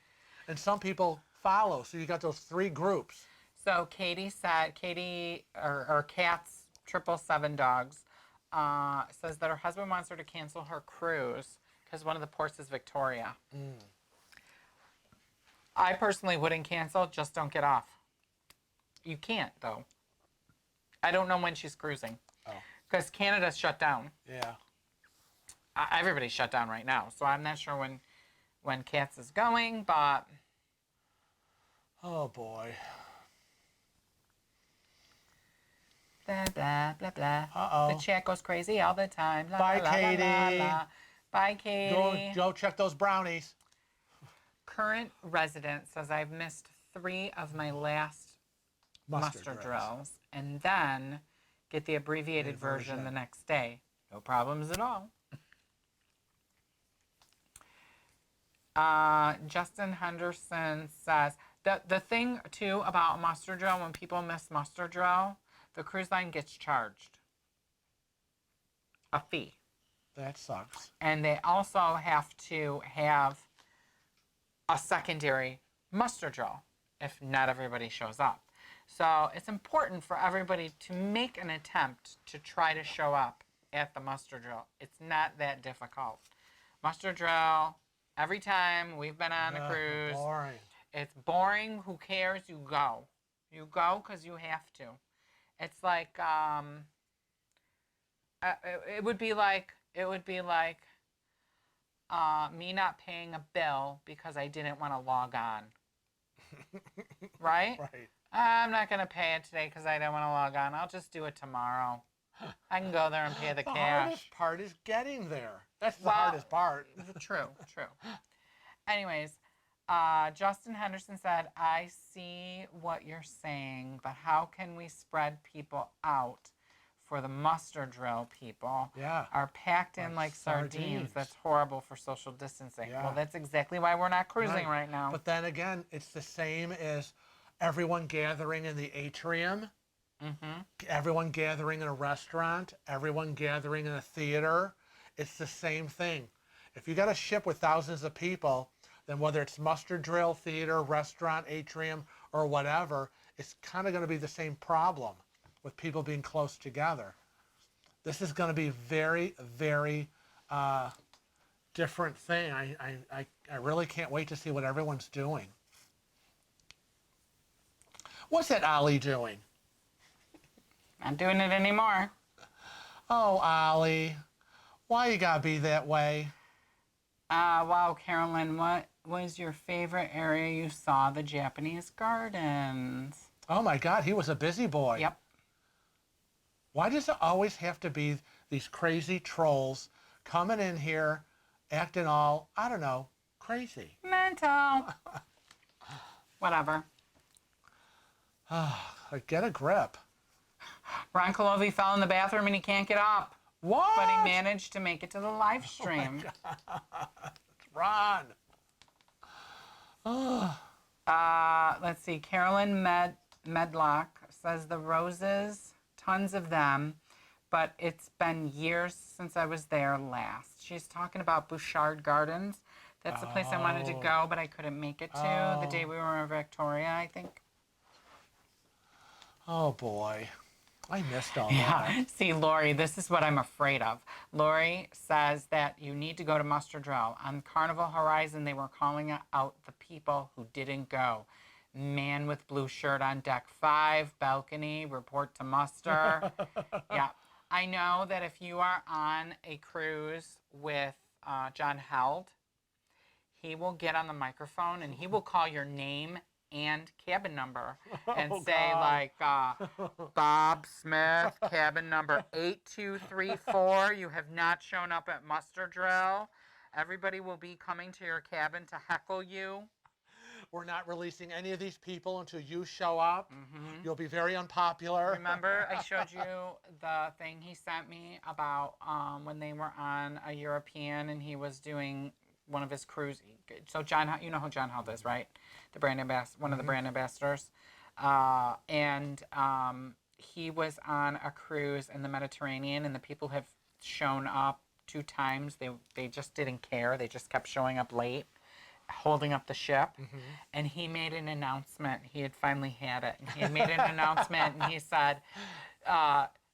and some people follow. So you got those 3 groups.
So Katie said, or Cat's 777 Dogs, says that her husband wants her to cancel her cruise because one of the ports is Victoria. I personally wouldn't cancel, just don't get off. You can't, though. I don't know when she's cruising. Because Canada's shut down.
Yeah.
Everybody's shut down right now, so I'm not sure when Katz is going, but...
Oh, boy.
Blah, blah, blah, blah.
Uh-oh.
The chat goes crazy all the time. La,
Bye,
la,
Katie.
La, la, la. Bye, Katie.
Go check those brownies.
Current resident says, I've missed 3 of my last muster drills, and then get the abbreviated version the next day. No problems at all. Justin Henderson says, The thing too about muster drill, when people miss muster drill, the cruise line gets charged a fee.
That sucks.
And they also have to have a secondary muster drill if not everybody shows up. So it's important for everybody to make an attempt to try to show up at the muster drill. It's not that difficult. Muster drill, every time we've been on a cruise.
Boring.
It's boring. Who cares? You go. You go because you have to. It's like, it would be like me not paying a bill because I didn't want to log on. Right?
Right.
I'm not going to pay it today because I don't want to log on. I'll just do it tomorrow. I can go there and pay the cash.
The hardest part is getting there. That's the hardest part.
True. Anyways, Justin Henderson said, I see what you're saying, but how can we spread people out for the muster drill people are packed in like sardines. That's horrible for social distancing. Yeah. Well, that's exactly why we're not cruising right now.
But then again, it's the same as everyone gathering in the atrium, everyone gathering in a restaurant, everyone gathering in a theater. It's the same thing. If you got a ship with thousands of people, then whether it's muster drill, theater, restaurant, atrium, or whatever, it's kind of going to be the same problem with people being close together. This is going to be very, very different thing. I really can't wait to see what everyone's doing. What's that Ollie doing?
Not doing it anymore.
Oh, Ollie, why you gotta be that way?
Wow, Carolyn, what was your favorite area you saw the Japanese gardens?
Oh my God, he was a busy boy.
Yep.
Why does it always have to be these crazy trolls coming in here, acting all, I don't know, crazy?
Mental. Whatever.
Get a grip.
Ron Colovi fell in the bathroom and he can't get up.
What?
But he managed to make it to the live stream.
Ron.
Let's see. Carolyn Medlock says the roses, tons of them, but it's been years since I was there last. She's talking about Bouchard Gardens. That's the place I wanted to go, but I couldn't make it to the day we were in Victoria, I think.
Oh boy. I missed all that.
See, Lori, this is what I'm afraid of. Lori says that you need to go to muster drill. On Carnival Horizon, they were calling out the people who didn't go. Man with blue shirt on deck 5, balcony, report to muster. Yeah. I know that if you are on a cruise with John Held, he will get on the microphone and he will call your name and cabin number and say like, Bob Smith, cabin number 8234, you have not shown up at muster drill. Everybody will be coming to your cabin to heckle you.
We're not releasing any of these people until you show up. You'll be very unpopular.
Remember, I showed you the thing he sent me about when they were on a European and he was doing one of his cruise. So John, you know who John Held is, right? The brand one of the brand ambassadors. And he was on a cruise in the Mediterranean, and the people have shown up 2 times. They just didn't care. They just kept showing up late, holding up the ship. And he made an announcement. He had finally had it. And he had made an announcement, and he said,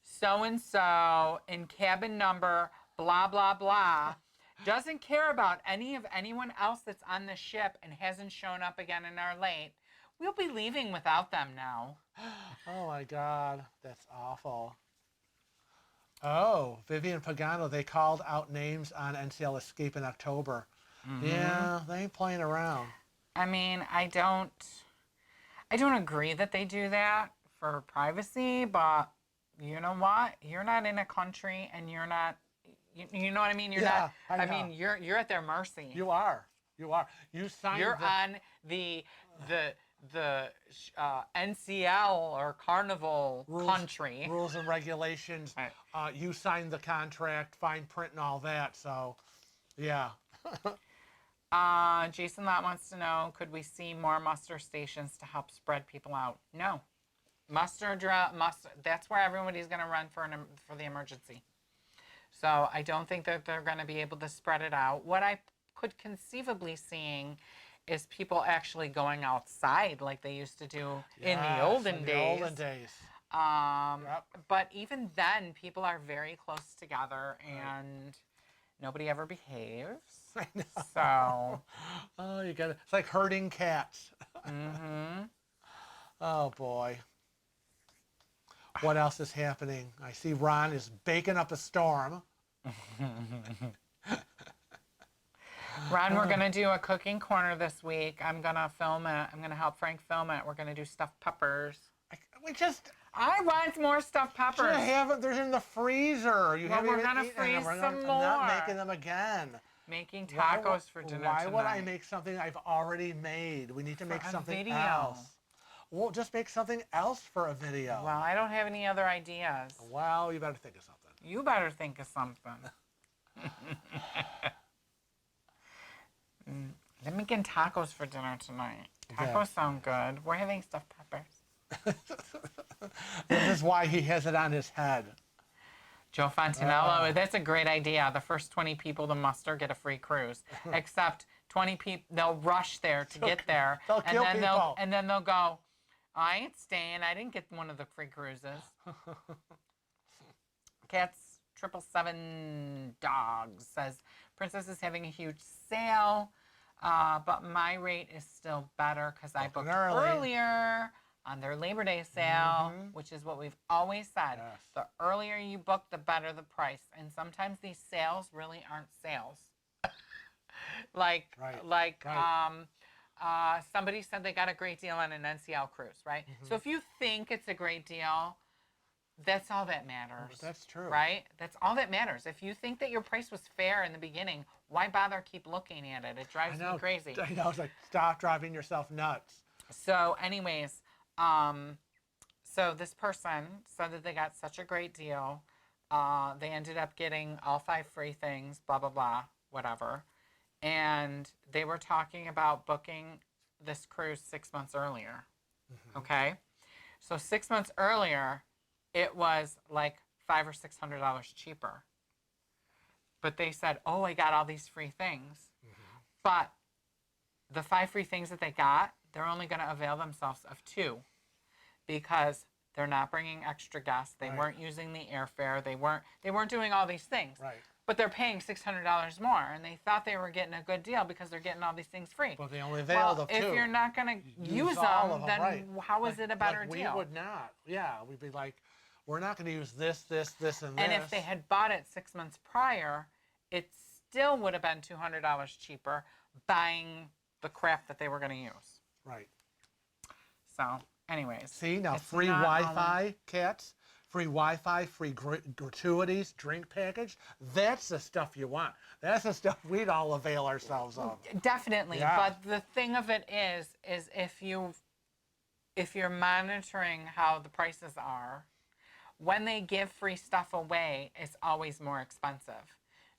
so-and-so in cabin number blah, blah, blah, doesn't care about anyone else that's on the ship and hasn't shown up again and are late. We'll be leaving without them now.
Oh my God, that's awful. Oh, Vivian Pagano, they called out names on NCL Escape in October. Yeah, they ain't playing around.
I mean, I don't agree that they do that for privacy, but you know what? You're not in a country and you're not, you know what I mean? You're not, I mean, you're at their mercy.
You are. You signed.
You're on the NCL or Carnival country.
Rules and regulations. Right. You signed the contract, fine print and all that. So, yeah.
Jason Lott wants to know, could we see more muster stations to help spread people out? No. Muster, that's where everybody's going to run for the emergency. So I don't think that they're going to be able to spread it out. What I could conceivably seeing is people actually going outside like they used to do in the olden days. But even then, people are very close together and nobody ever behaves.
I know.
So.
Oh, you got it. It's like herding cats.
Mm-hmm.
Oh, boy. What else is happening? I see Ron is baking up a storm.
Ron, we're going to do a cooking corner this week. I'm going to film it. I'm going to help Frank film it. We're going to do stuffed peppers. I want more stuffed peppers.
They're in the freezer.
We're going to freeze some more.
I'm not making them again.
Making tacos for dinner
Why
tonight.
would I make something I've already made? We need to make something else. Well, just make something else for a video.
Well, I don't have any other ideas.
Well, you better think of something.
You better think of something. I'm making tacos for dinner tonight. Tacos sound good. We're having stuffed peppers.
This is why he has it on his head.
Joe Fontanello, that's a great idea. The first 20 people to muster get a free cruise. Except 20 people, they'll rush there to get there. And then they'll go, I ain't staying. I didn't get one of the free cruises. Cats 777 Dogs says, Princess is having a huge sale, but my rate is still better because I booked earlier on their Labor Day sale, which is what we've always said.
Yes.
The earlier you book, the better the price. And sometimes these sales really aren't sales. Somebody said they got a great deal on an NCL cruise, right? So if you think it's a great deal, that's all that matters.
That's true.
Right? That's all that matters. If you think that your price was fair in the beginning, why bother keep looking at it? It drives me crazy.
I know. It's like, stop driving yourself nuts.
So anyways, so this person said that they got such a great deal. They ended up getting all 5 free things, blah, blah, blah, whatever. And they were talking about booking this cruise 6 months earlier. Okay? So 6 months earlier, it was like $500 or $600 cheaper. But they said, oh, I got all these free things. But the 5 free things that they got, they're only going to avail themselves of 2 because they're not bringing extra guests. They weren't using the airfare. They weren't doing all these things.
Right.
But they're paying $600 more, and they thought they were getting a good deal because they're getting all these things free.
But they only availed of 2.
If you're not going to use them, then how is it a better deal?
We would not. Yeah, we'd be like, we're not going to use this, and this.
And if they had bought it 6 months prior, it still would have been $200 cheaper buying the crap that they were going to use.
Right.
So, anyways.
See, now free Wi-Fi, cats. Free Wi-Fi, free gratuities, drink package. That's the stuff you want. That's the stuff we'd all avail ourselves of.
Definitely. Yeah. But the thing of it is if you're monitoring how the prices are, when they give free stuff away, it's always more expensive.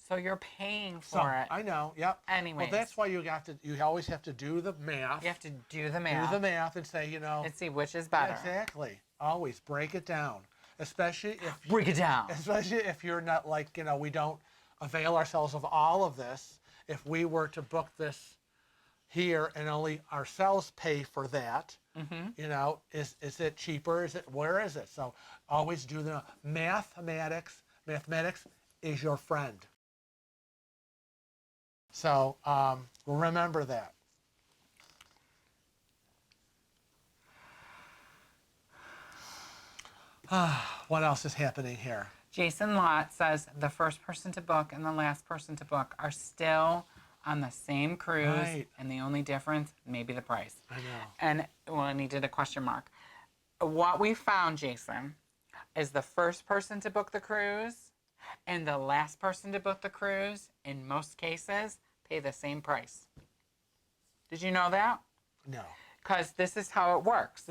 So you're paying for it.
I know, yep.
Anyways.
Well, that's why you always have to do the math.
You have to do the math.
Do the math and say,
and see which is better.
Exactly. Always break it down. Especially if
break it down.
Especially if you're not like, we don't avail ourselves of all of this. If we were to book this here and only ourselves pay for that, is it cheaper? Where is it? So always do the mathematics. Mathematics is your friend. So remember that. What else is happening here?
Jason Lott says the first person to book and the last person to book are still on the same cruise, and the only difference, maybe the price.
I know.
And he did a question mark. What we found, Jason, is the first person to book the cruise and the last person to book the cruise, in most cases, pay the same price. Did you know that?
No.
Because this is how it works.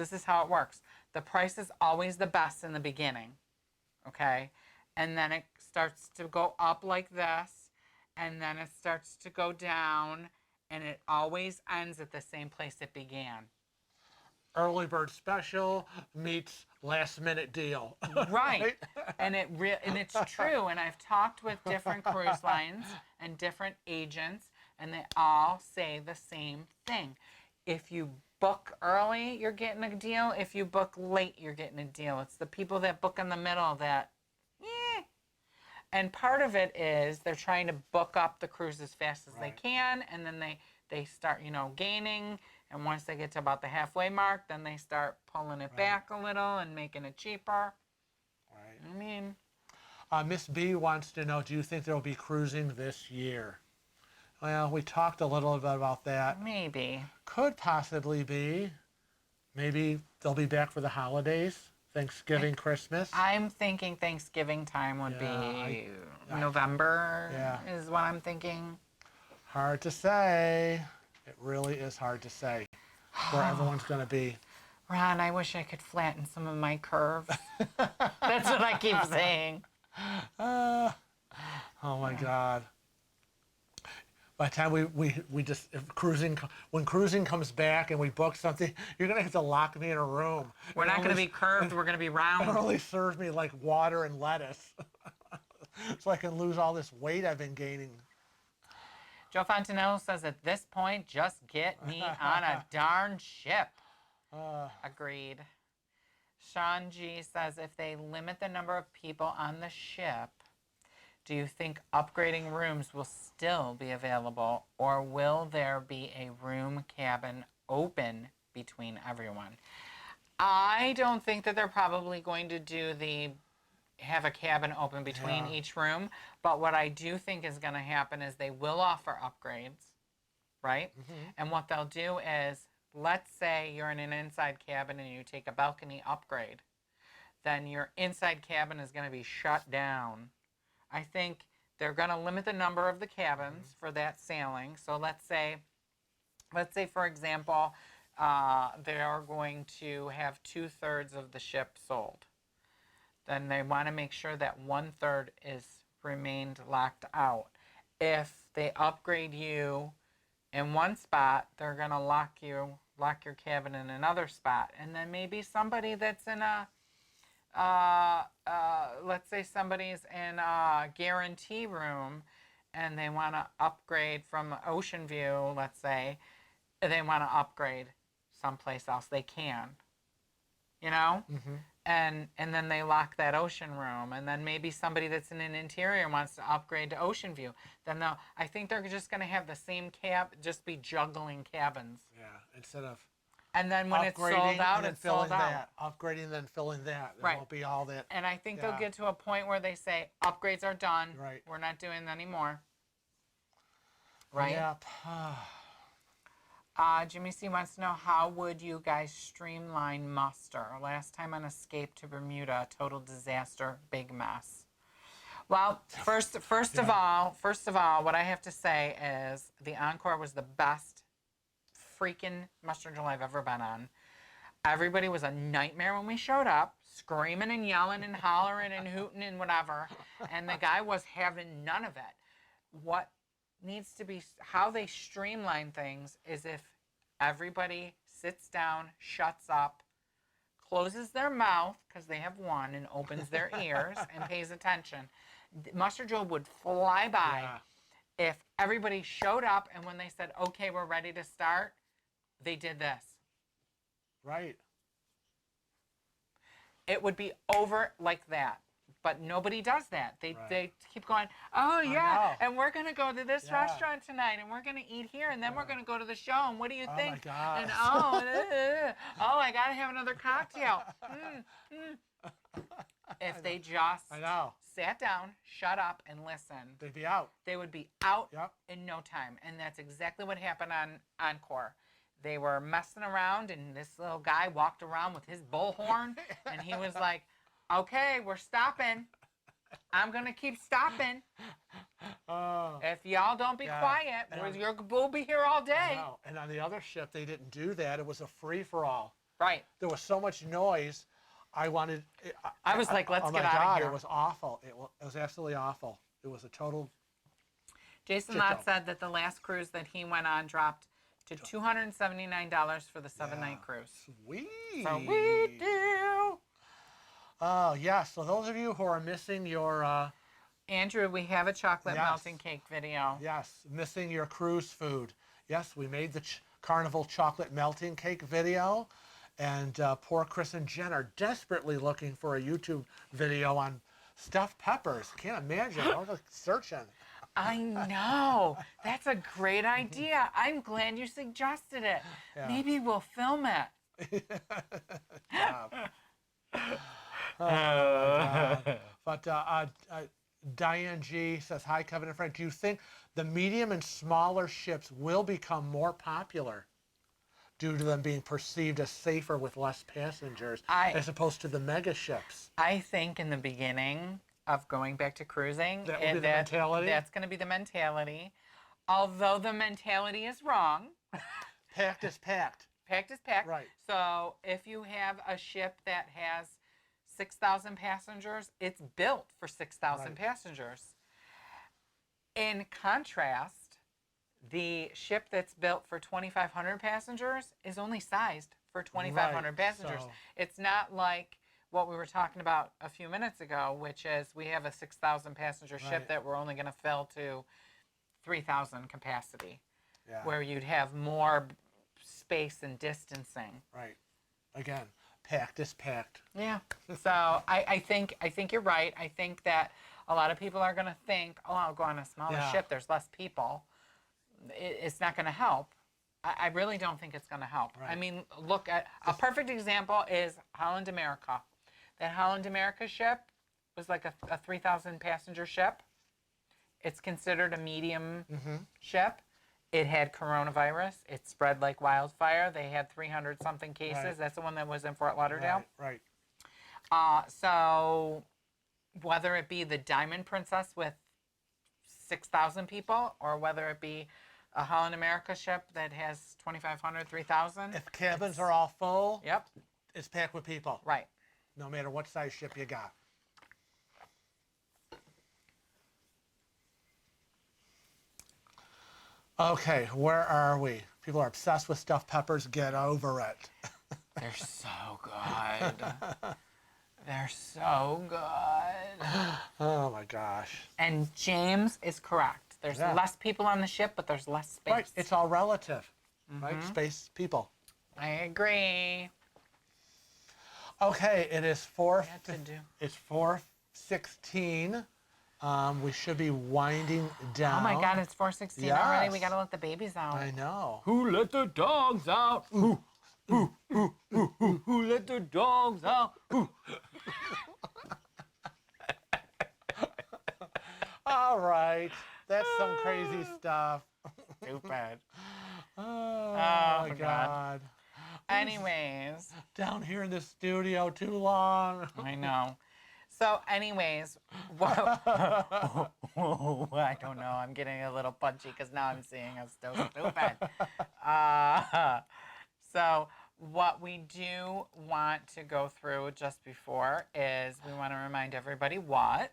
The price is always the best in the beginning, okay? And then it starts to go up like this, and then it starts to go down, and it always ends at the same place it began.
Early bird special meets last minute deal.
Right. And it's true. And I've talked with different cruise lines and different agents, and they all say the same thing. If you book early, you're getting a deal. If you book late, you're getting a deal. It's the people that book in the middle that, And part of it is they're trying to book up the cruise as fast as they can, and then they start, gaining. And once they get to about the halfway mark, then they start pulling it back a little and making it cheaper.
Right.
I mean,
Miss B wants to know, do you think there will be cruising this year? Well, we talked a little bit about that.
maybe.
Could possibly be. Maybe they'll be back for the holidays, Thanksgiving, Christmas.
I'm thinking Thanksgiving time would be November is what I'm thinking.
Hard to say. It really is hard to say where everyone's going to be.
Ron, I wish I could flatten some of my curves. That's what I keep saying.
Oh my God. By the time we just, when cruising comes back and we book something, you're going to have to lock me in a room.
We're not going to be curved, we're going to be round.
It only serves me like water and lettuce. So I can lose all this weight I've been gaining.
Joe Fontanello says, at this point, just get me on a darn ship. Agreed. Sean G says, if they limit the number of people on the ship, do you think upgrading rooms will still be available, or will there be a room cabin open between everyone? I don't think that they're probably going to have a cabin open between each room, but what I do think is going to happen is they will offer upgrades, right? Mm-hmm. And what they'll do is, let's say you're in an inside cabin and you take a balcony upgrade, then your inside cabin is going to be shut down. I think they're going to limit the number of the cabins for that sailing. So let's say for example, they are going to have 2/3 of the ship sold. Then they want to make sure that 1/3 is remained locked out. If they upgrade you in one spot, they're going to lock your cabin in another spot. And then maybe somebody that's in let's say somebody's in a guarantee room and they want to upgrade from Ocean View, let's say, they want to upgrade someplace else, they can, Mm-hmm. And then they lock that ocean room, and then maybe somebody that's in an interior wants to upgrade to Ocean View. Then I think they're just going to have the same just be juggling cabins.
Yeah, instead of.
And then when it's sold out, it's sold out.
Upgrading, then filling that. There
Right.
won't be all that.
And I think they'll get to a point where they say, upgrades are done.
Right.
We're not doing that anymore. Right?
Yep.
Jimmy C wants to know, how would you guys streamline muster? Last time on Escape to Bermuda, total disaster, big mess. Well, first of all, what I have to say is the Encore was the best freaking muster drill I've ever been on. Everybody was a nightmare when we showed up, screaming and yelling and hollering and hooting and whatever, and the guy was having none of it. What needs to be, how they streamline things is if everybody sits down, shuts up, closes their mouth, because they have one, and opens their ears and pays attention. Muster drill would fly by if everybody showed up, and when they said, okay, we're ready to start, they did this.
Right.
It would be over like that. But nobody does that. They keep going, oh, yeah, and we're going to go to this restaurant tonight, and we're going to eat here, and then we're going to go to the show, and what do you think?
Oh, my God.
And I got to have another cocktail. If they just sat down, shut up, and listened,
they'd be out.
They would be out in no time. And that's exactly what happened on Encore. They were messing around, and this little guy walked around with his bullhorn, and he was like, okay, we're stopping. I'm going to keep stopping. If y'all don't be quiet, we'll be here all day.
And on the other ship, they didn't do that. It was a free-for-all.
Right.
There was so much noise. I was
like, let's get out of here.
It was awful. It was absolutely awful. It was a total
Jason
Chicho.
Lott said that the last cruise that he went on dropped to $279 for the 7-night cruise.
Sweet.
Sweet deal.
Oh, yeah. So those of you who are missing your,
Andrew, we have a chocolate
Yes.
melting cake video.
yes, missing your cruise food. Yes, we made the Carnival chocolate melting cake video. And poor Chris and Jen are desperately looking for a YouTube video on stuffed peppers. Can't imagine. I was searching.
I know. That's a great idea. I'm glad you suggested it.
Yeah.
Maybe we'll film it.
But Diane G says, hi, Kevin and Frank. Do you think the medium and smaller ships will become more popular due to them being perceived as safer with less passengers as opposed to the mega ships?
I think in the beginning of going back to cruising,
That will be the mentality?
That's going to be the mentality. Although the mentality is wrong.
Packed is packed.
Packed is packed.
Right.
So if you have a ship that has 6,000 passengers, it's built for 6,000
Right.
passengers. In contrast, the ship that's built for 2,500 passengers is only sized for 2,500
Right,
passengers.
so-
It's not like what we were talking about a few minutes ago, which is we have a 6,000 passenger ship
Right.
that we're only going to fill to 3,000 capacity,
Yeah.
where you'd have more space and distancing.
Right. Again, packed is packed.
Yeah. So I think you're right. I think that a lot of people are going to think, oh, I'll go on a smaller
Yeah.
ship. There's less people. It's not going to help. I really don't think it's going to help. I
Right.
mean, look at a perfect example is Holland America. That Holland America ship was like a 3,000 passenger ship. It's considered a medium ship. It had coronavirus. It spread like wildfire. They had 300 something cases.
Right.
That's the one that was in Fort Lauderdale.
Right.
So whether it be the Diamond Princess with 6,000 people or whether it be a Holland America ship that has 2,500, 3,000.
If cabins are all full,
Yep.
it's packed with people.
Right.
No matter what size ship you got. Okay, where are we? People are obsessed with stuffed peppers. Get over it.
They're so good. They're so good.
Oh my gosh.
And James is correct. There's
Yeah.
less people on the ship, but there's less space.
Right, it's all relative. Right, space, people.
I agree.
Okay, it is
Had to do.
It's 4:16. We should be winding down.
Oh my God, it's 4:16 already. We
Yes.
gotta let the babies out.
I know.
Who let the dogs out? Who let the dogs out?
All right, that's some crazy stuff.
Stupid.
Oh, my
God.
God.
Anyways,
Down here in the studio too long.
I know. So, anyways, I don't know. I'm getting a little punchy because now I'm seeing us so stupid. So, what we do want to go through just before is we want to remind everybody that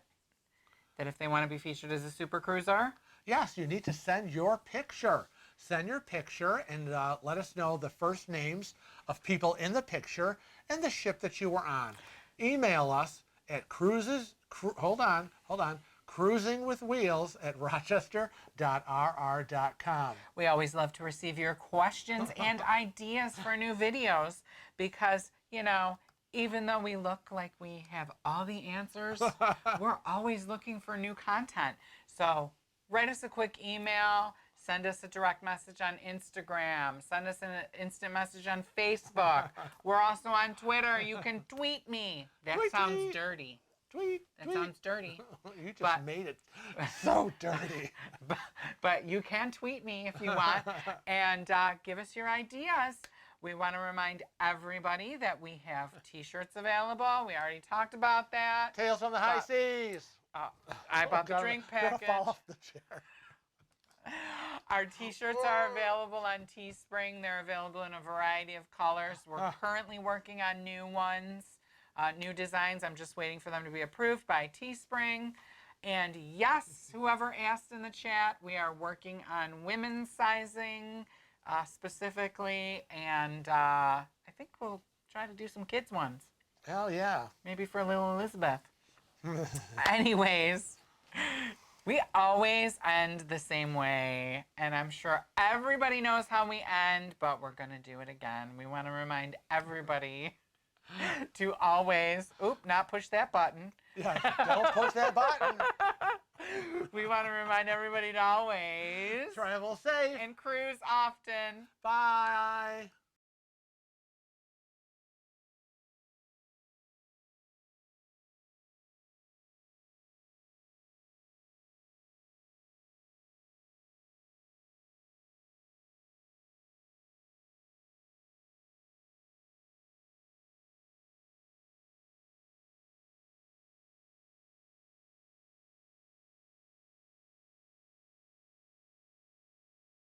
if they want to be featured as a super cruiser,
Yes, you need to send your picture. Send your picture and let us know the first names of people in the picture and the ship that you were on. Email us at cruisingwithwheels@rochester.rr.com.
we always love to receive your questions and ideas for new videos because, even though we look like we have all the answers, we're always looking for new content. So write us a quick email, send us a direct message on Instagram, send us an instant message on Facebook. We're also on Twitter. You can tweet me. That
Tweet
sounds
me.
dirty.
Tweet,
That
tweet.
sounds dirty.
You just
but-
made it so dirty.
But you can tweet me if you want and give us your ideas. We want to remind everybody that we have t-shirts available. We already talked about that.
Tales from the high seas.
I bought the
God,
drink
I'm gonna
package.
fall off the chair.
Our t-shirts are available on Teespring. They're available in a variety of colors. We're currently working on new ones, new designs. I'm just waiting for them to be approved by Teespring. And yes, whoever asked in the chat, we are working on women's sizing specifically. And I think we'll try to do some kids ones.
Hell yeah.
Maybe for little Elizabeth. Anyways, we always end the same way. And I'm sure everybody knows how we end, but we're going to do it again. We want to remind everybody to always, not push that button.
Yeah, don't push that button.
We want to remind everybody to always
Travel safe.
and cruise often.
Bye.